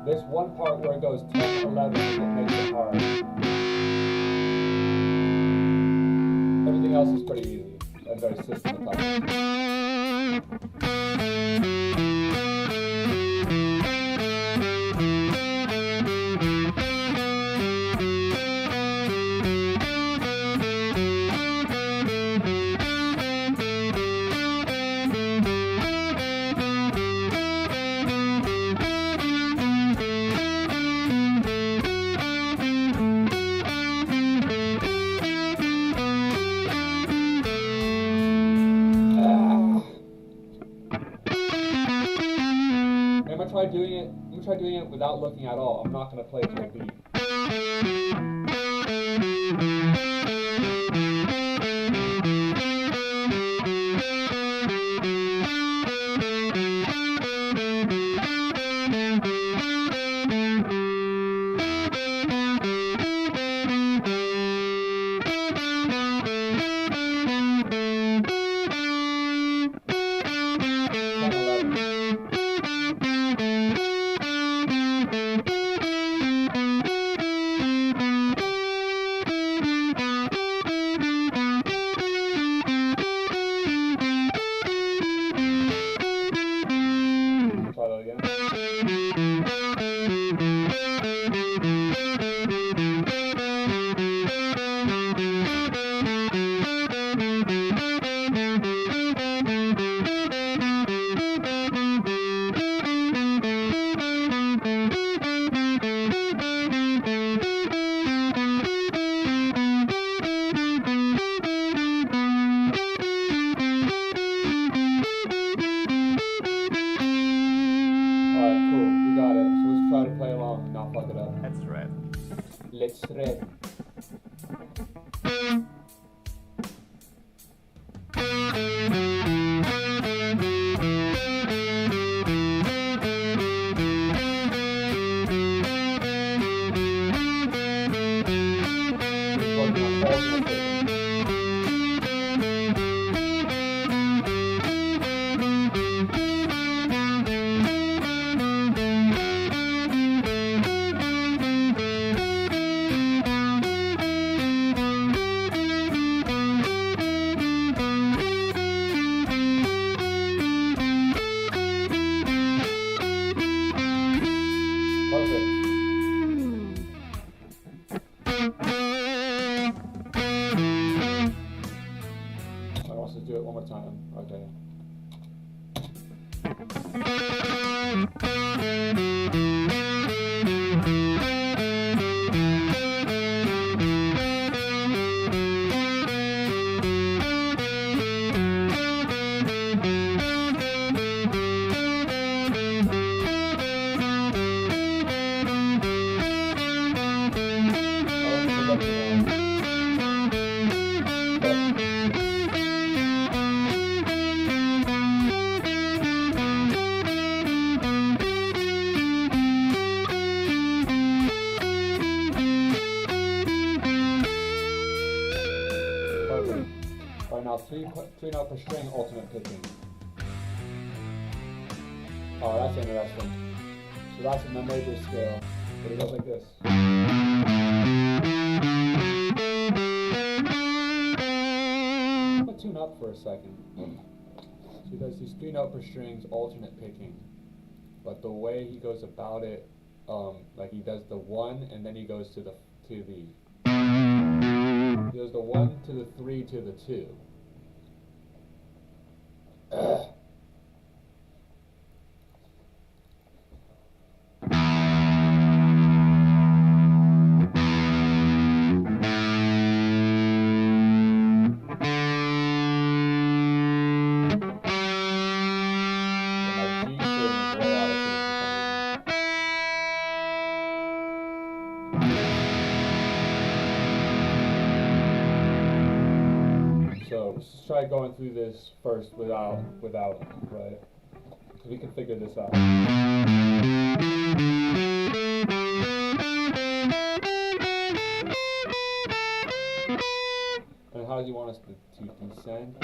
This one part where it goes 10, 11, it makes it hard. Everything else is pretty easy and very systematized. I'm gonna try doing it without looking at all. I'm not gonna play to a beat. Let's shred. do it one more time. Okay. Three note per string alternate picking. Oh, that's interesting. So that's in the major scale, but it goes like this. I'm gonna tune up for a second. So he does these 3 note per strings alternate picking, but the way he goes about it, like he does the 1 and then he goes to the he does the 1 to the 3 to the 2. So let's try going through this first without him, right? So we can figure this out. And how do you want us to descend?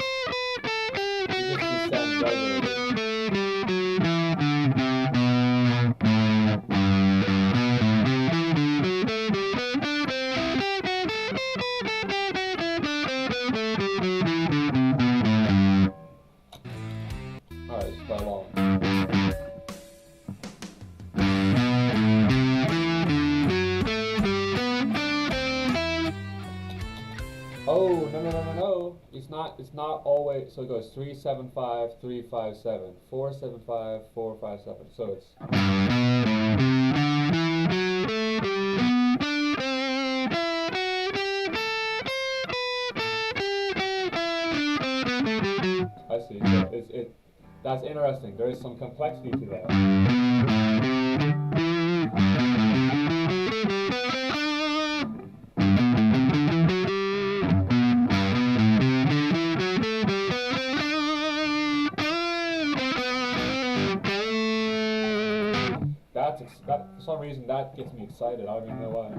We just descend regularly. Alright, just play along. Oh, no. It's not always, so it goes 3, 7, 5, 3, 5, 7, 4, 7, 5, 4, 5, 7. So it's I see. So that's interesting. There is some complexity to that. That for some reason that gets me excited. I don't even know why.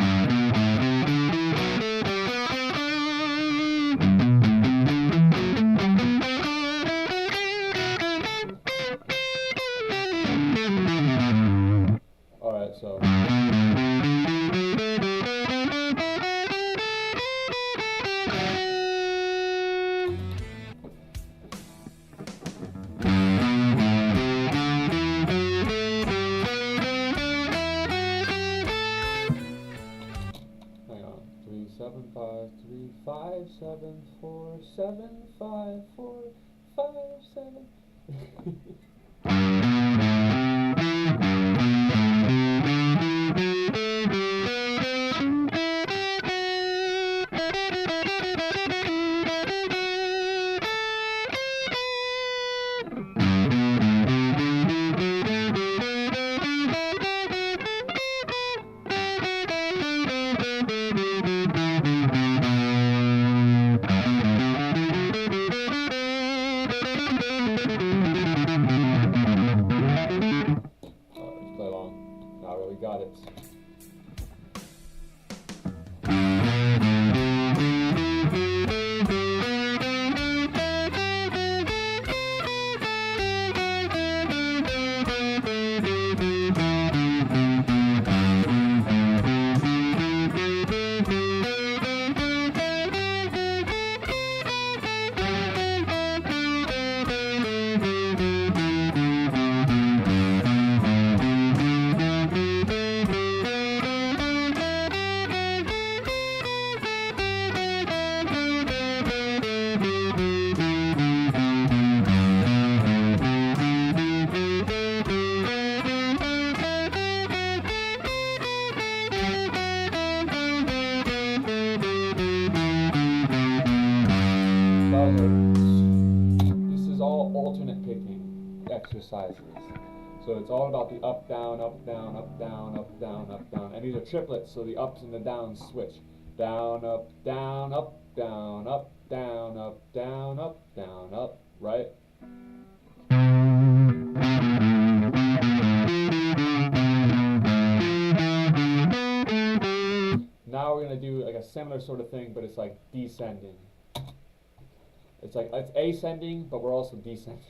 Alright, so hang on. 3, 7, 5, 3, 5, 7, 4, 7, 5, 4, 5, 7. Play along. Now we got it. This is all alternate picking exercises. So it's all about the up, down, up, down, up, down, up, down, up, down. And these are triplets, so the ups and the downs switch. Down, up, down, up, down, up, down, up, down, up, down, up, right? Now we're gonna do like a similar sort of thing, but it's like descending. It's like it's ascending, but we're also descending.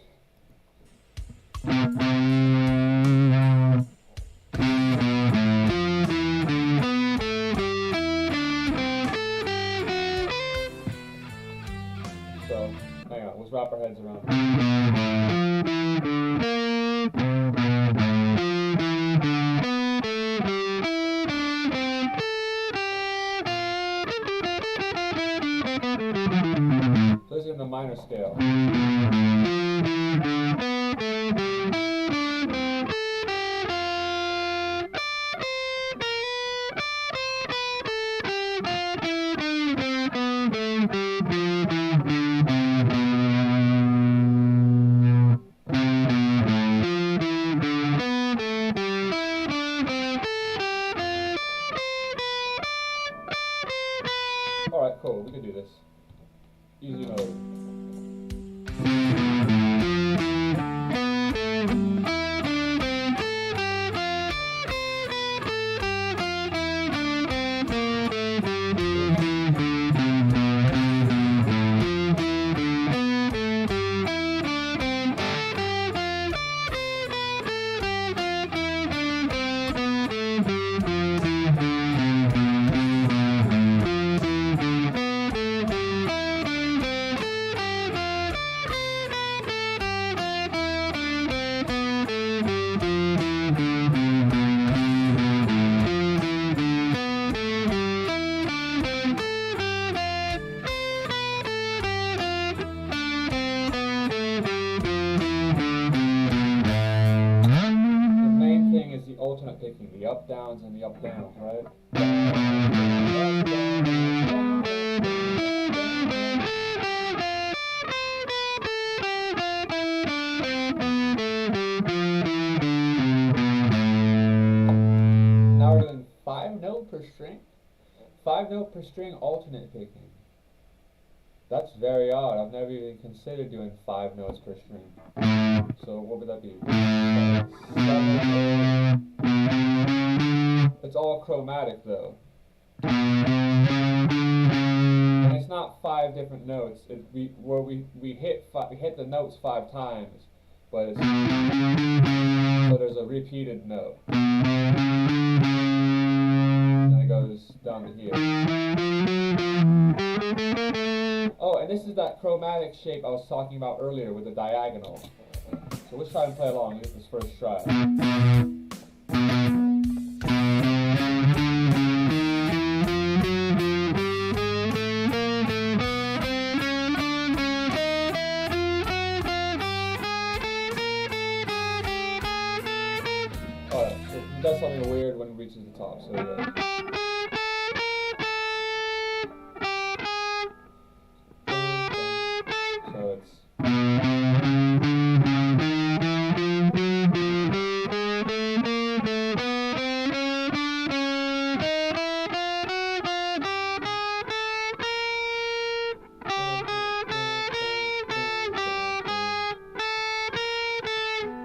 So, hang on, let's wrap our heads around. So this is in the minor scale. Alright, cool, we can do this. Easy mode. Alternate picking, the up downs and the up downs, right? Now we're doing 5-note per string. 5-note per string alternate picking. That's very odd. I've never even considered doing 5 notes per string. So what would that be? 7. It's all chromatic though. And it's not 5 different notes. We hit the notes 5 times, but it's, so there's a repeated note. And it goes down to here. Oh, and this is that chromatic shape I was talking about earlier with the diagonal. So let's try and play along and get this first try. Alright, so he does something weird when it reaches the top, so yeah.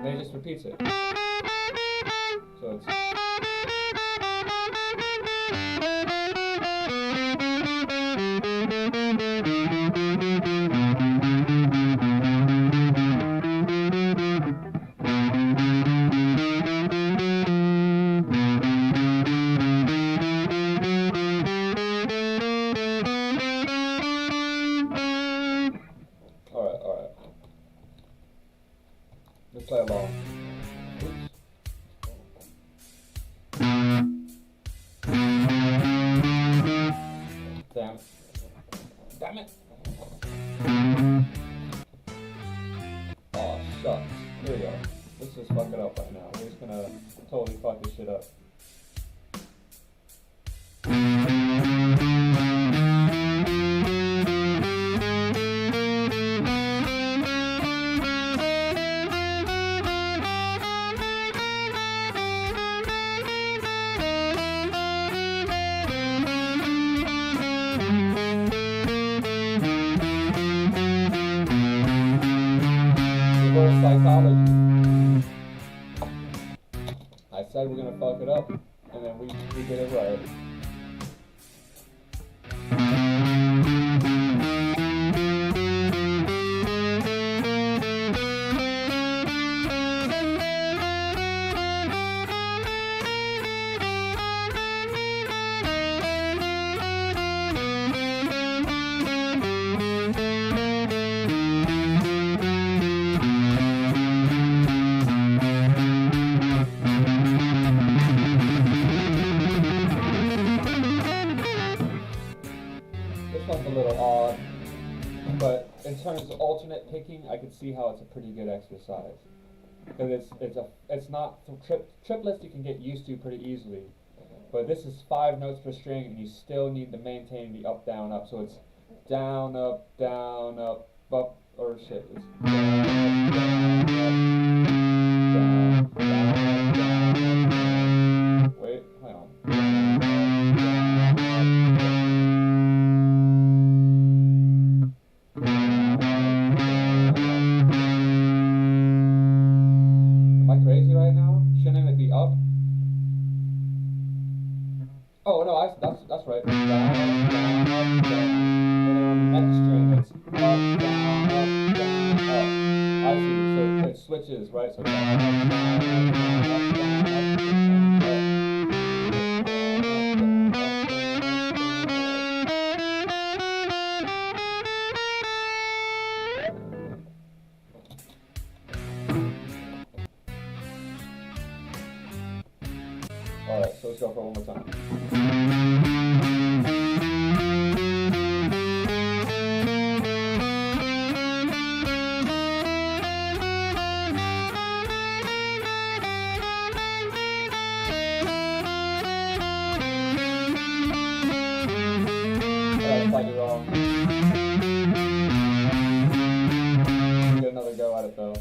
Then he just repeats it. So it's alright. Let's play along. Oops. Damn it. Oh, shucks. Here we go. Let's just fuck it up right now. We're just gonna totally fuck this shit up. reverse psychology. I said we're gonna fuck it up, and then we did it right. This one's a little odd, but in terms of alternate picking, I could see how it's a pretty good exercise. Because it's not triplets you can get used to pretty easily, but this is 5 notes per string, and you still need to maintain the up down up. So it's down up up, or shit. It's down up down up down. Wait, hang on. Am I crazy right now? Shouldn't it be up? Oh no, that's right. Down, down, up, down. And then on the next string it's up, down, up, down, up. I see. So it switches, right? So down, up, down, up, down, up, down, up, down, up. Alright, so let's go for it one more time. That's slightly wrong. Get another go at it though.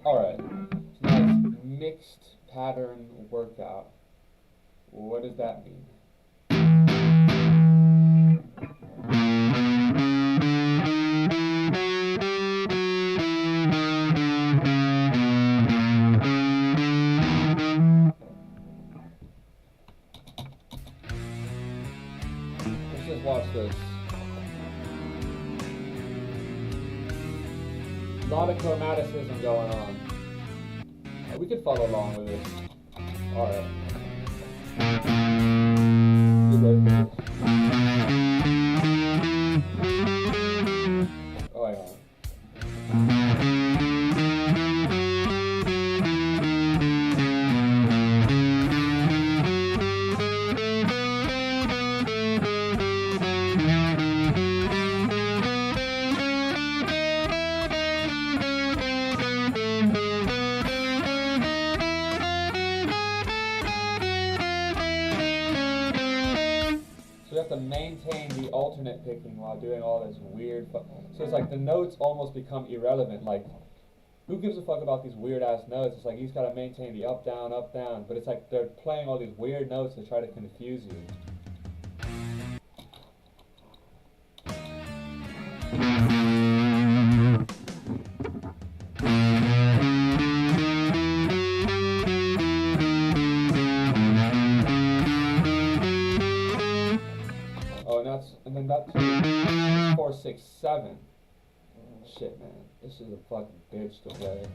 Alright, so now it's mixed pattern workout. What does that mean? Let's just watch this. A lot of chromaticism going on. We could follow along with this. Alright. You ready for this? Oh, hang on. So you have to maintain the alternate picking while doing all this weird so it's like the notes almost become irrelevant. Like, who gives a fuck about these weird ass notes? It's like he's got to maintain the up, down, but it's like they're playing all these weird notes to try to confuse you. And then that 4, 6, 7. Shit, man, this is a fucking bitch to play.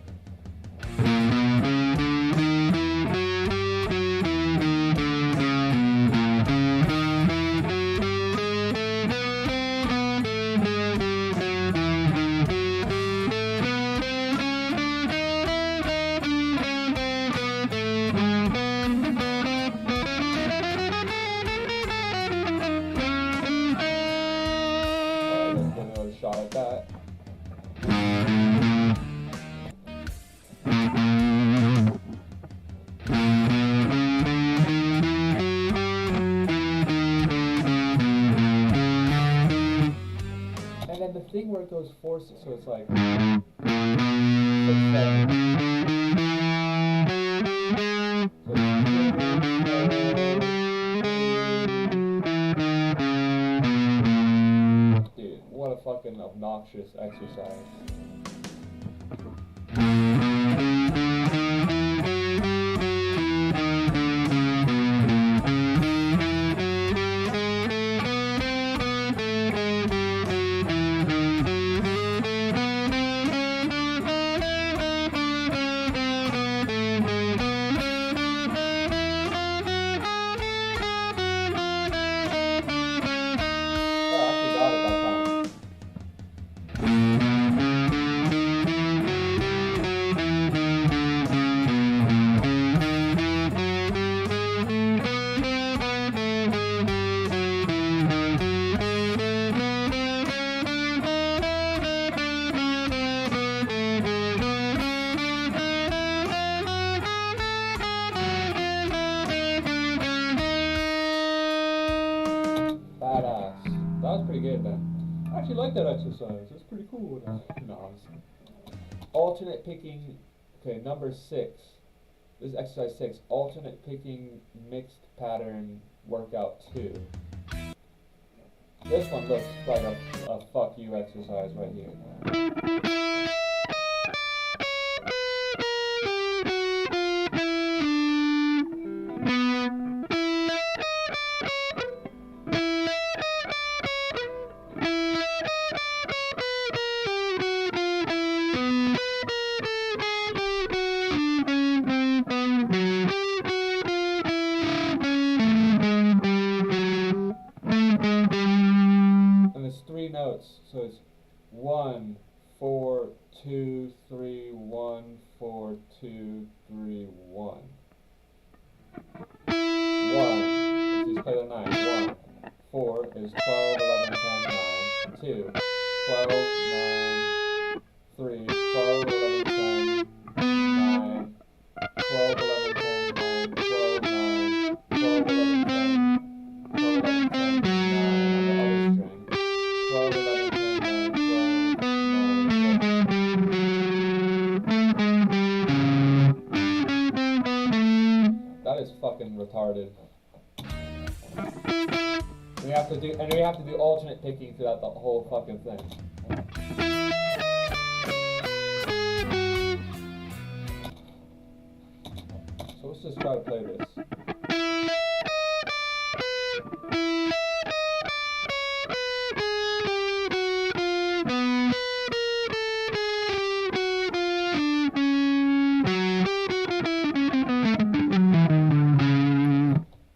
Shot at that. it goes forces, so it's like 6, 7. So it's 2, 4, dude, what a fucking obnoxious exercise. Badass. That was pretty good, man. I actually like that exercise. That's pretty cool. No, honestly. Alternate picking. Okay, number 6. This is exercise 6. Alternate picking mixed pattern workout 2. This one looks like a fuck you exercise right here. And there's 3 notes, so it's 1, 4, 2, 3, 1, 4, 2, 3, 1. 1. Please play the 9. 1. 4 is 12, 11, 10, 9. 2. 12, 9. 3. 12, 11, 10, 9. 12, 11, 10, 9. 12, 9. 12, 11, 10. 12, 11, 10, 9 on the other string. 12, 11, 10, 9, 12, 9, 12. That is fucking retarded. We have to do alternate picking throughout the whole fucking thing. So let's just try to play this.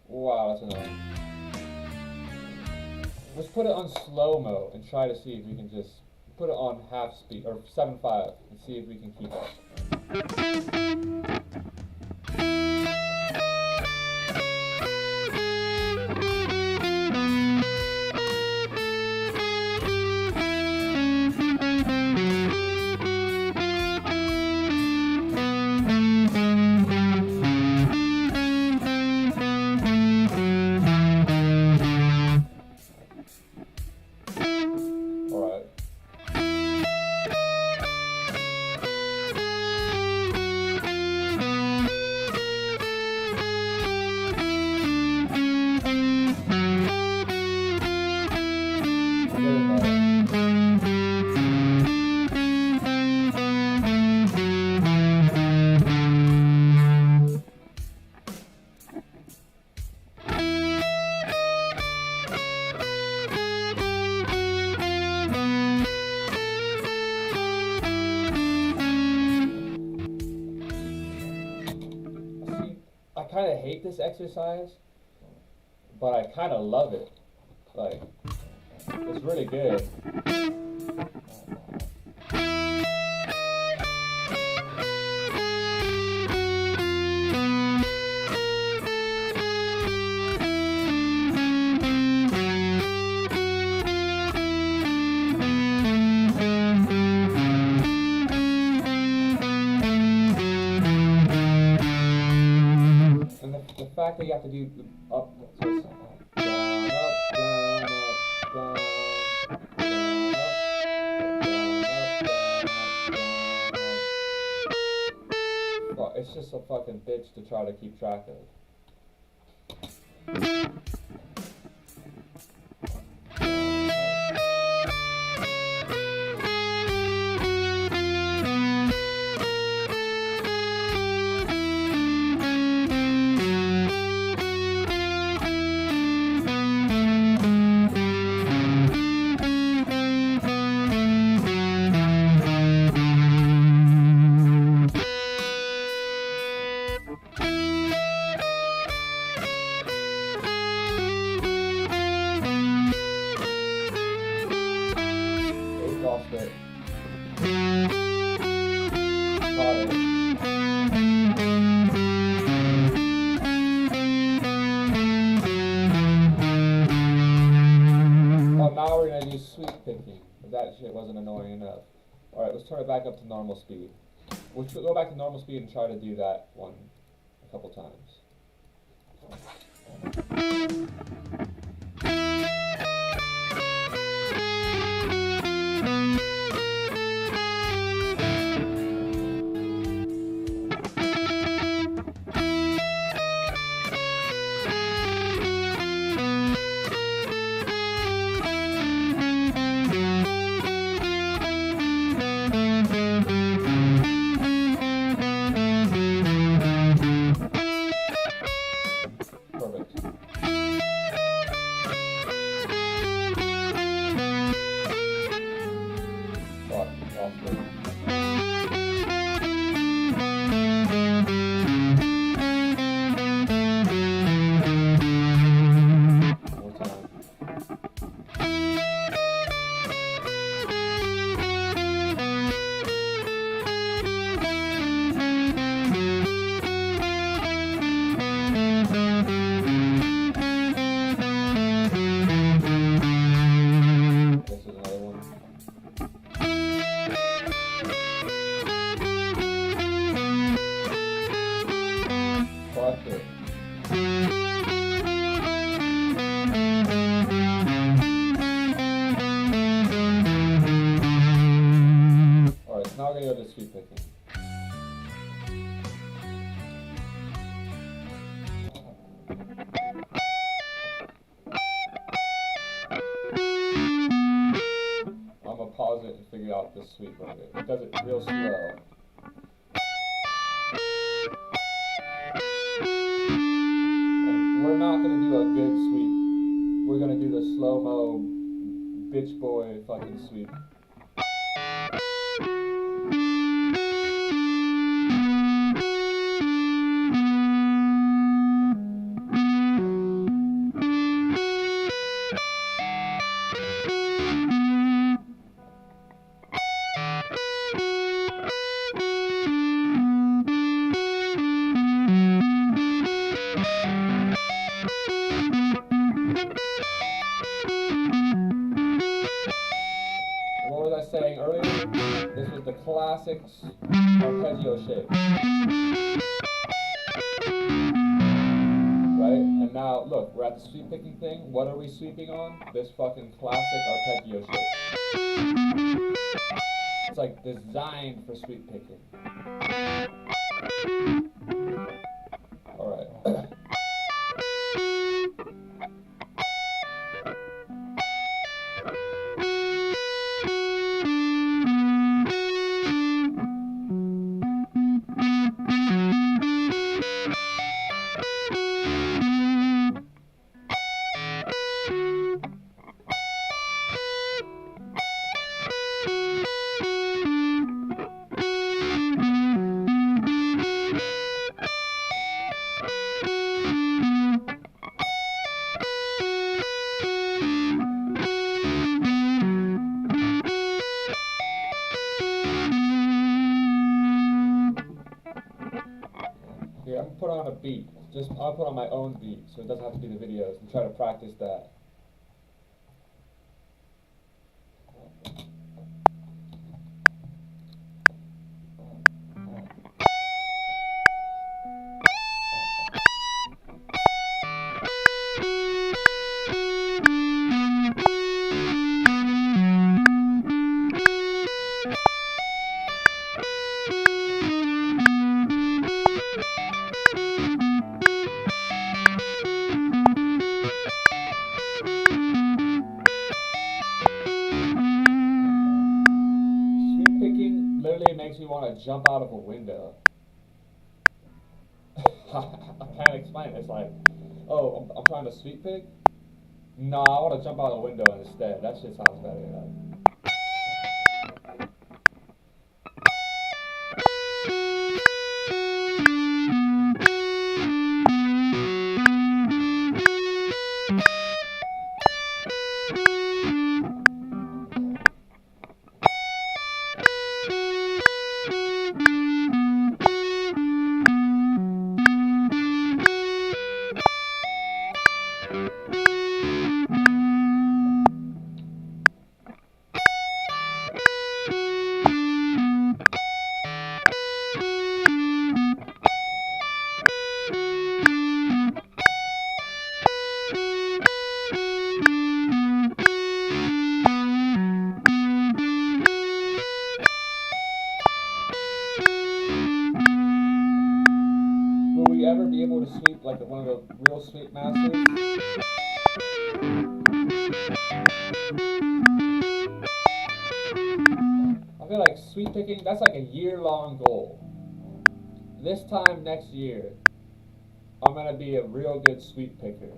Wow, that's annoying. Let's put it on slow-mo and try to see if we can just put it on half speed, or 7/5, and see if we can keep up. Alright. I kind of hate this exercise, but I kind of love it. Like, it's really good. The fact that you have to do up, so it's down, up, down, up, down, down, up, it's just a fucking bitch to try to keep track of. Lost it. Caught it. Oh, now we're gonna do sweep picking. That shit wasn't annoying enough. Alright, let's turn it back up to normal speed. We'll go back to normal speed and try to do that one a couple times. Sweep picking. I'm gonna pause it and figure out this sweep of it. It does it real slow. And we're not gonna do a good sweep. We're gonna do the slow-mo bitch boy fucking sweep. Saying earlier, this was the classic arpeggio shape. Right? And now, look, we're at the sweep picking thing. What are we sweeping on? This fucking classic arpeggio shape. It's like designed for sweep picking. Alright. Here, I'm gonna put on a beat. I'll put on my own beat, so it doesn't have to be the videos, and try to practice that. jump out of a window. I can't explain it. It's like, oh, I'm trying to sweep pick? No, I want to jump out a window instead. That shit sounds better. Will we ever be able to sweep like one of the real sweep masters? I feel like sweep picking, that's like a year-long goal. This time next year, I'm gonna be a real good sweep picker.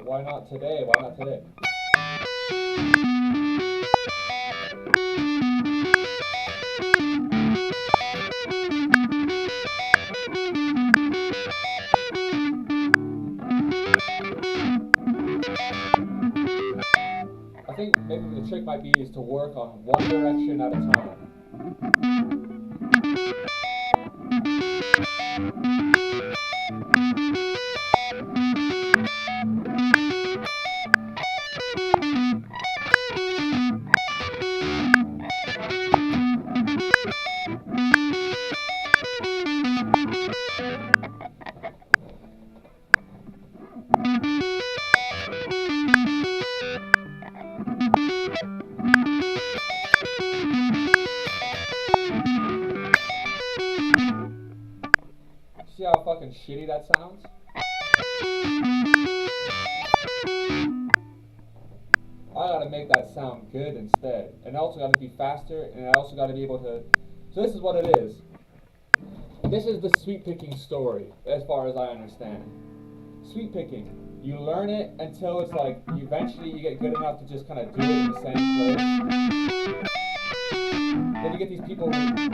Why not today? Why not today? I think maybe the trick might be is to work on one direction at a time. See how fucking shitty that sounds? I gotta make that sound good instead. And I also gotta be faster, and I also gotta be able to... So this is what it is. This is the sweep picking story, as far as I understand. Sweep picking. You learn it until it's like, eventually you get good enough to just kind of do it in the same place. Then you get these people who play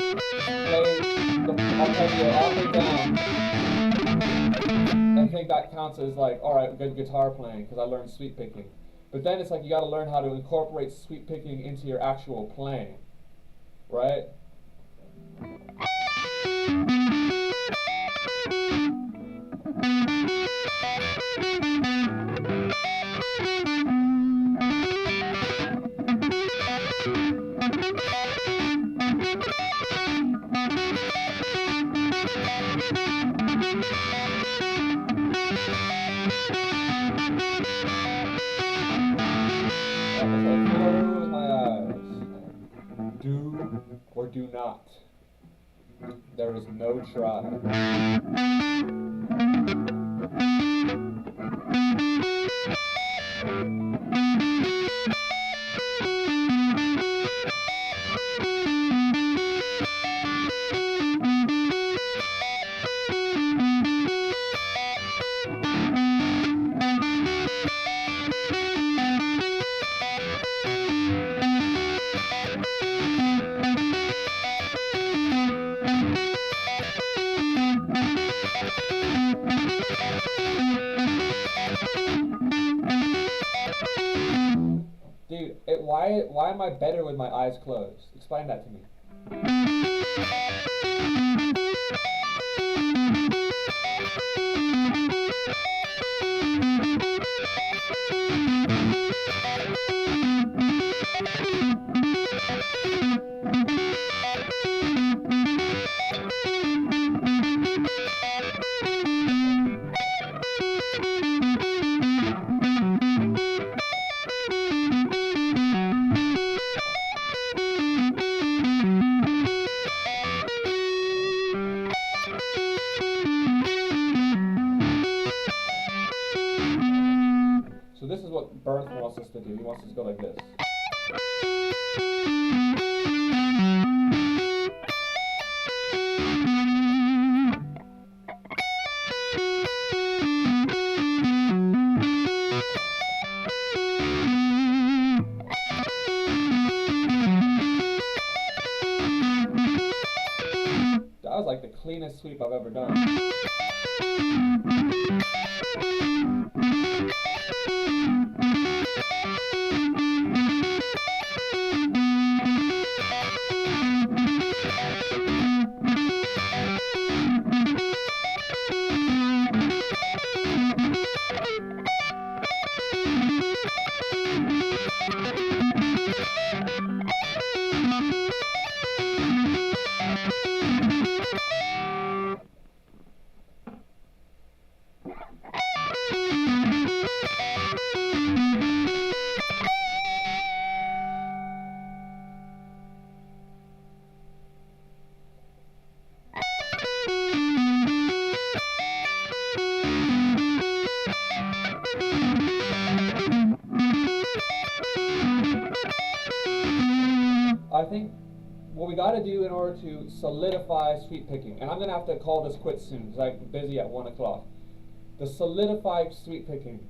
the arpeggio all the way down and think that counts as like, alright, good guitar playing because I learned sweep picking. But then it's like you gotta learn how to incorporate sweep picking into your actual playing. Right? Close my eyes. Do or do not. There is no try. Dude, why am I better with my eyes closed? Explain that to me. So this is what Bernd wants us to do. He wants us to go like this. That was like the cleanest sweep I've ever done. I think what we got to do in order to solidify sweep picking, and I'm going to have to call this quits soon because I'm busy at 1 o'clock. The solidified sweep picking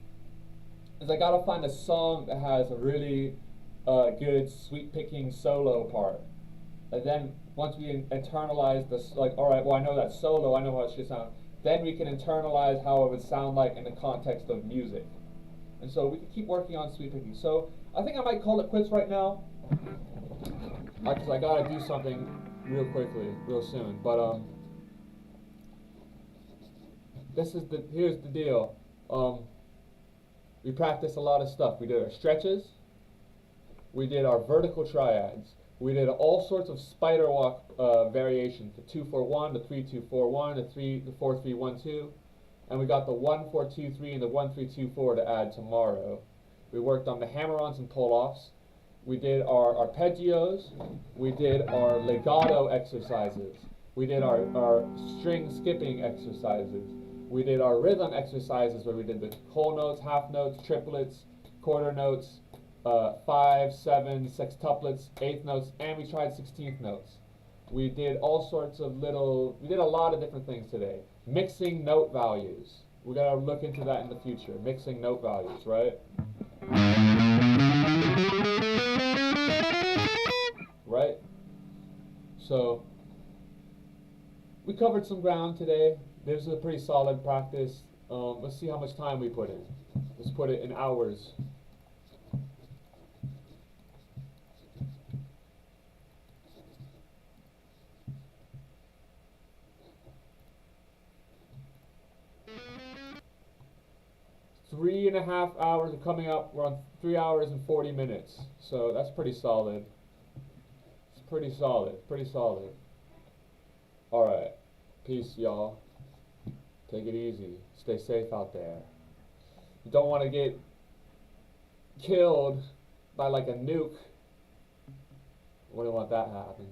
is I got to find a song that has a really good sweep picking solo part. And then once we internalize this, like, all right, well, I know that solo, I know how it should sound. Then we can internalize how it would sound like in the context of music. And so we can keep working on sweep picking. So I think I might call it quits right now, because I gotta do something real quickly, real soon. But here's the deal. We practiced a lot of stuff. We did our stretches. We did our vertical triads. We did all sorts of spider walk variations: the 2-4-1, the 3-2-4-1, the 4-3-1-2, and we got the 1-4-2-3 and the 1-3-2-4 to add tomorrow. We worked on the hammer-ons and pull-offs. We did our arpeggios. We did our legato exercises. We did our string skipping exercises. We did our rhythm exercises where we did the whole notes, half notes, triplets, quarter notes, 5, 7, sextuplets, eighth notes, and we tried 16th notes. We did all sorts of we did a lot of different things today. Mixing note values. We're going to look into that in the future. Mixing note values, right? Right? So, we covered some ground today. This is a pretty solid practice. Let's see how much time we put in. Let's put it in hours. Three and a half hours are coming up. We're on 3 hours and 40 minutes. So that's pretty solid. It's pretty solid. Pretty solid. Alright. Peace, y'all. Take it easy. Stay safe out there. You don't want to get killed by like a nuke. We don't want that to happen.